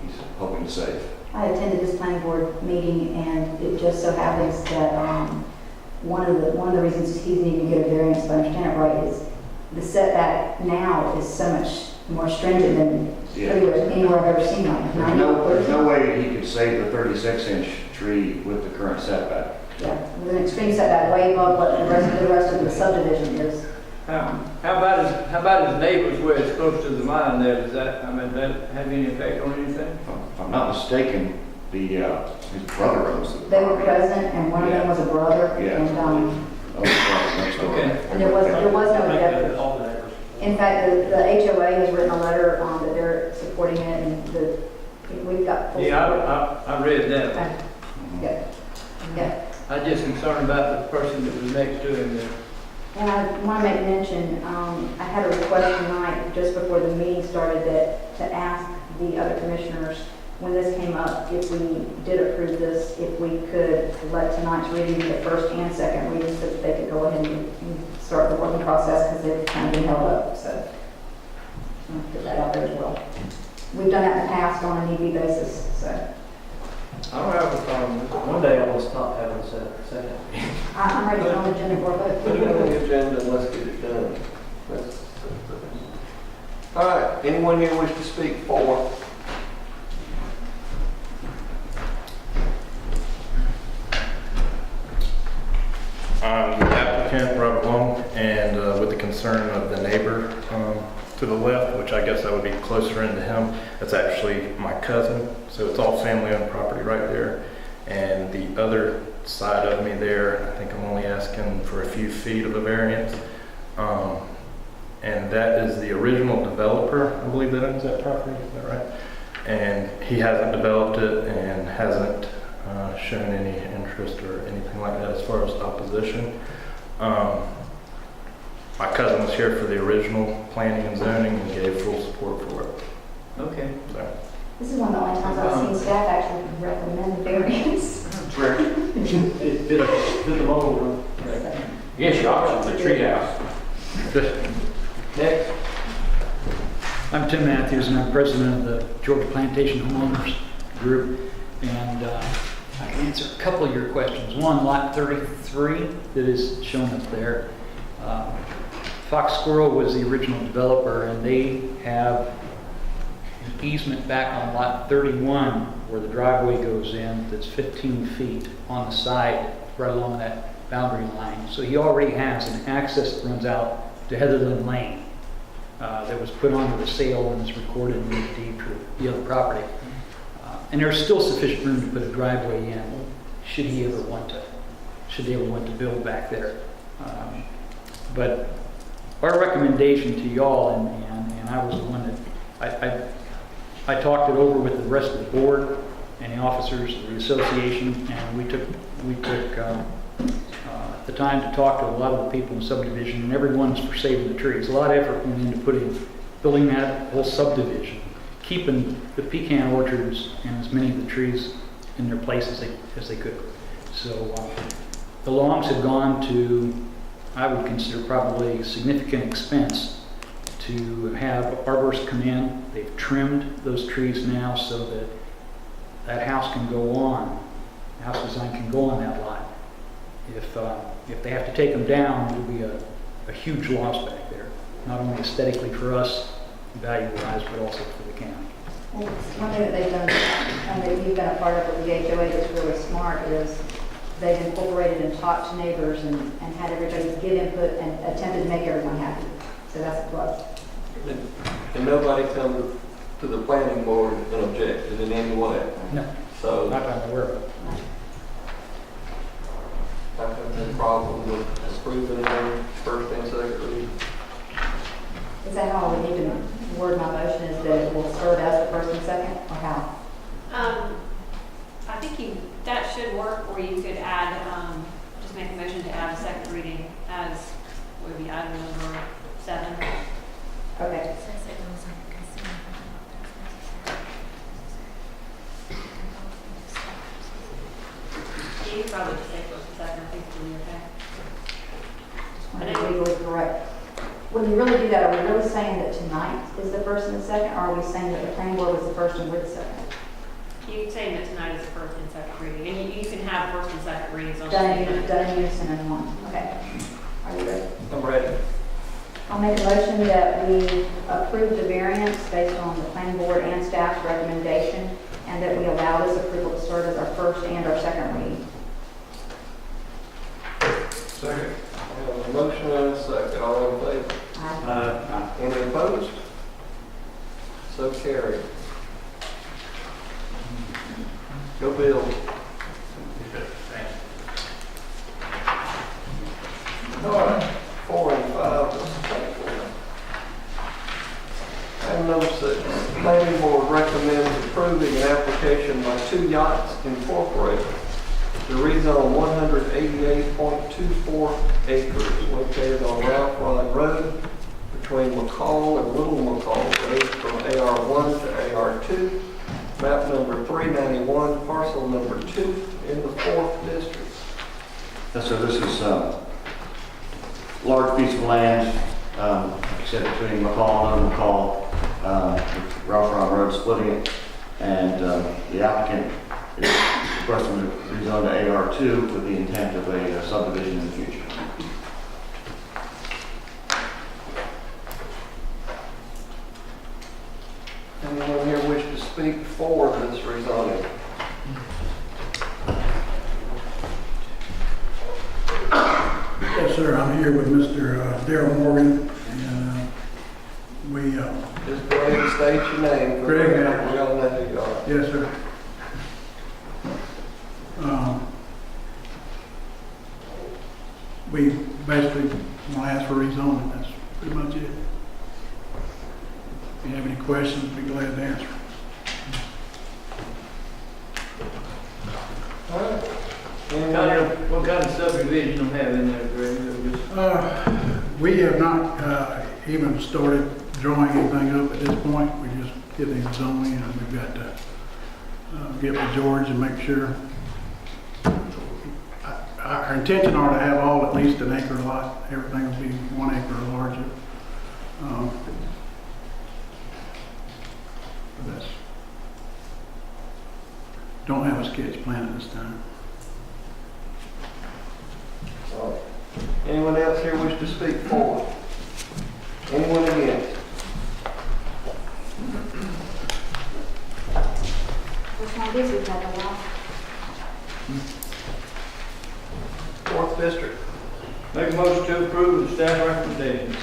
he's hoping to save. I attended this planning board meeting, and it just so happens that one of the reasons he's needing to get a variance, if I understand it right, is the setback now is so much more stringent than anywhere I've ever seen one. There's no way he could save the 36-inch tree with the current setback. Yeah, with an extreme setback way above what the rest of the subdivision is. How about his neighbors where it's close to the line there? Does that, I mean, that have any effect on anything? If I'm not mistaken, his brother owns the They were property. present, and one of them was a brother, Yeah. and, Oh, right, next door. Okay. and there was no objective. All the neighbors. In fact, the HOA has written a letter that they're supporting it, and we've got full Yeah, support. I read that. Okay. Yeah, yeah. I'm just concerned about the person that was next to him there. And I want to make mention, I had a request tonight, just before the meeting started, to ask the other commissioners, when this came up, if we did approve this, if we could let tonight's reading be the first and second reading, so that they could go ahead and start the working process, because they've kind of been held up, so. I'll put that out there as well. We've done that in the past on an EV basis, so. I don't have a problem with it. One day I will stop having a second. I'm ready to go on the agenda for a vote. Put it on the agenda and let's get it done. All right, anyone here wish to speak for? I'm the applicant, Robert Long, and with the concern of the neighbor to the left, which I guess that would be closer into him, that's actually my cousin, so it's all family-owned property right there. And the other side of me there, I think I'm only asking for a few feet of a variance. And that is the original developer, I believe, that owns that property, is that right? And he hasn't developed it and hasn't shown any interest or anything like that as far as opposition. My cousin was here for the original planning and zoning and gave full support for it. Okay. So, This is one of the only times I've seen staff actually recommend variance. It's rare. Did the model run? Yes, you are, the treehouse. Next. I'm Tim Matthews, and I'm president of the Georgia Plantation Homeowners Group. And I can answer a couple of your questions. One, lot 33 that is shown up there. Fox Squirrel was the original developer, and they have an easement back on lot 31 where the driveway goes in that's 15 feet on the side right along that boundary line. So he already has an access that runs out to Heatherland Lane that was put onto the sale and is recorded in the deed for the other property. And there's still sufficient room to put a driveway in should they ever want to build back there. But our recommendation to y'all, and I was the one that, I talked it over with the rest of the board and the officers of the association, and we took the time to talk to a lot of the people in the subdivision, and everyone's for saving the trees. A lot of effort went into building that whole subdivision, keeping the pecan orchards and as many of the trees in their place as they could. So the Longs have gone to, I would consider probably significant expense to have arborists come in. They've trimmed those trees now so that that house can go on, house design can go on that lot. If they have to take them down, it'll be a huge loss back there, not only aesthetically for us, value-wise, but also for the county. Well, one thing that they've done, and that you've been a part of with the HOA that's really smart, is they've incorporated and talked to neighbors and had everybody give input and attempted to make everyone happy. So that's a plus. And nobody come to the planning board and objected in any way? No, So not that I'm aware of. I have no problem with approving them first and second reading. Is that how I would need to word my motion, is that it will serve as the first and second, or how? I think that should work, or you could add, just make a motion to add a second reading as, would be item number 7. Okay. You could probably just say first and second, I think it'll be okay. I think legally correct. When you really do that, are we really saying that tonight is the first and the second, or are we saying that the planning board was the first and we're the second? You say that tonight is the first and second reading, and you can have first and second readings on the Done same night. in unison in one. Okay. Are you ready? I'm ready. I'll make a motion that we approve the variance based on the planning board and staff's recommendation, and that we allow this approval to serve as our first and our second reading. So carried. Go Bill. All right, 4 and 5. Let's take one. Item number 6, the planning board recommends approving an application by Two Yachts Incorporated to rezone 188.24 acres located on Ralph Rod Road between McCall and Little McCall Road from AR1 to AR2, map number 391, parcel number 2 in the 4th district. Yes, sir, this is a large piece of land, like I said, between McCall and McCall, Ralph Rod Road splitting it, and the applicant is requesting to rezone to AR2 with the intent of a subdivision in the future. Anyone here wish to speak for this rezoning? Yes, sir, I'm here with Mr. Darrell Morgan, and we... Just go ahead and state your name. Greg, we all know who you are. Yes, sir. We basically want to ask for rezoning, that's pretty much it. If you have any questions, be glad to answer. All right. What kind of subdivision you have in there, Greg? We have not even started drawing anything up at this point. We just get the zoning, and we've got to get with George and make sure. Our intention are to have all at least an acre lot. Everything will be 1 acre or larger. Don't have a sketch plan at this time. All right. Anyone else here wish to speak for? Anyone against? Which one is it, that lot? 4th district. Make a motion to approve the staff recommendations.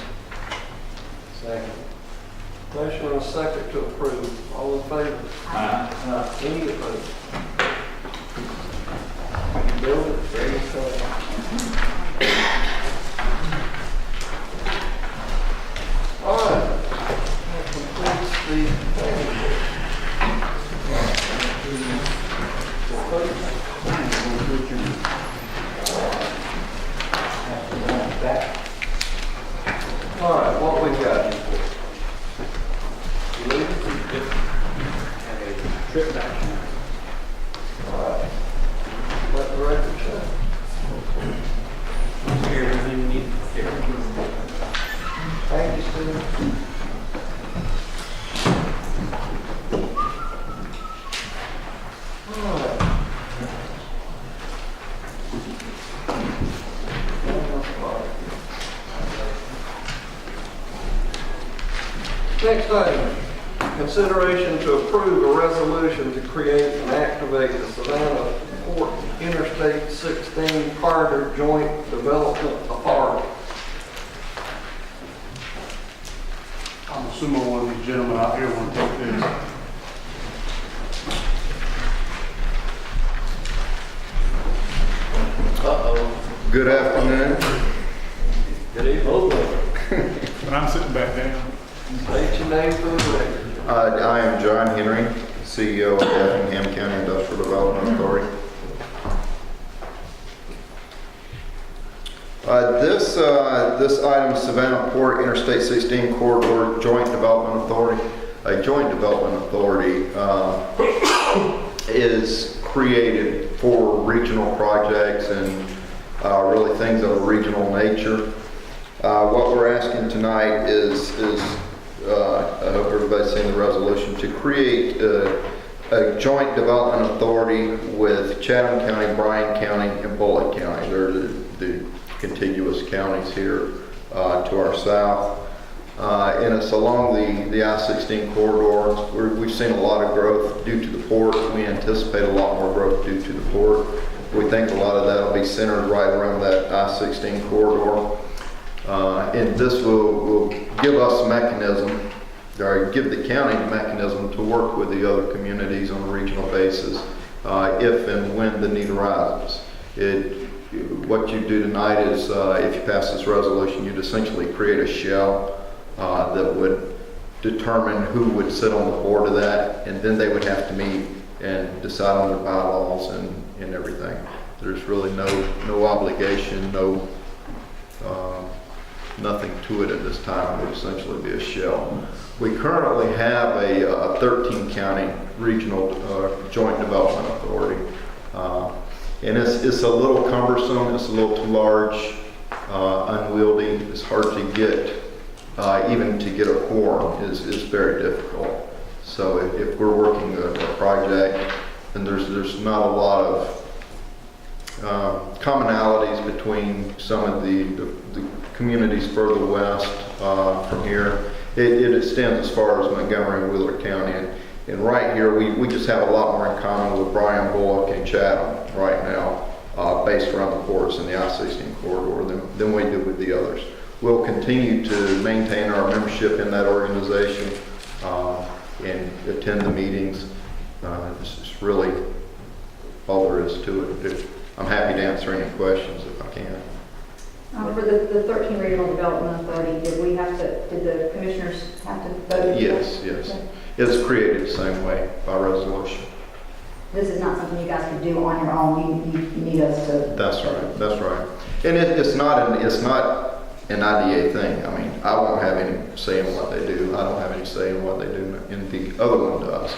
Second. Motion and a second to approve. All in favor? Aye. Any opposed? Bill, very good. All right. That completes the planning board. All right, what we got? Trip back. All right. Let the record show. Everything you need. Thank you, Steve. All right. Next item, consideration to approve a resolution to create and activate the Savannah Port Interstate 16 Corridor Joint Development Authority. I'm assuming one of these gentlemen out here want to take this. Good afternoon. Good evening. I'm sitting back down. State your name for the record. I am John Henry, CEO of Effingham County Industrial Development Authority. This item, Savannah Port Interstate 16 Corridor Joint Development Authority. A joint development authority is created for regional projects and really things of a regional nature. What we're asking tonight is I hope everybody's seen the resolution, to create a joint development authority with Chatham County, Bryan County, and Bullitt County. They're the contiguous counties here to our south. And it's along the I-16 corridor. We've seen a lot of growth due to the port. We anticipate a lot more growth due to the port. We think a lot of that will be centered right around that I-16 corridor. And this will give us a mechanism or give the county the mechanism to work with the other communities on a regional basis if and when the need arises. What you do tonight is, if you pass this resolution, you'd essentially create a shell that would determine who would sit on the board of that, and then they would have to meet and decide on their bylaws and everything. There's really no obligation, nothing to it at this time. It would essentially be a shell. We currently have a 13 county regional joint development authority. And it's a little cumbersome, it's a little too large, unwieldy, it's hard to get, even to get a quorum is very difficult. So if we're working a project, and there's not a lot of commonalities between some of the communities further west from here. It extends as far as Montgomery and Wheeler County. And right here, we just have a lot more in common with Bryan, Bullock, and Chatham right now, based around the ports and the I-16 corridor than we do with the others. We'll continue to maintain our membership in that organization and attend the meetings. It's really all there is to it. I'm happy to answer any questions if I can. For the 13 Regional Development Authority, did the commissioners have to vote? Yes. Okay. It's created the same way by resolution. This is not something you guys could do on your own. You need us to. That's right. And it's not an IDA thing. I mean, I won't have any say in what they do. I don't have any say in what they do, and the other one does.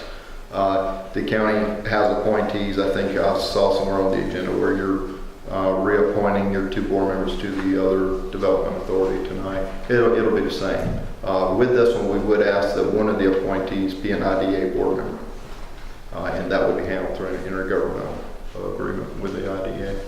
The county has appointees. I think I saw somewhere on the agenda where you're reappointing your 2 board members to the other development authority tonight. It'll be the same. With this one, we would ask that one of the appointees be an IDA board member, and that would be handled through an intergovernmental agreement with the IDA.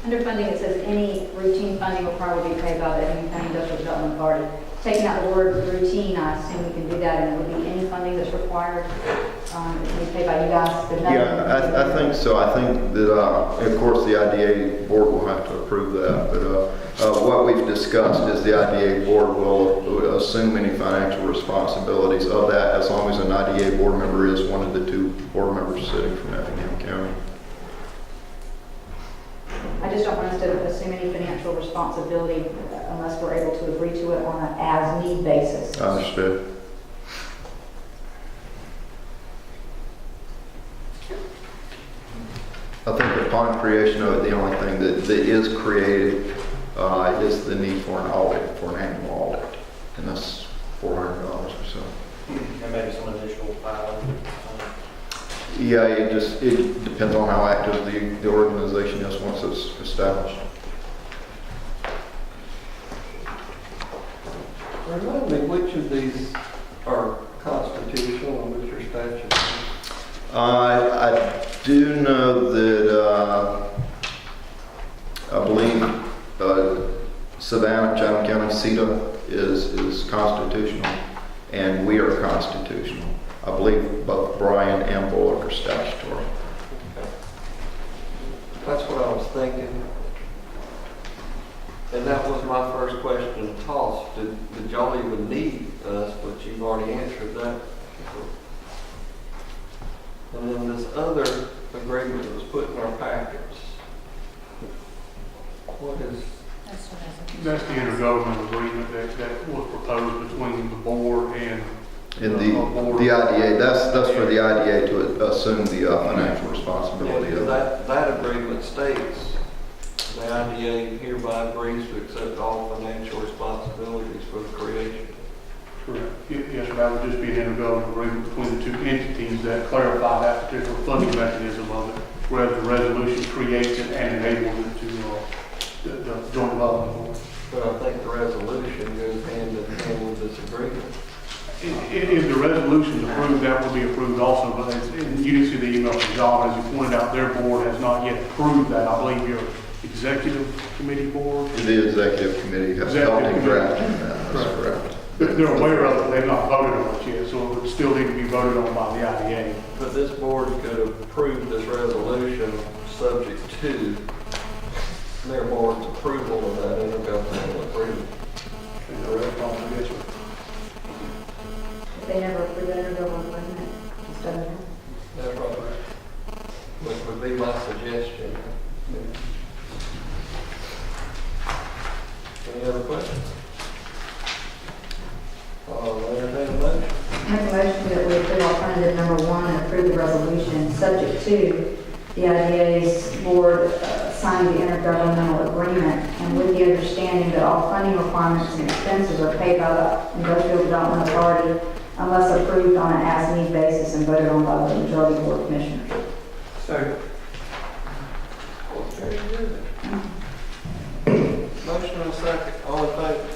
Under funding, it says any routine funding will probably be paid by the Effingham County Industrial Development Authority. Taking out the word routine, I assume we can do that, and it would be any funding that's required. It can be paid by you guys. Yeah, I think so. I think that, of course, the IDA board will have to approve that. But what we've discussed is the IDA board will assume any financial responsibilities of that as long as an IDA board member is one of the 2 board members sitting from Effingham County. I just don't want us to assume any financial responsibility unless we're able to agree to it on an as-need basis. Understood. I think upon creation of it, the only thing that is created is the need for an audit, for an annual audit, and that's $400 or so. And maybe some additional filing. Yeah, it depends on how active the organization is once it's established. Remind me, which of these are constitutional and which are statutory? I do know that I believe Savannah, Chatham County, CETA is constitutional, and we are constitutional. I believe both Bryan and Bullock are statutory. Okay. That's what I was thinking. And that was my first question to toss. Did y'all even need us? But you've already answered that. And then this other agreement that was put in our packets. What is? That's the intergovernmental agreement that was proposed between the board and the IDA. That's for the IDA to assume the financial responsibility of it. That agreement states the IDA hereby agrees to accept all financial responsibilities for the creation. Correct. Yes, that would just be an intergovernmental agreement between the 2 entities that clarify that particular funding mechanism of it, whereas the resolution creates it and enables it to the joint development board. But I think the resolution goes hand in hand with this agreement. If the resolution is approved, that will be approved also, but and you didn't see the email from John, as you pointed out, their board has not yet approved that. I believe your executive committee board? The executive committee has helped in drafting that, that's correct. They're aware of it, they've not voted on it yet, so it would still need to be voted on by the IDA. But this board could approve this resolution subject to their board's approval of that intergovernmental agreement. Yes, sir. they never approved that intergovernmental agreement. Just doesn't happen. That's right. Which would be my suggestion. Any other questions? Entertain a motion. Make a motion that we approve alternative number 1 and approve the resolution subject to the IDA's board signing the intergovernmental agreement and with the understanding that all funding requirements and expenses are paid by the Industrial Development Authority unless approved on an as-need basis and voted on by the majority board of commissioners. Second. Very good. Motion and a second. All in favor?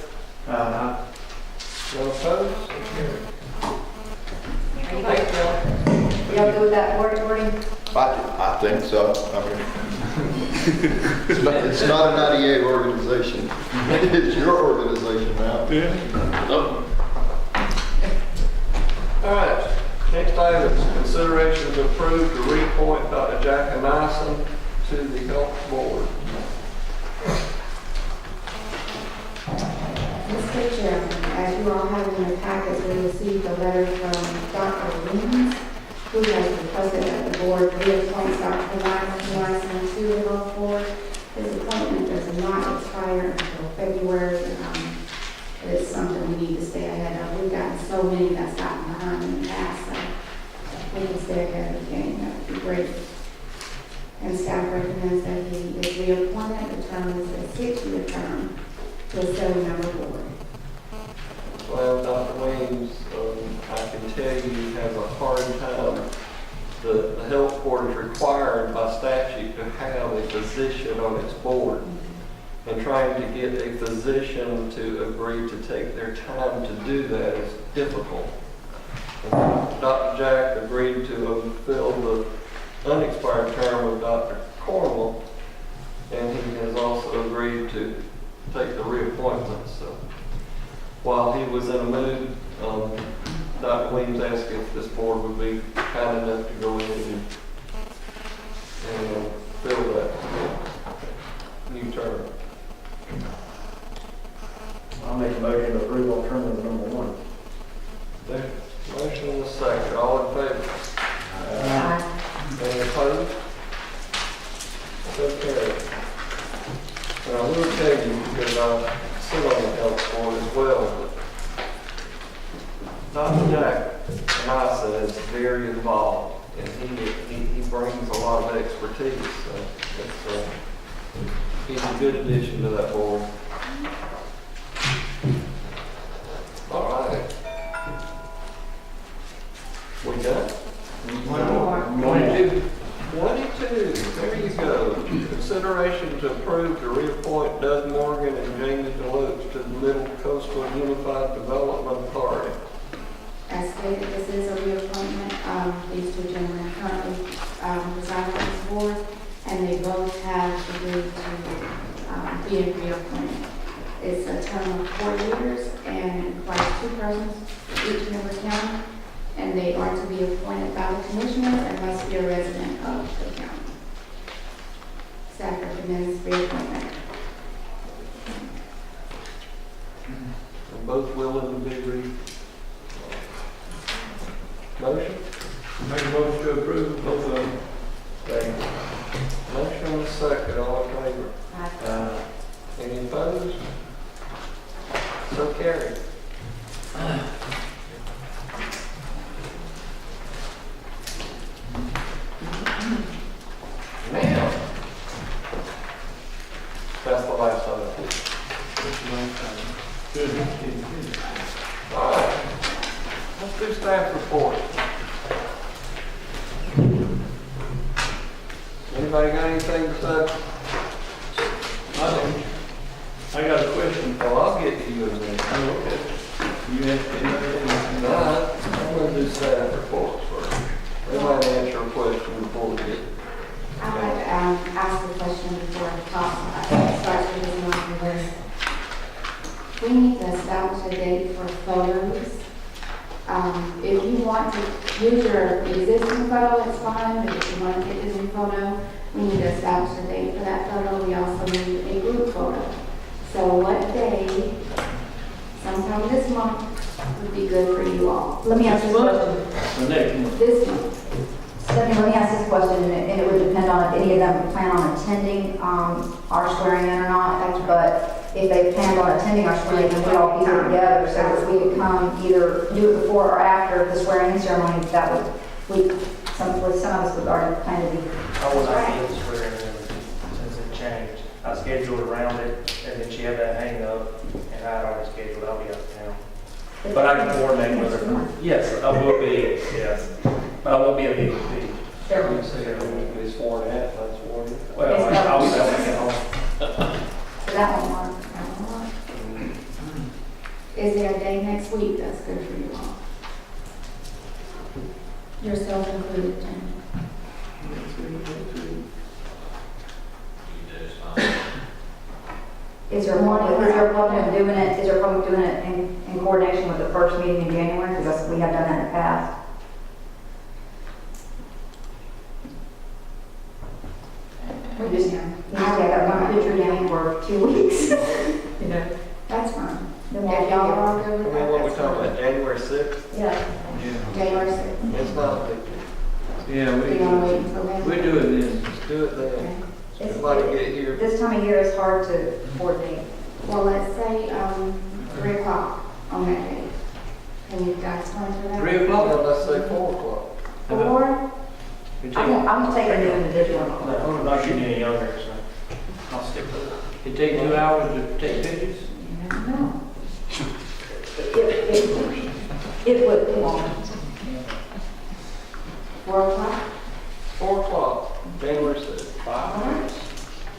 No opposed? So carried. Thank you. Y'all good with that wording? I think so. I mean, it's not a 98 organization. It's your organization now. All right. Next item is consideration to approve to reappoint Dr. Jack Anison to the health board. Mr. Chairman, as you all have in your packets, we received a letter from Dr. Williams, who has requested that the board reappoint Dr. Anison to the health board. His appointment does not expire until February. It's something we need to stay ahead of. We've gotten so many that's gotten behind in the past, so we can stay ahead of the game. That would be great. And staff recommends that he is reappointed. The term is a 6-year term to a 7-member board. Well, Dr. Williams, I can tell you has a hard time. The health board is required by statute to have a physician on its board. And trying to get a physician to agree to take their time to do that is difficult. Dr. Jack agreed to fill the unexpired term of Dr. Cornwell, and he has also agreed to take the reappointment. So while he was in a mood, Dr. Williams asked if this board would be kind enough to go in and fill that new term. I'll make a motion to approve alternative number 1. There. Motion and a second. All in favor? Any opposed? So carried. And I will tell you, because I sit on the health board as well, but Dr. Jack Anison is very involved, and he brings a lot of expertise. So he's a good addition to that board. All right. We done? 22. 22. There you go. Consideration to approve to reappoint Doug Morgan and Jamie Deluxe to the Middle Coastal Unified Development Authority. As stated, this is a reappointment. These two gentlemen currently reside on this board, and they both have agreed to be reappointed. It's a term of 4 years and requires 2 persons, each member county, and they are to be appointed by the commissioner and must be a resident of the county. Staff recommends reappointment. They're both willing to be motion? Make a motion to approve both of them. Second. Motion and a second. All in favor? Any opposed? So carried. Now, that's the last item. Good. All right. Let's do staff report. Anybody got anything to say? I got a question. Well, I'll get to you in a minute. Oh, okay. You asked anything? No, I'm going to do staff reports first. We might answer a question before we get. I'd like to ask a question before I talk. Starts with this one list. We need to establish a date for photos. If you want to use your existing photo, it's fine, but if you want to take a new photo, we need to establish a date for that photo. We also need a group photo. So what day, sometime this month, would be good for you all? Let me ask this question. The next one. This month. Stephanie, let me ask this question, and it would depend on if any of them plan on attending our swearing in or not. But if they planned on attending our swearing in, we'd all be here together, so that we could come either do it before or after the swearing in ceremony. That would, some of us would already plan to be. I was not able to swear in since it changed. I scheduled around it, and then she had that hang up, and I had already scheduled, I'll be out of town. But I can coordinate with her. Yes, I will be, yes. But I won't be able to be. You say everyone can be sworn in, not sworn in. Well, I'll be back at home. So that won't work. Is there a day next week that's good for you all? Yourself included, Jamie. Is there a problem in doing it, in coordination with the first meeting in January? Because we have done that in the past. We just, I got one picture down for 2 weeks. You know, That's fine. then If we'll y'all are all I good with mean, that, what we that's talking fine. about, January 6th? Yeah. January 6th. It's not a big deal. Yeah, We gonna wait until then? we do it then. Let's do it then. Okay. Everybody get here. This time of year is hard to coordinate. Well, let's say, 3 o'clock on that day. Can you guys plan for that? 3 o'clock? Well, let's say 4 o'clock. 4? You I'm gonna take a new individual. I'm not getting any younger, so I'll stick with it. It take 2 hours to take pictures? You never know. It would be long. 4 o'clock? 4 o'clock, January 6th. 5 hours?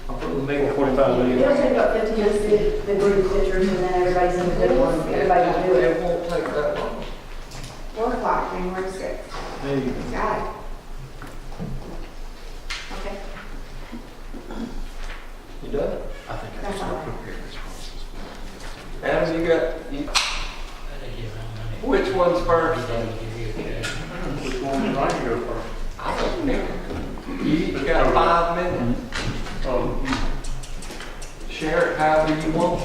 I'll put the make 45 minutes. It'll take about 15 minutes to get the group pictures and then everybody's individual and everybody can do it. It won't take that long. 4 o'clock, January 6th. There you go. Got it. Okay. You done? I think I That's just all want right. to prepare this process. Adam, which one's first? Which one would you like to go first? I don't know. You each got 5 minutes. Share it however you want.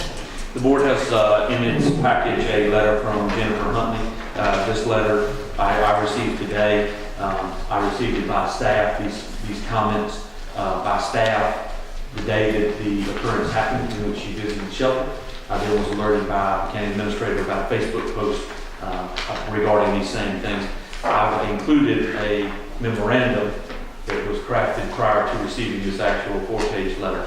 The board has in its package a letter from Jennifer Huntley. This letter I received today. I received it by staff, these comments by staff the day that the occurrence happened in which she visited the shelter. I then was alerted by the county administrator about a Facebook post regarding these same things. I've included a memorandum that was crafted prior to receiving this actual 4-page letter.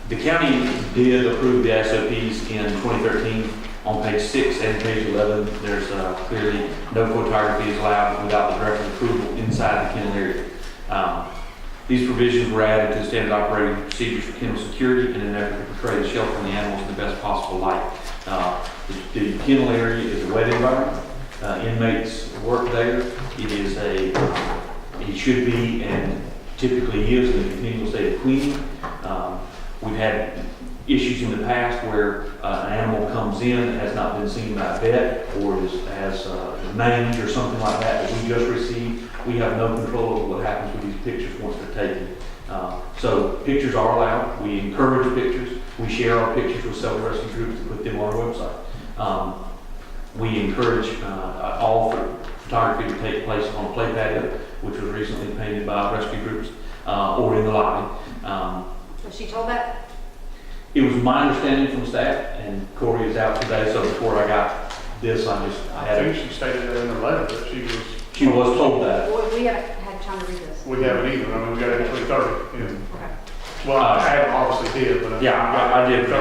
The county did approve the SOPs in 2013. On page 6 and page 11, there's clearly no photography is allowed without the director's approval inside the kennel area. These provisions were added to the standard operating procedures for kennel security in an effort to portray the shelter and the animals in the best possible light. The kennel area is a wet environment. Inmates work there. It should be and typically is in a continual state of cleaning. We've had issues in the past where an animal comes in that has not been seen by a vet or has mange or something like that we just received. We have no control over what happens with these pictures once they're taken. So pictures are allowed. We encourage pictures. We share our pictures with several rescue groups to put them on our website. We encourage all photography to take place on a play patio, which was recently painted by rescue groups, or in the lobby. Was she told that? It was my understanding from staff, and Corey is out today, so before I got this, I had I think she stated that in her letter, that she was told that. Well, we haven't had time to read this. we haven't either. I mean, we got it at 3:30. Yeah. Okay. Well, Adam obviously did, but. I did.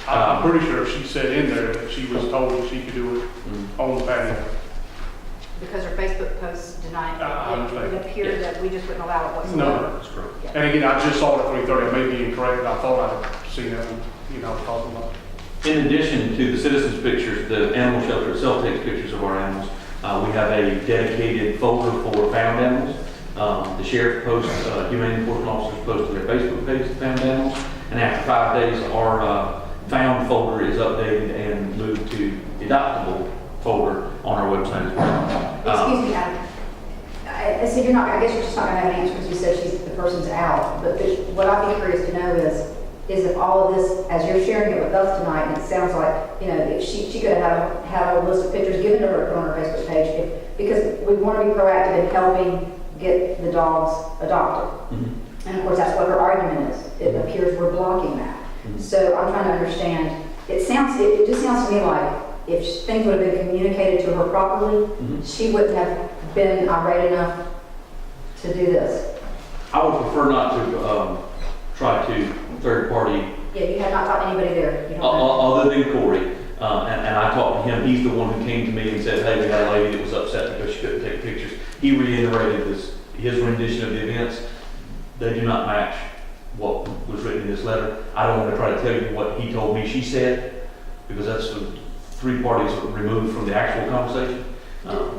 I'm pretty sure she said in there that she was told that she could do it on the patio. Because her Facebook post denied I it. understand. It appeared that we just wouldn't allow it whatsoever. No, that's correct. And again, I just saw it at 3:30. I may be incorrect. I thought I'd seen that one, I was talking about. In addition to the citizens' pictures, the animal shelter itself takes pictures of our animals. We have a dedicated folder for found animals. The sheriff posts, humane enforcement officers post to their Facebook page the found animals. And after 5 days, our found folder is updated and moved to the adoptable folder on our website as well. Excuse me, Adam. I said you're not, I guess you're just not gonna have an answer because you said the person's out. But what I'd be curious to know is if all of this, as you're sharing it with us tonight, and it sounds like you know, if she could have had a list of pictures given to her, put on her Facebook page, because we want to be proactive in helping get the dogs adopted. And of course, that's what her argument is. It appears we're blocking that. So I'm trying to understand, it just sounds to me like if things would have been communicated to her properly, she wouldn't have been irate enough to do this. I would prefer not to try to third party. Yeah, you had not talked to anybody there. You don't know. Other than Corey, and I talked to him. He's the one who came to me and said, "Hey, we had a lady that was upset because she couldn't take pictures." He reiterated his rendition of the events. They do not match what was written in this letter. I don't want to try to tell you what he told me she said, because that's the three parties removed from the actual conversation.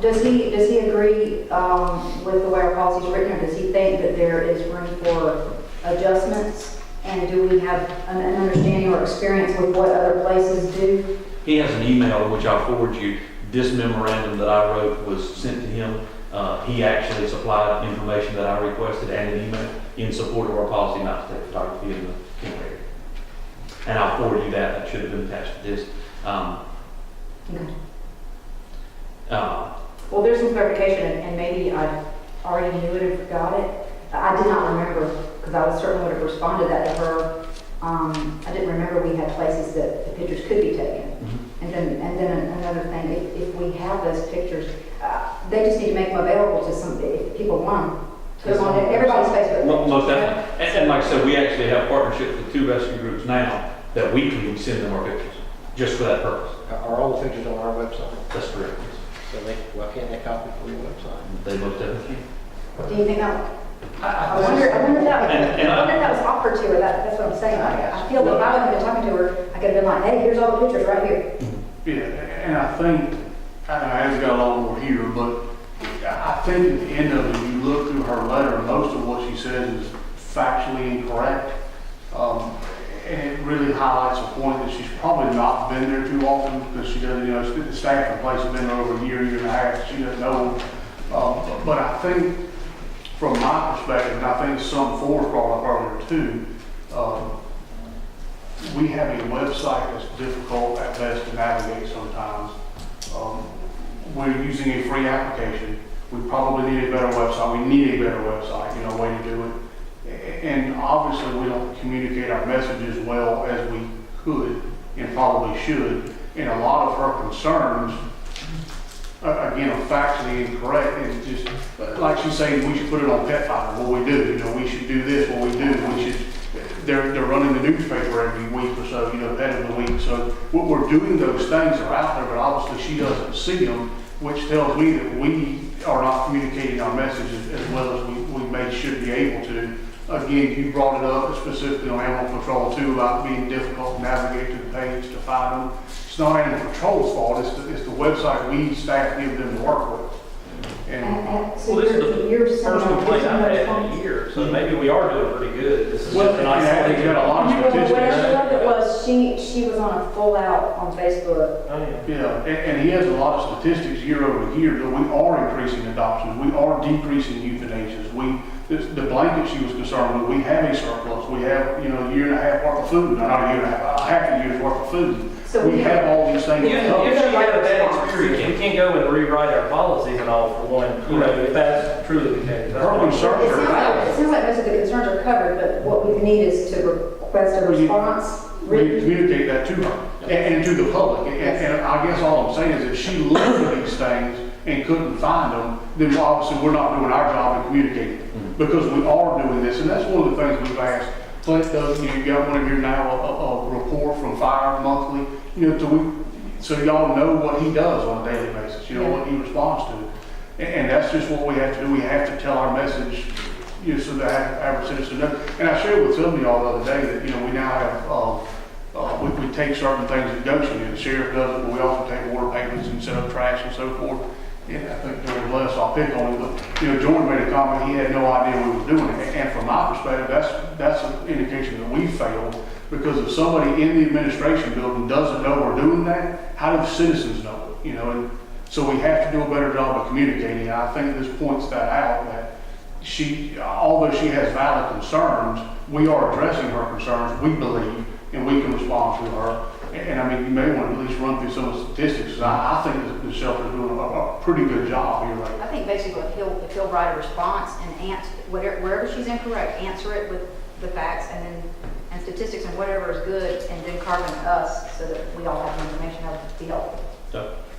Does he agree with the way our policy is written, or does he think that there is room for adjustments? And do we have an understanding or experience with what other places do? He has an email, which I'll forward you. This memorandum that I wrote was sent to him. He actually supplied information that I requested and an email in support of our policy not to take photography in the camp area. And I'll forward you that. That should have been attached to this. Okay. Well, there's some clarification, and maybe I already knew it and forgot it. I did not remember, because I certainly would have responded that to her. I didn't remember we had places that the pictures could be taken. And then another thing, if we have those pictures, they just need to make them available to some, if people want them. Put them on everybody's Facebook page. Most definitely. And like I said, we actually have partnerships with 2 rescue groups now that weekly we send them our pictures, just for that purpose. Are all the pictures on our website? That's correct. So why can't they copy from your website? They most definitely can. Do you think that? I wonder if that was offered to her. That's what I'm saying. I feel that if I would have been talking to her, I could have been like, hey, here's all the pictures right here. Yeah, and I think, I know I haven't got a lot more here, but I think at the end of it, you look through her letter, most of what she says is factually incorrect. And it really highlights a point that she's probably not been there too often, because she doesn't, you know, the staff in place has been there over a year and a half, she doesn't know them. But I think, from my perspective, and I think some forms brought up earlier too, we have a website that's difficult at best to navigate sometimes. We're using a free application. We probably need a better website. We need a better website, you know, way to do it. And obviously we don't communicate our messages well as we could and probably should. And a lot of her concerns, again, are factually incorrect. And just like she's saying, we should put it on Pet Finder. What we do, you know, we should do this. What we do, we should. They're running the newspaper every week or so, you know, Pet of the Week. So what we're doing, those things are out there, but obviously she doesn't see them, which tells me that we are not communicating our messages as well as we should be able to. Again, you brought it up specifically on Animal Control too, about being difficult to navigate to the page to find them. It's not Animal Control's fault, it's the website we staff give them to work with. So Well, this is you're the first complaint I've had in a year, so maybe we are doing pretty good. This is just an isolated. Got a lot of statistics. What I loved it was she was on a full out on Facebook. Oh, Yeah, and he has a lot of statistics year over year that we are increasing adoptions, we are decreasing euthanasias. The blanket she was concerned with, we have a surplus. We have, you know, a year and a half worth of food, not a year and a half a year's worth of food. So we have all these things. If she had a bad experience, we can't go and rewrite our policies and all for one, you know, if that's truly the case. Her concerns It are valid. sounds like most of the concerns are covered, but what we need is to request a response. We communicate that to her and to the public. And I guess all I'm saying is if she looked at these things and couldn't find them, then obviously we're not doing our job in communicating. Because we are doing this, and that's one of the things we've asked. Clint does, you got one of your now, a report from Fire monthly, you know, so y'all know what he does on a daily basis, you know, what he responds to. And that's just what we have to do. We have to tell our message, you know, so that average citizen knows. And I shared with some of y'all the other day that, you know, we now have, we take certain things at Goshen, the sheriff does it, but we also take water payments and set up trash and so forth. Yeah, I think George Bless, I'll pick on him, but, you know, George made a comment, he had no idea we were doing it. And from my perspective, that's an indication that we failed, because if somebody in the administration building doesn't know we're doing that, how do citizens know it? You know, and so we have to do a better job of communicating. And I think this points that out, that although she has valid concerns, we are addressing her concerns, we believe, and we can respond to her. And I mean, you may want to at least run through some of the statistics, 'cause I think that the shelter's doing a pretty good job here lately. I think basically if he'll write a response and answer, wherever she's incorrect, answer it with the facts and statistics and whatever is good, and then carbon us so that we all have the information that would be helpful.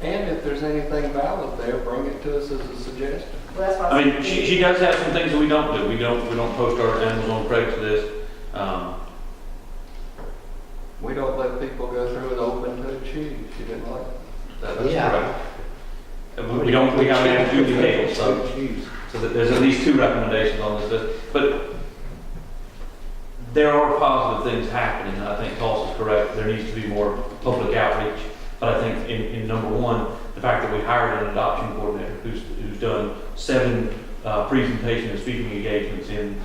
And if there's anything valid there, bring it to us as a suggestion. Well, that's what I mean, she does have some things that we don't do. We don't post our animals on Craigslist. We don't let people go through with open-toed shoes. You didn't like that? That's correct. And we don't, we have to do so that there's at least 2 recommendations on this list. But there are positive things happening, and I think Tulsa's correct. There needs to be more public outreach. But I think in number 1, the fact that we hired an adoption coordinator who's done 7 presentation and speaking engagements in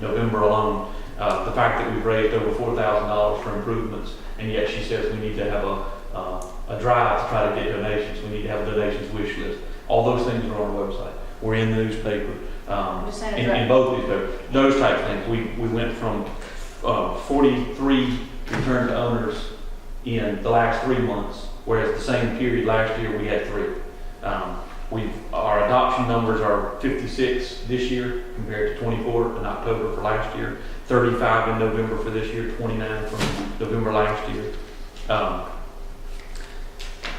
November alone. The fact that we've raised over $4,000 for improvements, and yet she says we need to have a drive to try to get donations. We need to have a donations wish list. All those things are on our website. We're in the newspaper, in both newspapers. Those type of things. We went from 43 return to owners in the last 3 months, whereas the same period last year we had 3. Our adoption numbers are 56 this year compared to 24 in October for last year, 35 in November for this year, 29 from November last year.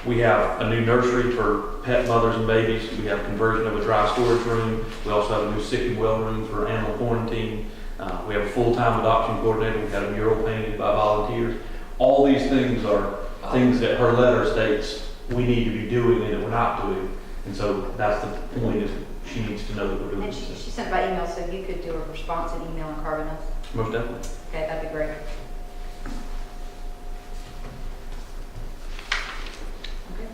We have a new nursery for pet mothers and babies. We have conversion of a dry storage room. We also have a new sick and well room for animal quarantine. We have a full-time adoption coordinator. We've got a mural painted by volunteers. All these things are things that her letter states we need to be doing and that we're not doing. And so that's the point, is she needs to know that we're doing And this. she sent by email, so you could do a response in email and carbon us. Most definitely. Okay, that'd be great. Okay.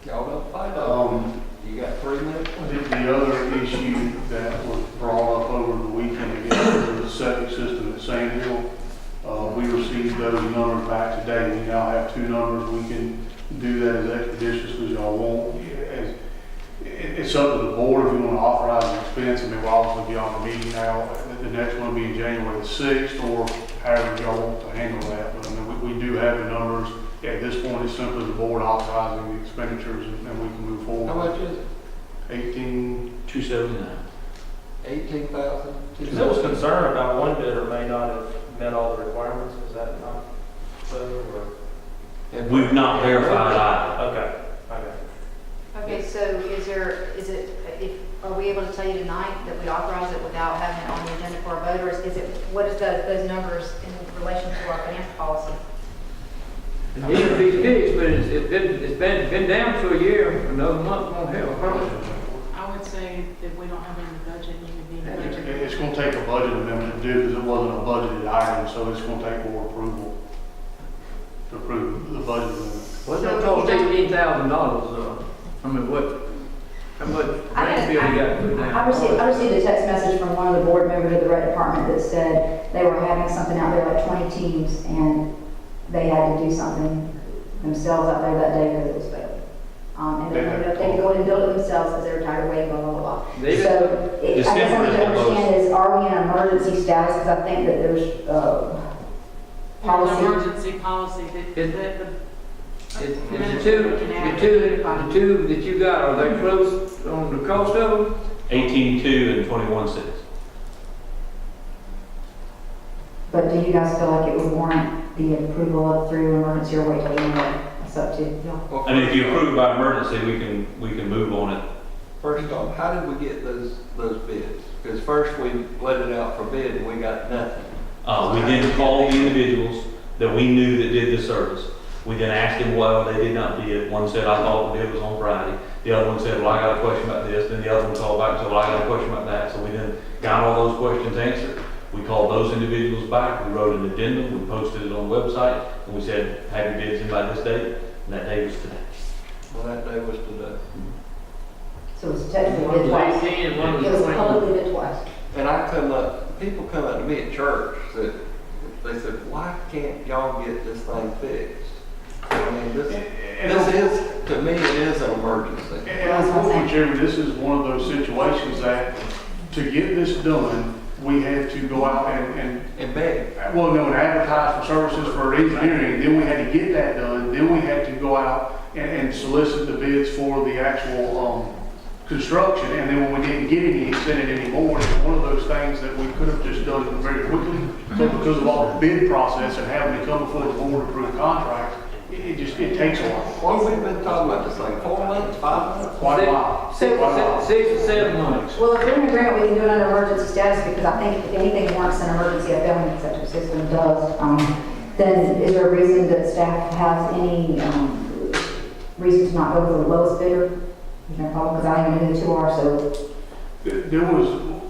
Y'all don't fight over. You got 3 minutes? The other issue that was brought up over the weekend again was the septic system at Sand Hill. We received those numbers back today. We now have 2 numbers. We can do that as expeditious as y'all want. It's up to the board if you want to authorize an expense. I mean, we'll obviously be on the meeting now. The next one will be January the 6th, or however y'all want to handle that. But I mean, we do have the numbers. At this point, it's simply the board authorizing the expenditures, and we can move forward. How much is it? 18,279. 18,000? There was concern about one bidder may not have met all the requirements. Is that not so? Or? We've not verified either. Okay. Okay, so are we able to tell you tonight that we authorize it without having it on the agenda for a vote, or what is those numbers in relation to our financial policy? It needs to be fixed, but it's been down for a year. Another month won't help. I would say that we don't have it in the budget, you would be in the budget. It's going to take a budget amendment to do, because it wasn't a budgeted item, so it's going to take board approval to approve the budget amendment. What's that cost $18,000? I mean, how much landfill you got to put down? I received a text message from one of the board members of the rec department that said they were having something out there like 20 teams, and they had to do something themselves out there that day because it was failing. And they ended up, they could go and build it themselves because they were tired of waiting, blah, blah, blah. So I guess what I need to understand is, are we in an emergency status? Because I think that there's policy. Emergency policy that The two that you got, are they close on the cost of them? 18,200 and 21,600. But do you guys feel like it would warrant the approval of through emergency, or wait till the end? It's up to y'all. I mean, if you approve by emergency, we can move on it. First off, how did we get those bids? Because first we let it out for bid and we got nothing. We then called the individuals that we knew that did the service. We then asked them why they did not bid. One said, I thought the bid was on Friday. The other one said, well, I got a question about this. Then the other one called back and said, well, I got a question about that. So we then got all those questions answered. We called those individuals back. We wrote an addendum. We posted it on the website. And we said, have your bids in by this date. And that day was today. Well, that day was today. So it's technically bid twice. It was publicly bid twice. And people come up to me at church that they said, why can't y'all get this thing fixed? I mean, this is, to me, it is an emergency. And unfortunately, Chairman, this is one of those situations that to get this done, we had to go out and beg. well, no, and advertise for services for engineering, then we had to get that done, then we had to go out and solicit the bids for the actual, construction, and then when we didn't get any extended anymore, it's one of those things that we could have just done very quickly, but because of all the bid process and having to come before the board to approve contracts, it takes a while. What have we been talking about this thing, 4 months, 5 months? Quite a while. Six to 7 months. Well, if we're in agreement, we can do it under emergency status, because I think if anything warrants an emergency, a failing acceptance system does, then is there a reason that staff has any, reason to not go for the lowest bidder? There's no problem, because I don't even know who the two are, so. There was,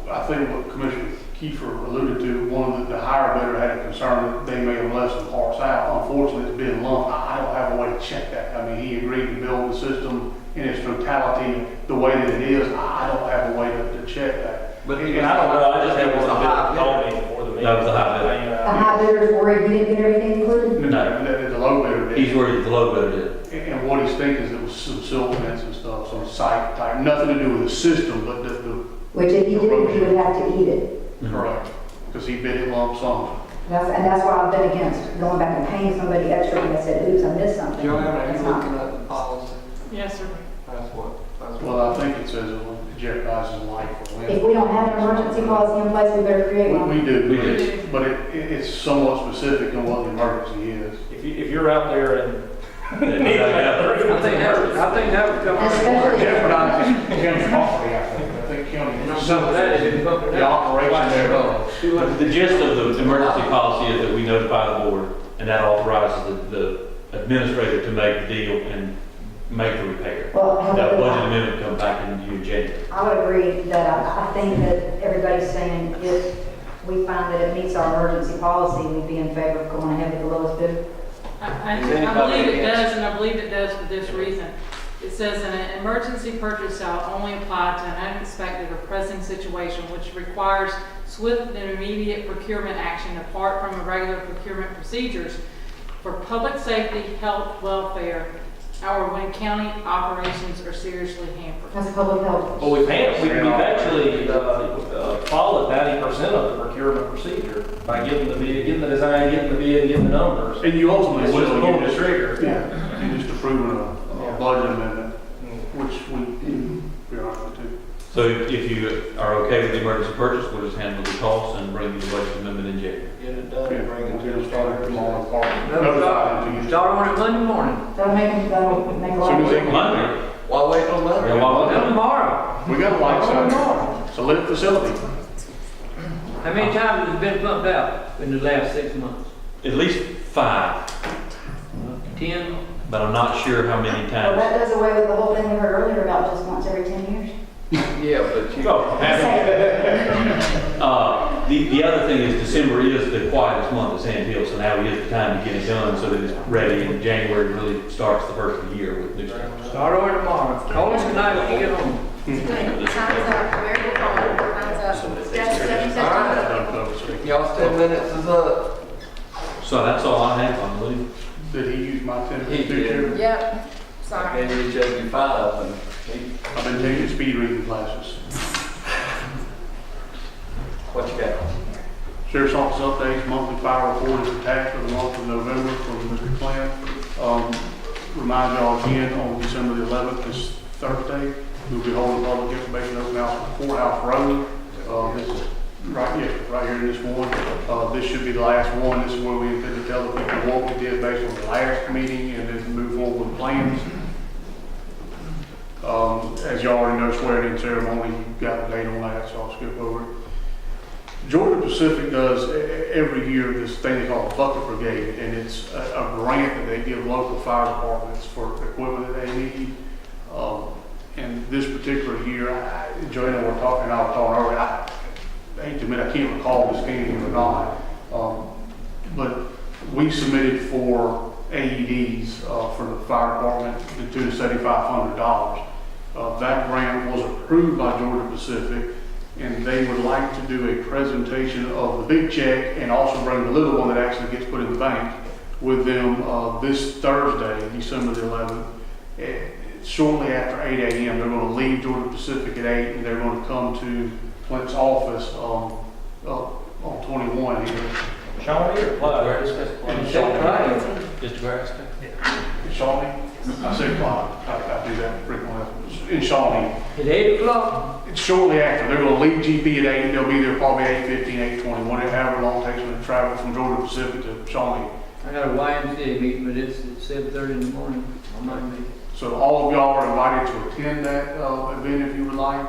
I think what Commissioner Kiefer alluded to, one of the higher bidder had a concern that they may have left some parts out. Unfortunately, it's been lumped. I don't have a way to check that. I mean, he agreed to build the system in its totality the way that it is. I don't have a way to check that. But And I don't know, I just had one of the bidders call me before the meeting. That was the high bidder. The high bidder's worried you didn't get everything included? No, that the low bidder did. He's worried the low bidder did. And what he's thinking is it was some silt fence and stuff, some site type, nothing to do with the system, but the Which if you didn't, you would have to eat it. correct, because he bid it lump sum. And that's why I've been against going back and paying somebody extra when they said, oops, I missed something. Joanne, are That's you not- looking at the policy? Yes, sir. That's what. Well, I think it says it will jeopardize his life or If limb. we don't have an emergency policy in place, we better create one. We do, We do. but it's somewhat specific on what the emergency is. If you're out there and I think that would come. Especially- Jeopardizes county property, I think county. Some of that is in The operation there. The gist of the emergency policy is that we notify the board, and that authorizes the administrator to make the deal and make the repair. Well, how That about budget amendment come back in January. I would agree that I think that everybody's saying if we find that it meets our emergency policy, we'd be in favor of going ahead with the lowest bidder. I Is believe anybody it against? does, and I believe it does for this reason. It says an emergency purchase shall only apply to an unexpected or pressing situation which requires swift and immediate procurement action apart from irregular procurement procedures for public safety, health, welfare, or when county operations are seriously hampered. That's public health. Well, we've actually followed 90% of the procurement procedure by getting the bid, getting the design, getting the bid, getting the numbers. And you ultimately It's just will, pulling the you trigger. yeah, you just approving a budget amendment, which we are to do. So if you are okay with the emergency purchase, we'll just handle the costs and bring you the budget amendment in January. Get it done and bring it to We'll the start tomorrow. No, start on it Monday morning. That'll make a lot Soon as of. they- Monday? Why wait till Monday? Yeah, why Tell not? tomorrow. We got a light sign. It's a lit facility. How many times has it been pumped out in the last 6 months? At least 5, 10? but I'm not sure how many Well, times. that does away with the whole thing we heard earlier about just once every 10 years. Yeah, but you. Oh, the other thing is December is the quietest month at Sand Hill, so now is the time to get it done so that it's ready, and January really starts the first of the year with new stuff. Start on it tomorrow. Call us tonight when you get home. Time's up, where are you going? Time's up. Yes, 7 seconds. Y'all's 10 minutes is up. So that's all I have, I believe. Did he use my 10 He minutes? did. Yep, sorry. And you just be 5 and I've been taking speed reading classes. what you got? Sheriff's Office updates, monthly fire report is attached for the month of November from Mr. Clint. Remind y'all again, on December the 11th, this Thursday, we'll be holding a public information open house on Courthouse Road. This is right here in this one. This should be the last one. This is where we intend to tell the people what we did based on the last meeting and then move forward with plans. As you already know, swearing in ceremony, you've got a date on that, so I'll skip over it. Georgia Pacific does every year this thing they call a bucket brigade, and it's a grant that they give local fire departments for equipment that they need. And this particular year, Joanna and I were talking earlier, I hate to admit, I can't recall this came here or not, but we submitted for AEDs for the fire department to the $7,500. That grant was approved by Georgia Pacific, and they would like to do a presentation of the big check and also bring the little one that actually gets put in the bank with them this Thursday, December the 11th. Shortly after 8 a.m., they're going to leave Georgia Pacific at 8, and they're going to come to Clint's office on 21 here. Shawnee or Clyde? In Shawnee. Mr. Grass? In Shawnee? I said Clyde, I do that frequently. In Shawnee. At 8 o'clock? It's shortly after. They're gonna leave GP at 8, they'll be there probably 8:15, 8:20, whatever long it takes them to travel from Georgia Pacific to Shawnee. I got a YMCA meeting, but it's at 7:30 in the morning. I might be. So all of y'all are invited to attend that event if you would like.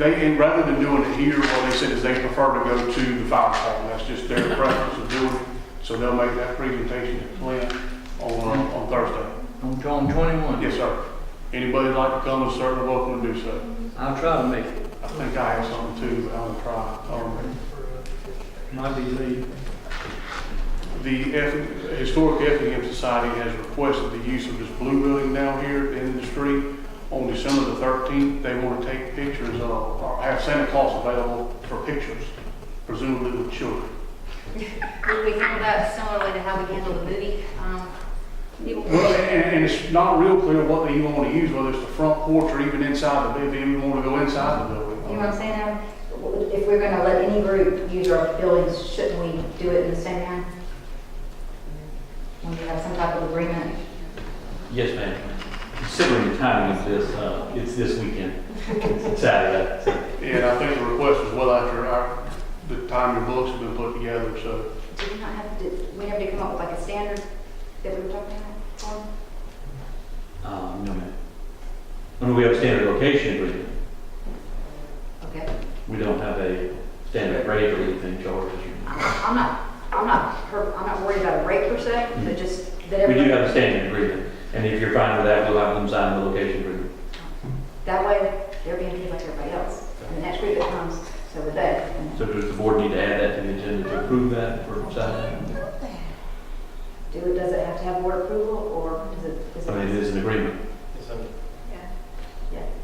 And rather than doing it here, what they said is they prefer to go to the fire department. That's just their preference of doing it. So they'll make that presentation at Flint on Thursday. On 21? Yes, sir. Anybody would like to come is certainly welcome to do so. I'll try to make it. I think I have something too, but I'll try. Might be late. The Historic Effingham Society has requested the use of this blue building down here at the end of the street. On December the 13th, they want to take pictures of, or have Santa Claus available for pictures, presumably with children. Would we handle that similarly to how we handle the movie? People. Well, and it's not real clear what they even want to use, whether it's the front porch or even inside the building, if they even want to go inside the building. You know what I'm saying now? If we're gonna let any group use our buildings, shouldn't we do it in the same manner? When we have some type of agreement? Yes, ma'am. Considering the timing of this, it's this weekend, Saturday. So. And I think the request was well after the time your books have been put together, so. Did we not have, we never did come up with like a standard that we were talking about? No, ma'am. I mean, we have a standard location agreement. Okay. We don't have a standard rate or anything charged. I'm not worried about a rate per se, but just that We do everybody, have a standard agreement, and if you're fine with that, we'll have them sign the location agreement. that way they're being treated like everybody else. And the next group that comes, so would they. So does the board need to add that to the agenda to approve that for Saturday? Does it have to have board approval or does it? I mean, it is an agreement. Yeah.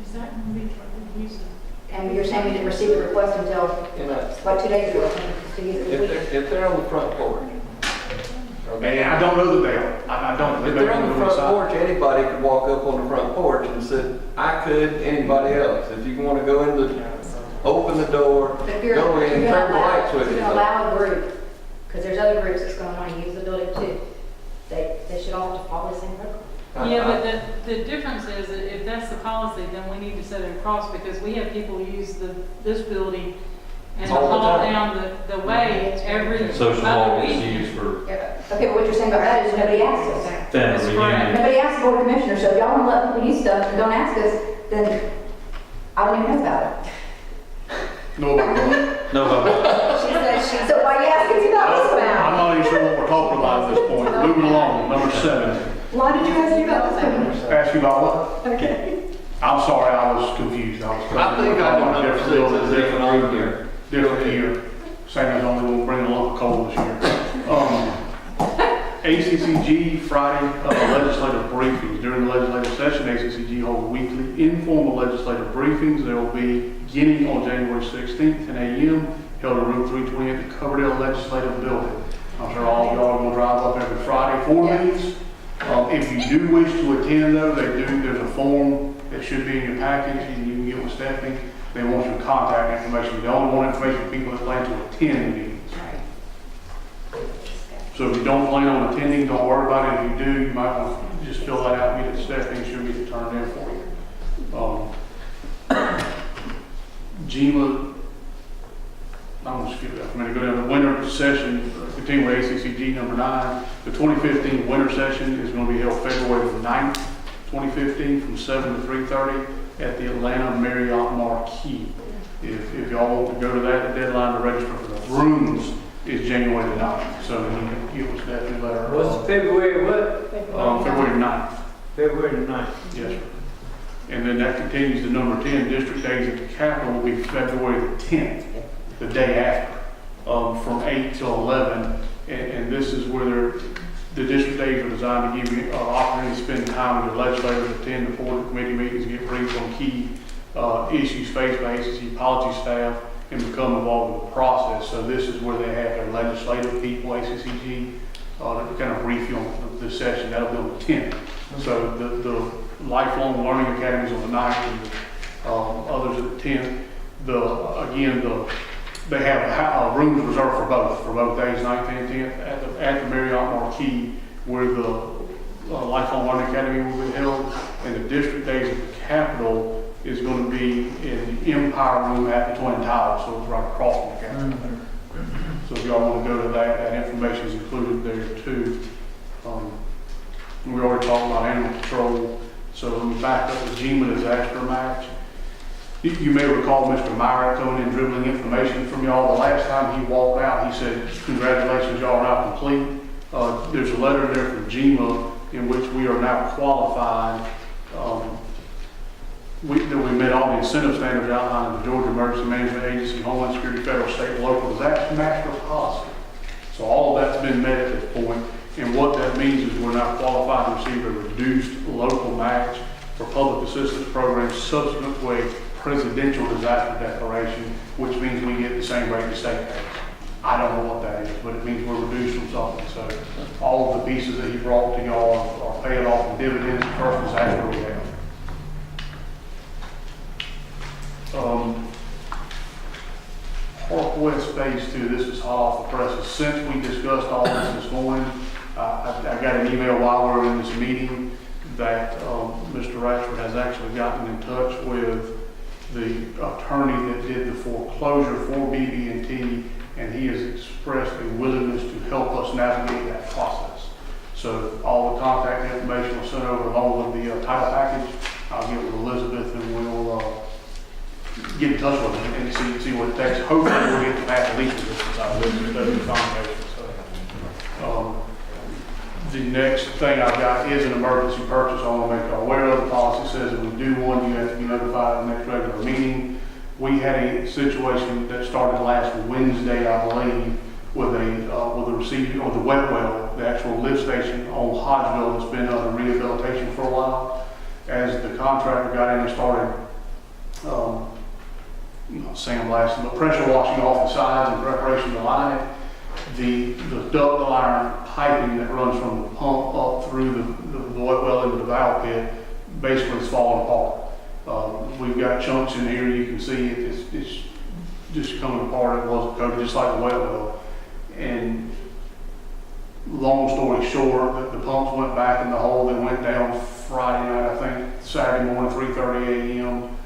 Is that going to be used? And you're saying we didn't receive the request until like 2 days ago? To use it this week? If they're on the front porch. And I don't know that they are. I don't. If they're on the front porch, anybody could walk up on the front porch and say, I could, anybody else. If you want to go in open the door, But if you're, go in, you're turn the gonna light switch. allow a group, because there's other groups that's going to want to use the building too. They should all have to follow the same protocol. Yeah, but the difference is that if that's the policy, then we need to set it across because we have people use this building and All the haul time. down the way every Social hall other is weekend. used for Yeah. Okay, but what you're saying about that is nobody asked us. That's family correct. reunion. Nobody asked the board of commissioners, so if y'all want to let people use stuff and don't ask us, then I don't even know about it. No, about No, but She said she. So why are you asking me about this I'm about? not even sure what we're talking about at this point. Moving along, number 7. Why did you ask me about this one? Ask you about what? Okay. I'm sorry, I was confused. I think I know number 6 is different on here. Different year. Santa's only going to bring a lump of coal this year. ACCG Friday legislative briefings. During the legislative session, ACCG holds weekly informal legislative briefings. They will be beginning on January 16th, 10 a.m., held in room 320 at the Coverdale Legislative Building. I'm sure all of y'all are going to drive up every Friday for these. If you do wish to attend though, there's a form that should be in your package and you can get with Stephanie. They want your contact information. They only want information for people that plan to attend the meetings. So if you don't plan on attending, don't worry about it. If you do, you might want to just fill that out, get it to Stephanie, she'll get it turned in for you. GMA, I'm going to skip that for a minute. Go down to the winter session, continue with ACCG number 9. The 2015 winter session is going to be held February the 9th, 2015 from 7 to 3:30 at the Atlanta Marriott Marquis. If y'all want to go to that, the deadline to register for the rooms is January the 9th. So you can get with Stephanie later. What's February what? February 9th. February the 9th. Yes, sir. And then that continues to number 10, district days at the Capitol will be February the 10th, the day after, from 8 till 11. And this is where the district days are designed to give you an opportunity to spend time with your legislators, attend the board committee meetings, get briefed on key issues faced by ACC policy staff, and become involved in the process. So this is where they have their legislative people, ACCG, to kind of brief you on the the session, that'll be on the 10th. So the Lifelong Learning Academy is on the 9th, and others at the 10th. They have rooms reserved for both days, 9th and 10th, at the Marriott Marquis, where the Lifelong Learning Academy will be held, and the district days at the Capitol is going to be in the Empire Room at the Twin Towers, so it's right across from the Capitol there. So if y'all want to go to that information is included there too. We already talked about animal control, so let me back up the GEMA disaster match. You may recall Mr. Meyer coming in dribbling information from y'all. The last time he walked out, he said, congratulations, y'all are now complete. There's a letter there from GEMA in which we are now qualified. We met all the incentive standards outlined in the Georgia Emergency Management Agency, Homeland Security, Federal, State, and Local Disaster Master Policy. So all of that's been met at this point. And what that means is we're now qualified to receive a reduced local match for public assistance programs subsequent to a presidential disaster declaration, which means we get the same rate the state pays. I don't know what that is, but it means we're reduced from something. So all of the pieces that he brought to y'all are paying off in dividends the first disaster we have. Park West Phase 2, this is hot off the presses. Since we discussed all this morning, I got an email while we were in this meeting that Mr. Ratchford has actually gotten in touch with the attorney that did the foreclosure for BB&T, and he has expressed a willingness to help us navigate that process. So all the contact information was sent over along with the title package. I'll get with Elizabeth and we'll get in touch with them and see what it takes. Hopefully we'll get to pass the lease resistance out of this foundation. So, the next thing I've got is an emergency purchase. I want to make you aware of. The policy says if we do one, you have to be notified at the next regular meeting. We had a situation that started last Wednesday, I believe, with a receiving or the wet well, the actual lift station on Hodgeville that's been under rehabilitation for a while. As the contractor got in and started not sandblasting, but pressure washing off the sides in preparation to line it, the duct iron piping that runs from the pump up through the wet well into the valve pit basically is falling apart. We've got chunks in here, you can see it's just coming apart. It wasn't coated just like the wet well. And long story short, the pumps went back in the hole. They went down Friday night, I think Saturday morning, 3:30 a.m.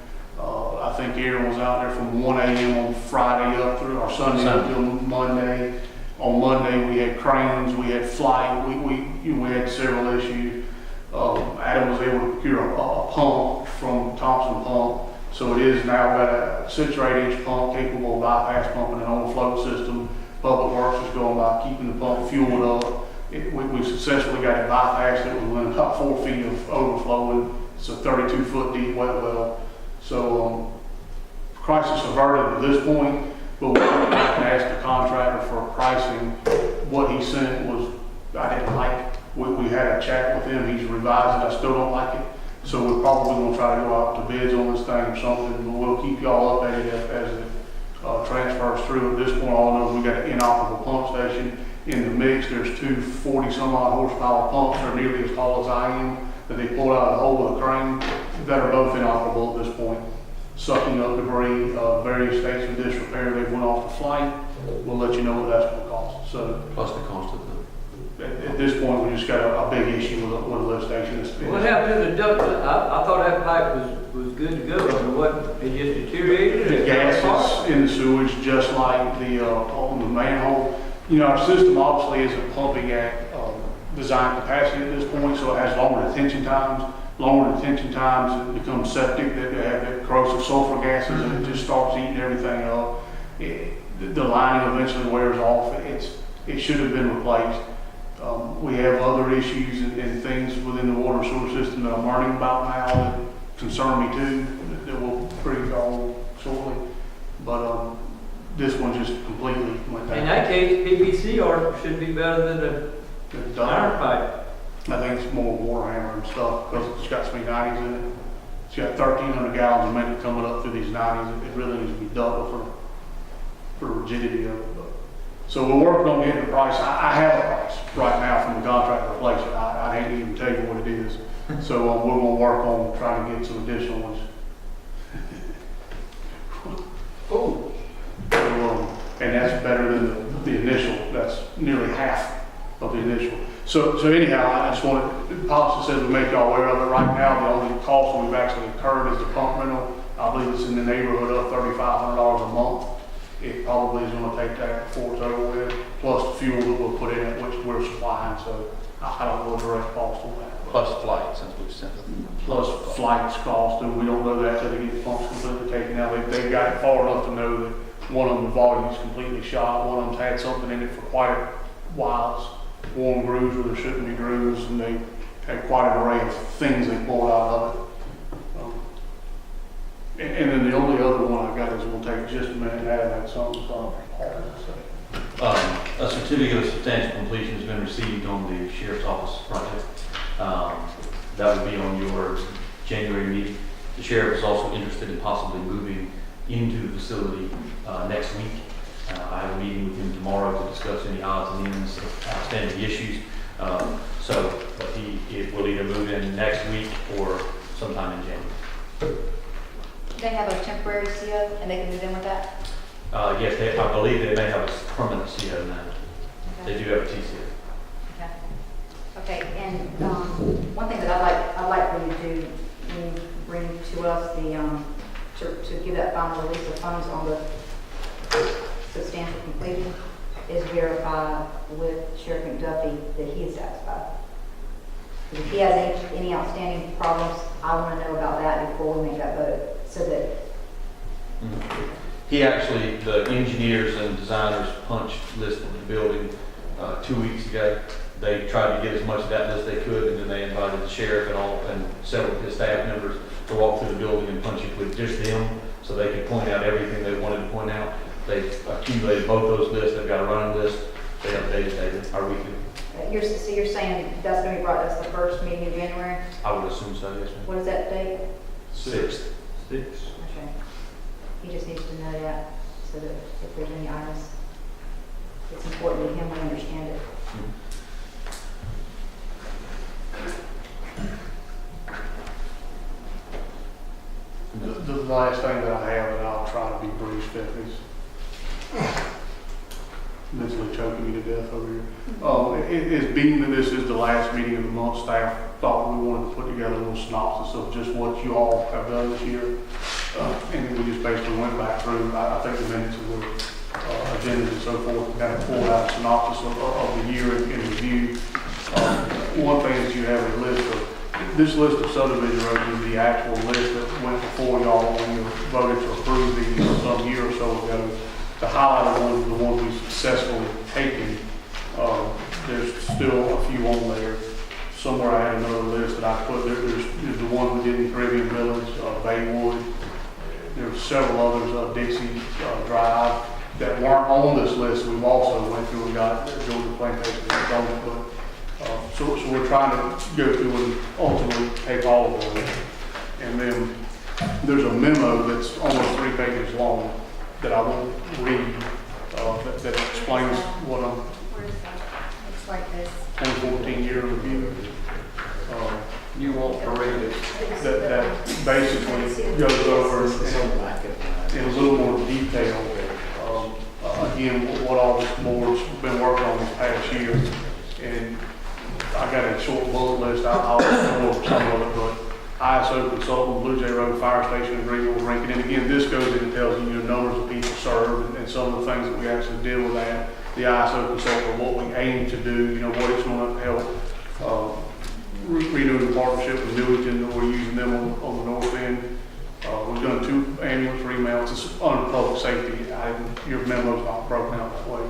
I think Aaron was out there from 1 a.m. on Friday up through our Sunday until Monday. On Monday, we had cranes, we had flight, we had several issues. Adam was able to procure a pump from Thompson Pump. So it is now got a 6 or 8 inch pump capable of bypass pumping and on the float system. Public Works is going by keeping the pump fueled up. We successfully got it bypassed. It was within about 4 feet of overflowing. It's a 32-foot deep wet well. So crisis averted at this point, but we asked the contractor for pricing. What he sent was, I didn't like it. We had a chat with him, he's revised it, I still don't like it. So we're probably gonna try to go out to bids on this thing or something, but we'll keep y'all updated as it transfers through. At this point, all I know is we got an inoperable pump station in the mix. There's 2 40-some-odd horsepower pumps that are nearly as tall as I am that they pulled out of the hole with a crane that are both inoperable at this point. Sucking up debris, various states of disrepair. They went off the flight. We'll let you know what that's going to cost. So, Plus the cost of at this point, we just got a big issue with a lift station. What happened to the duct? I thought that pipe was good to go, but what, it just deteriorated? The gases in the sewage, just like the on the manhole. You know, our system obviously isn't pumping at design capacity at this point, so it has longer detention times. Longer detention times, it becomes septic, that they have that corrosive sulfur gases, and it just starts eating everything up. The lining eventually wears off. It should have been replaced. We have other issues and things within the water sewer system that I'm learning about now that concern me too, that we'll bring on shortly. But this one just completely went down. In that case, PVC or should be better than the iron pipe. I think it's more water hammer and stuff because it's got so many 90s in it. It's got 1,300 gallons a minute coming up through these 90s. It really needs to be double for rigidity of it. But So we're working on getting a price. I have a price right now from the contract to replace it. I can't even tell you what it is. So we're gonna work on trying to get some additional ones. Oh, And that's better than the initial. That's nearly half of the initial. So anyhow, I just wanted, the policy says we make y'all aware of it. Right now, the only cost we've actually incurred is the pump rental. I believe it's in the neighborhood of $3,500 a month. It probably is gonna take that before it's over with, plus the fuel that we'll put in it, which we're supplying, so I don't know the direct cost on that. Plus flight, since we've sent them. Plus flights cost, and we don't know that till they get the pumps completely taken out. They've got it far enough to know that one of them, the volume's completely shot, one of them's had something in it for quite a while. It's worn grooves where there shouldn't be grooves, and they had quite an array of things they pulled out of it. And then the only other one I got is gonna take just a minute, and add something from Paul. A certificate of substantial completion has been received on the sheriff's office project. That would be on your January meeting. The sheriff is also interested in possibly moving into the facility next week. I have a meeting with him tomorrow to discuss any odds and ends of outstanding issues. But he will either move in next week or sometime in January. They have a temporary CO and they can move in with that? Yes, I believe they may have a permanent CO now. Okay. They do have a TCO. Okay, and one thing that I'd like for you to do, when you bring to us to give that final release of funds on the substantial completion, is verify with Sheriff McDuffie that he is satisfied. If he has any outstanding problems, I want to know about that before we make that vote, so that. He actually, the engineers and designers punched list of the building 2 weeks ago. They tried to get as much of that list they could, and then they invited the sheriff and several of his staff members to walk through the building and punch it with just them, so they could point out everything they wanted to point out. They accumulated both those lists. They've got a running list. They updated daily, our weekly. So you're saying that's going to be brought to us the first meeting in January? I would assume so, yes, ma'am. What is that date? 6th. Okay. He just needs to know that, so that if there's any items, it's important to him, we understand it. The last thing that I have, and I'll try to be brief, Stephanie's mentally choking me to death over here. It's being that this is the last meeting of the month, staff thought we wanted to put together a little synopsis of just what you all have done this year. And then we just basically went back through, I think the minutes of the agendas and so forth, and kind of pulled out a synopsis of the year in review. One thing is you have a list of, this list of subdivision roads is the actual list that went before y'all when you voted to approve these some year or so ago. The highlighted ones are the ones we successfully taken. There's still a few on there. Somewhere I had another list that I put there. There's the one we did in Caribbean Village, Baywood. There's several others, Dixie Drive, that weren't on this list. We've also went through and got Georgia Plantation on it, but so we're trying to go through and ultimately take all of them. And then there's a memo that's almost 3 pages long that I won't read, that explains what I'm. Where is that? Looks like this. 2014 year review. You won't read it. That basically goes over in a little more detail. Again, what all this board's been working on this past year. And I got a short bullet list. I'll go over some of it, but ISO consultant, Blue Jay Road Fire Station agreement with ranking. And again, this goes in and tells you the numbers of people served and some of the things that we actually did with that. The ISO consultant, what we aim to do, what it's going to help. Renewing the partnership with Newington, that we're using them on the north end. We've done 2 ambulance remounts. It's under public safety. Your memo's not broken out that way.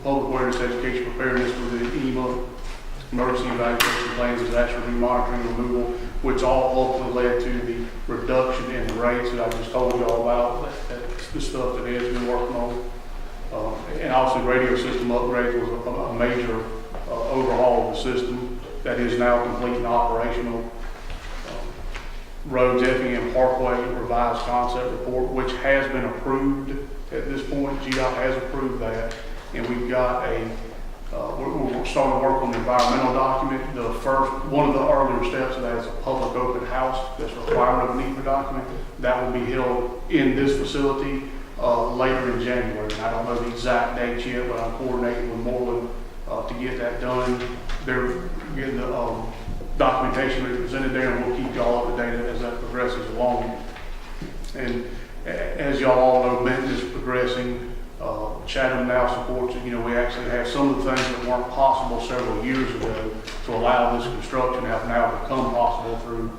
Public awareness, education, preparedness with the EMA, emergency evacuation plans, disaster review, monitoring, removal, which all ultimately led to the reduction in the rates that I just told you all about. That's the stuff that Ed's been working on. And obviously radio system upgrade was a major overhaul of the system that is now complete and operational. Roads, Effingham Parkway revised concept report, which has been approved at this point. GDOT has approved that. And we've got we're starting to work on the environmental document. One of the earlier steps of that is a public open house that's a requirement of a NEPA document. That will be held in this facility later in January. And I don't know the exact date yet, but I'm coordinating with Moreland to get that done. They're getting the documentation represented there, and we'll keep y'all up to date as that progresses along. And as y'all all know, Benton is progressing. Chatham now supports it. You know, we actually have some of the things that weren't possible several years ago to allow this construction have now become possible through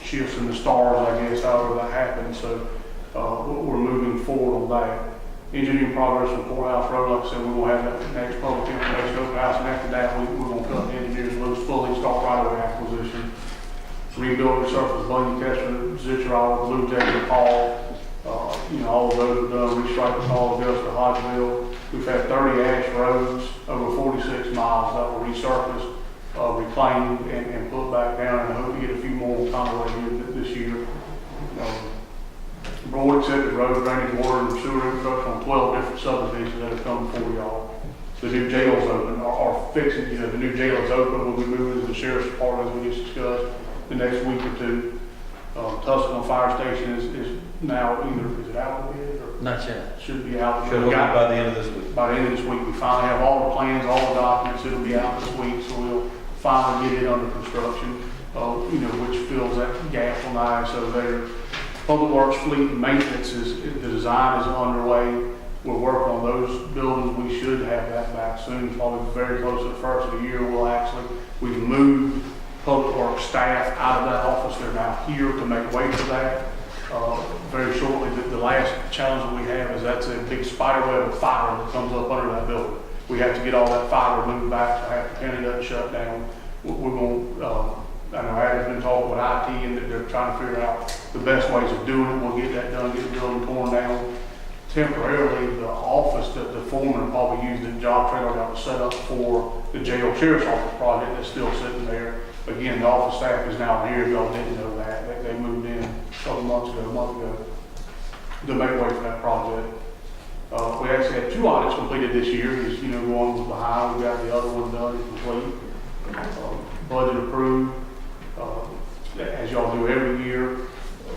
shifts in the stars, I guess, however that happened. So we're moving forward on that. Engineering progress on Courthouse Road, like I said, we're going to have that next public information open house, and after that, we're going to cut the engineers loose fully, start right-of-way acquisition. Rebuild, resurface, Bunyan, Kester, Zittrall, Blue Jay, and Paul. All of those are done. Restripe, Paul, Augusta, Hodgeville. We've had 30 ash roads over 46 miles that were resurfaced, reclaimed, and put back down. And I hope to get a few more on Conway this year. Board accepted road, drainage, water, and sewer infrastructure on 12 different subdivisions that have come before y'all. The new jail's open, or fixing, the new jail is open. We'll be moving to the sheriff's department, as we just discussed, the next week or two. Tuscaloosa Fire Station is now is it out of bid or? Not yet. Should be out. Should be by the end of this week. By the end of this week, we finally have all the plans, all the documents. It'll be out this week, so we'll finally get it under construction, which fills that gap on the ISO there. Public Works Fleet Maintenance the design is underway. We're working on those buildings. We should have that back soon, probably very close to the first of the year. We've moved Public Works staff out of that office. They're now here to make way for that. Very shortly, the last challenge that we have is that's a big spider web of fiber that comes up under that building. We have to get all that fiber moved back, so have the county doesn't shut down. We're going I know Adam's been talking with IT, and they're trying to figure out the best ways of doing it. We'll get that done, get the building torn down. Temporarily, the office that the foreman probably used the job trailer that was set up for the jail sheriff's office project that's still sitting there. Again, the office staff is now here. If y'all didn't know that, they moved in a month ago, to make way for that project. We actually had 2 audits completed this year. One was behind. We got the other one done and complete. Budget approved, as y'all do every year.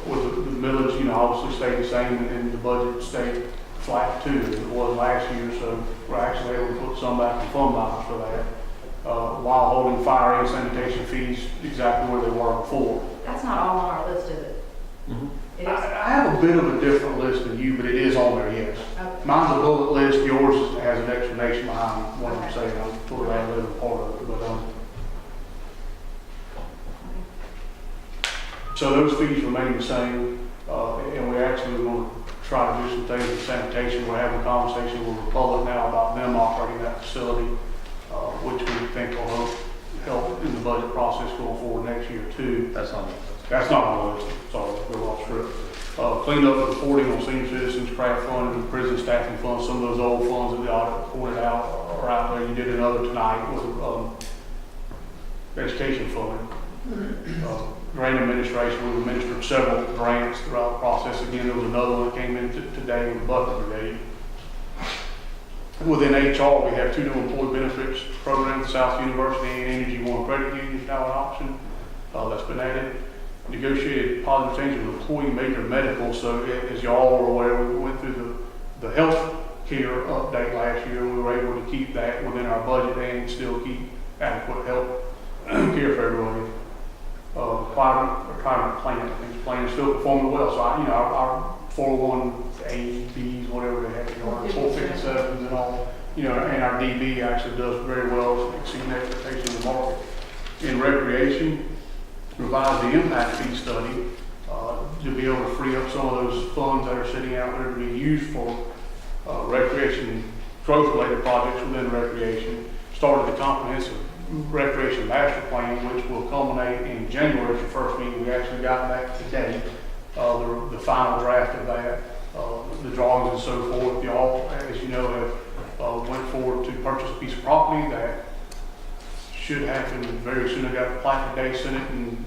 With the millage, obviously stayed the same, and the budget stayed flat too, as it was last year. So we're actually able to put some back in fund balance for that, while holding fire and sanitation fees exactly where they were before. That's not all on our list, is it? Mm-hmm. It is? I have a bit of a different list than you, but it is on there, yes. Okay. Mine's a bullet list. Yours has an explanation behind what I'm saying. I'm sort of a little part of it, but so those fees remain the same, and we actually are going to try to do some things with sanitation. We're having a conversation with Republic now about them operating that facility, which we think will help in the budget process going forward next year too. That's not on the list. Sorry, we're off script. Cleaned up the reporting on senior citizens, craft fund, and prison staffing funds. Some of those old funds that the audit pointed out are out there. You did another tonight with education fund. Grant administration, we've administered several grants throughout the process. Again, there was another one that came in today with Bucket Brigade. Within HR, we have 2 new employee benefits programs, South University and Energy One Credit Union now an option. That's been added. Negotiated positive change with employee major medical. So as y'all are aware, we went through the health care update last year. We were able to keep that within our budget and still keep adequate health care for everybody. Retirement plan, I think the plan is still performing well. So our 401A, Bs, whatever they have, our 457s and all, and our DB actually does very well, exceeding expectations in the market. In recreation, revised the impact fee study to be able to free up some of those funds that are sitting out there to be used for recreation, growth-related projects within recreation. Started the comprehensive recreation master plan, which will culminate in January. The first meeting. We actually got that today, the final draft of that, the drawings and so forth. Y'all, as you know, have went forward to purchase a piece of property that should happen very soon. I got the plat today, sent it, and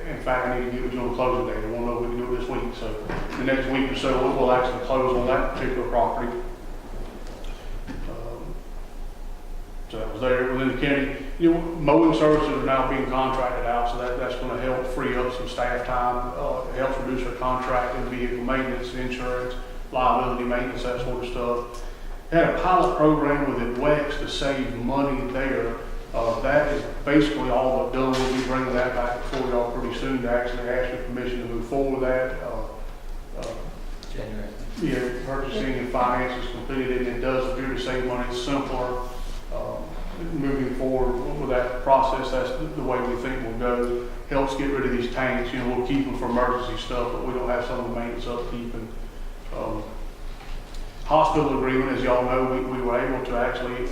in fact, I need to get with you on the closing date. I won't know if we can do it this week. So the next week or so, we'll actually close on that particular property. because they're within the county. Mowing services are now being contracted out, so that's going to help free up some staff time, helps reduce our contract and vehicle maintenance, insurance, liability maintenance, that sort of stuff. Had a pilot program with WEX to save money there. That is basically all but done. We'll be bringing that back before y'all pretty soon to actually ask your permission to move forward with that. January. Yeah, purchasing and finance is completed, and it does appear to save money. It's simpler. Moving forward with that process, that's the way we think we'll go. Helps get rid of these tanks. We'll keep them for emergency stuff, but we don't have some of the maintenance upkeep. And hospital agreement, as y'all know, we were able to actually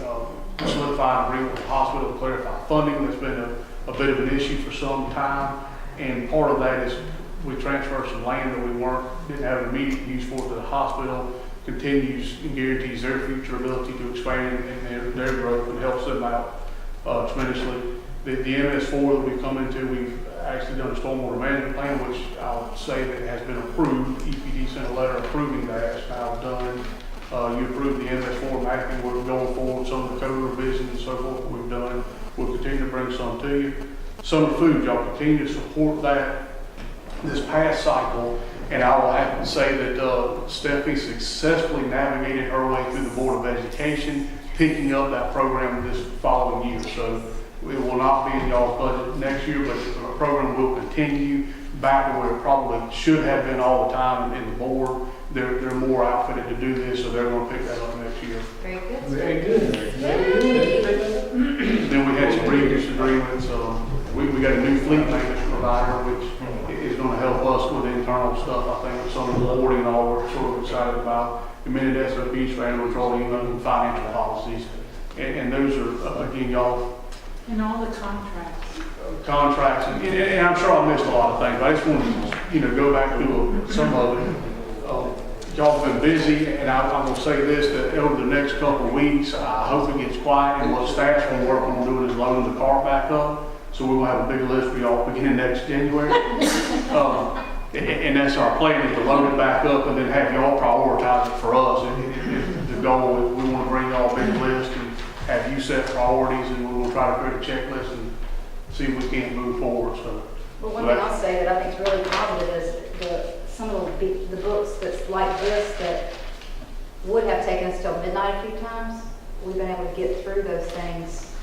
solidify an agreement with the hospital to clarify funding. That's been a bit of an issue for some time, and part of that is we transferred some land that we didn't have immediate use for to the hospital. Continues and guarantees their future ability to expand and their growth and helps them out tremendously. The MS4 that we've come into, we've actually done a stormwater management plan, which I'll say that has been approved. EPD sent a letter approving that. It's now done. You approved the MS4 mapping. We're going forward, some of the code revisions and so forth that we've done. We'll continue to bring some to you. Summer food, y'all continue to support that this past cycle. And I will have to say that Stephanie successfully navigated her way through the Board of Education, picking up that program this following year. So it will not be in y'all's budget next year, but the program will continue back to where it probably should have been all the time in the board. They're more outfitted to do this, so they're going to pick that up next year. Very good. Very good. Then we had some previous agreements. We got a new fleet maintenance provider, which is going to help us with internal stuff. I think with some of the reporting and all we're sort of excited about. Amended SOPs for animal control, and financial policies. And those are, again, y'all, And all the contracts. contracts. And I'm sure I missed a lot of things. I just want to, go back to some of it. Y'all have been busy, and I'm going to say this, that over the next couple of weeks, I hope it gets quiet, and what staff's going to work on doing is loading the car back up. So we're going to have a big list for y'all beginning next January. And that's our plan, is to load it back up and then have y'all prioritize it for us. The goal is we want to bring y'all a big list and have you set priorities, and we will try to create a checklist and see if we can't move forward. But one thing I'll say that I think is really positive is some of the books that's like this that would have taken us till midnight a few times, we've been able to get through those things,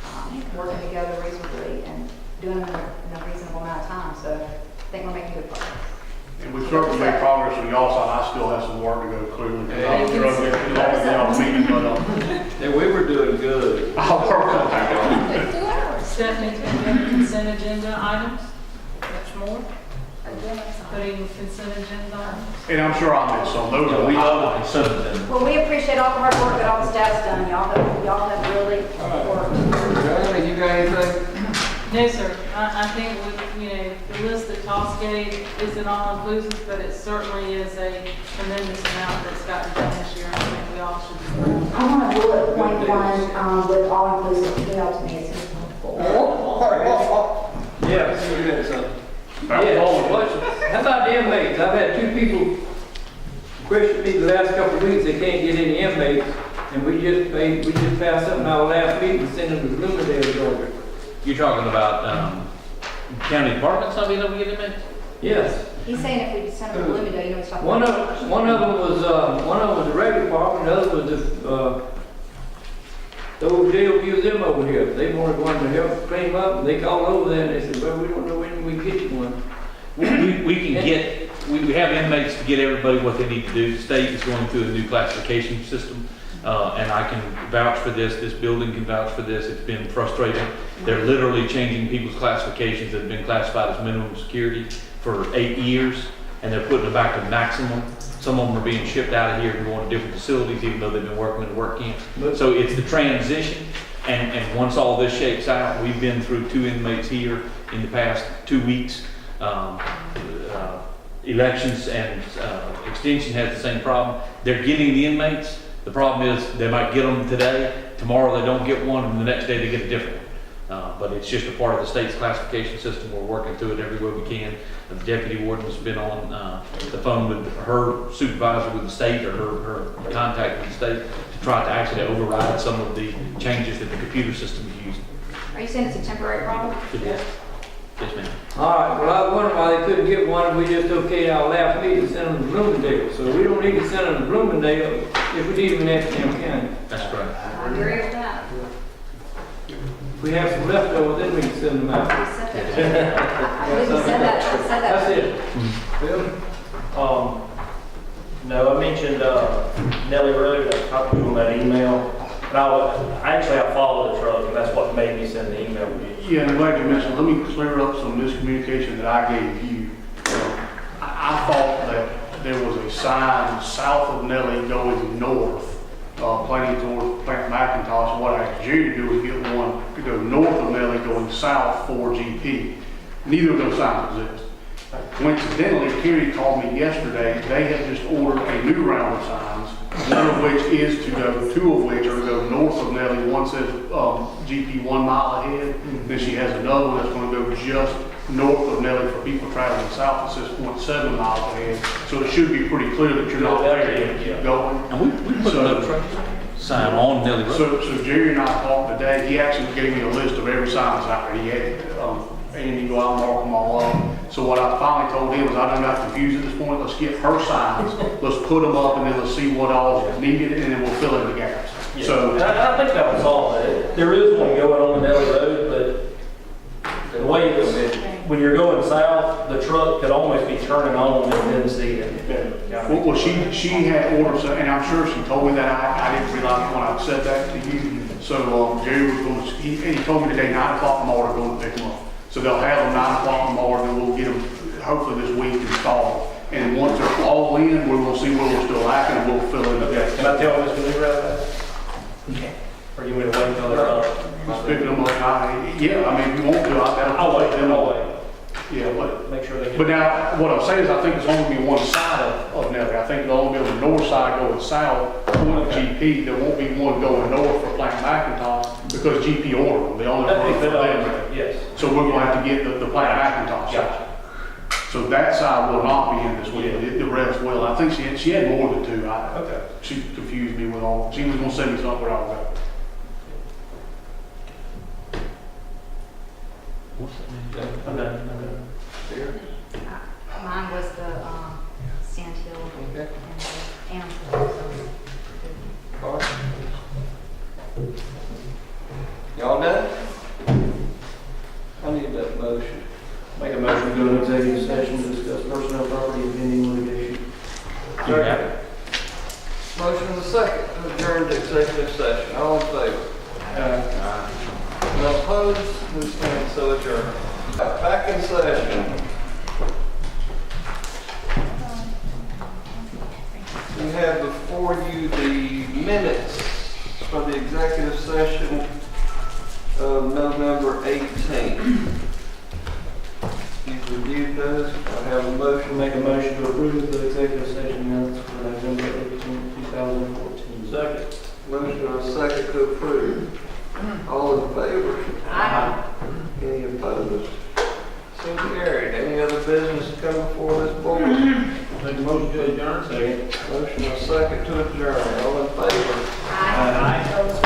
working together reasonably and doing them in a reasonable amount of time. So I think we're making good progress. And we certainly made progress on y'all's side. I still have some work to go clearly. Yeah, we were doing good. I'll work on that. Stephanie, do you have consent agenda items? Much more? Putting consent agenda items? And I'm sure I'll miss some. Those are We love consent agenda. Well, we appreciate all the hard work that all the staff's done. Y'all have really worked. You got anything? No, sir. I think the list that Toss gave isn't all inclusive, but it certainly is a tremendous amount that's gotten done this year. I think we all should be proud. I want to bullet point one with all inclusive email to me as soon as possible. Yeah, you got something. How about the inmates? I've had two people question me the last couple of weeks, they can't get any inmates, and we just passed something our last meeting, sending them to Bloomingdale, Georgia. You're talking about county departments not being able to get inmates? Yes. He's saying if we send them to Bloomingdale, you know, he's talking One about. of them was the rec department, the other was the old jail museum over here. They wanted one to help clean them up, and they called over there and they said, well, we don't know when we can get you one. We have inmates to get everybody what they need to do. The state is going through a new classification system, and I can vouch for this building can vouch for this. It's been frustrating. They're literally changing people's classifications that have been classified as minimum security for 8 years, and they're putting them back to maximum. Some of them are being shipped out of here and going to different facilities, even though they've been working in the work camps. So it's the transition, and once all this shakes out, we've been through 2 inmates here in the past 2 weeks. Elections and extension has the same problem. They're getting the inmates. The problem is they might get them today, tomorrow they don't get one, and the next day they get a different one. But it's just a part of the state's classification system. We're working through it every way we can. The deputy warden's been on the phone with her supervisor with the state, or her contact with the state, to try to actually override some of the changes that the computer system is using. Are you saying it's a temporary problem? Yes, ma'am. All right, well, I was wondering why they couldn't get one, we just okayed our last meeting to send them to Bloomingdale. So we don't need to send them to Bloomingdale if we need them in Effingham County. That's correct. I agree with that. If we have some leftovers, then we can send them out. I didn't say that, I said that. That's it. Bill? No, I mentioned Nellie Road, I talked to you on that email. And I followed the truck, and that's what made me send the email to you. Yeah, and I'm glad you mentioned, let me clear up some miscommunication that I gave you. I thought that there was a sign south of Nellie going north, pointing towards Plant McIntosh. What I asked Jerry to do was get one to go north of Nellie going south for GP. Neither of those signs exist. Coincidentally, Kerry called me yesterday. They had just ordered a new round of signs, one of which is to go, two of which are to go north of Nellie. One says GP 1 mile ahead. Then she has another one that's going to go just north of Nellie for people traveling south. It says 0.7 miles ahead. So it should be pretty clear that you're not there to keep going. And we put another sign on Nellie Road. So Jerry and I talked today. He actually gave me a list of every sign that's out there. He had Andy go out and mark them all up. So what I finally told him was, I don't have to confuse at this point. Let's get her signs. Let's put them up, and then let's see what all is needed, and then we'll fill in the gaps. Yeah. So And I think that was all. There is one going on Nellie Road, but the way it's, when you're going south, the truck could almost be turning on and then see it. well, she had orders, and I'm sure she told me that. I didn't realize when I said that to you. So Jerry was going to, he told me today 9 o'clock in the morning, going to pick them up. So they'll have them 9 o'clock in the morning, and we'll get them hopefully this week installed. And once they're all in, we're going to see where we're still lacking, and we'll fill in the gaps. Can I tell Mr. Leroy that? Okay. Or you want to wait until they're up? Just picking them up. Yeah, I mean, if you want to, I'll wait. I'll wait. Yeah, but Make sure they get. But now, what I'm saying is, I think it's only be one side of Nellie. I think it'll only be on the north side going south, going to GP. There won't be one going north for Plant McIntosh, because GP ordered them. They only ordered for them. Yes. So we're going to have to get the Plant McIntosh side. So that side will not be in this week. The rest will. I think she had more than 2. Okay. She confused me with all. She was going to send me something where I was at. I'm done. Mine was the Sand Hill and the animal. All right. Y'all done? I need that motion. Make a motion to go into executive session to discuss personnel, property, and pending litigation. Second. Motion and a second to adjourn to executive session. All in favor? None opposed? Who stands so adjourned? Back in session. We have before you the minutes for the executive session of November 18th. You've reviewed those. I have a motion. Make a motion to approve the executive session minutes for November 18, 2014. Second. Motion and a second to approve. All in favor? Aye. Any opposed? So carried. Any other business to come before this board? Make a motion to adjourn. Second. Motion and a second to adjourn. All in favor? Aye.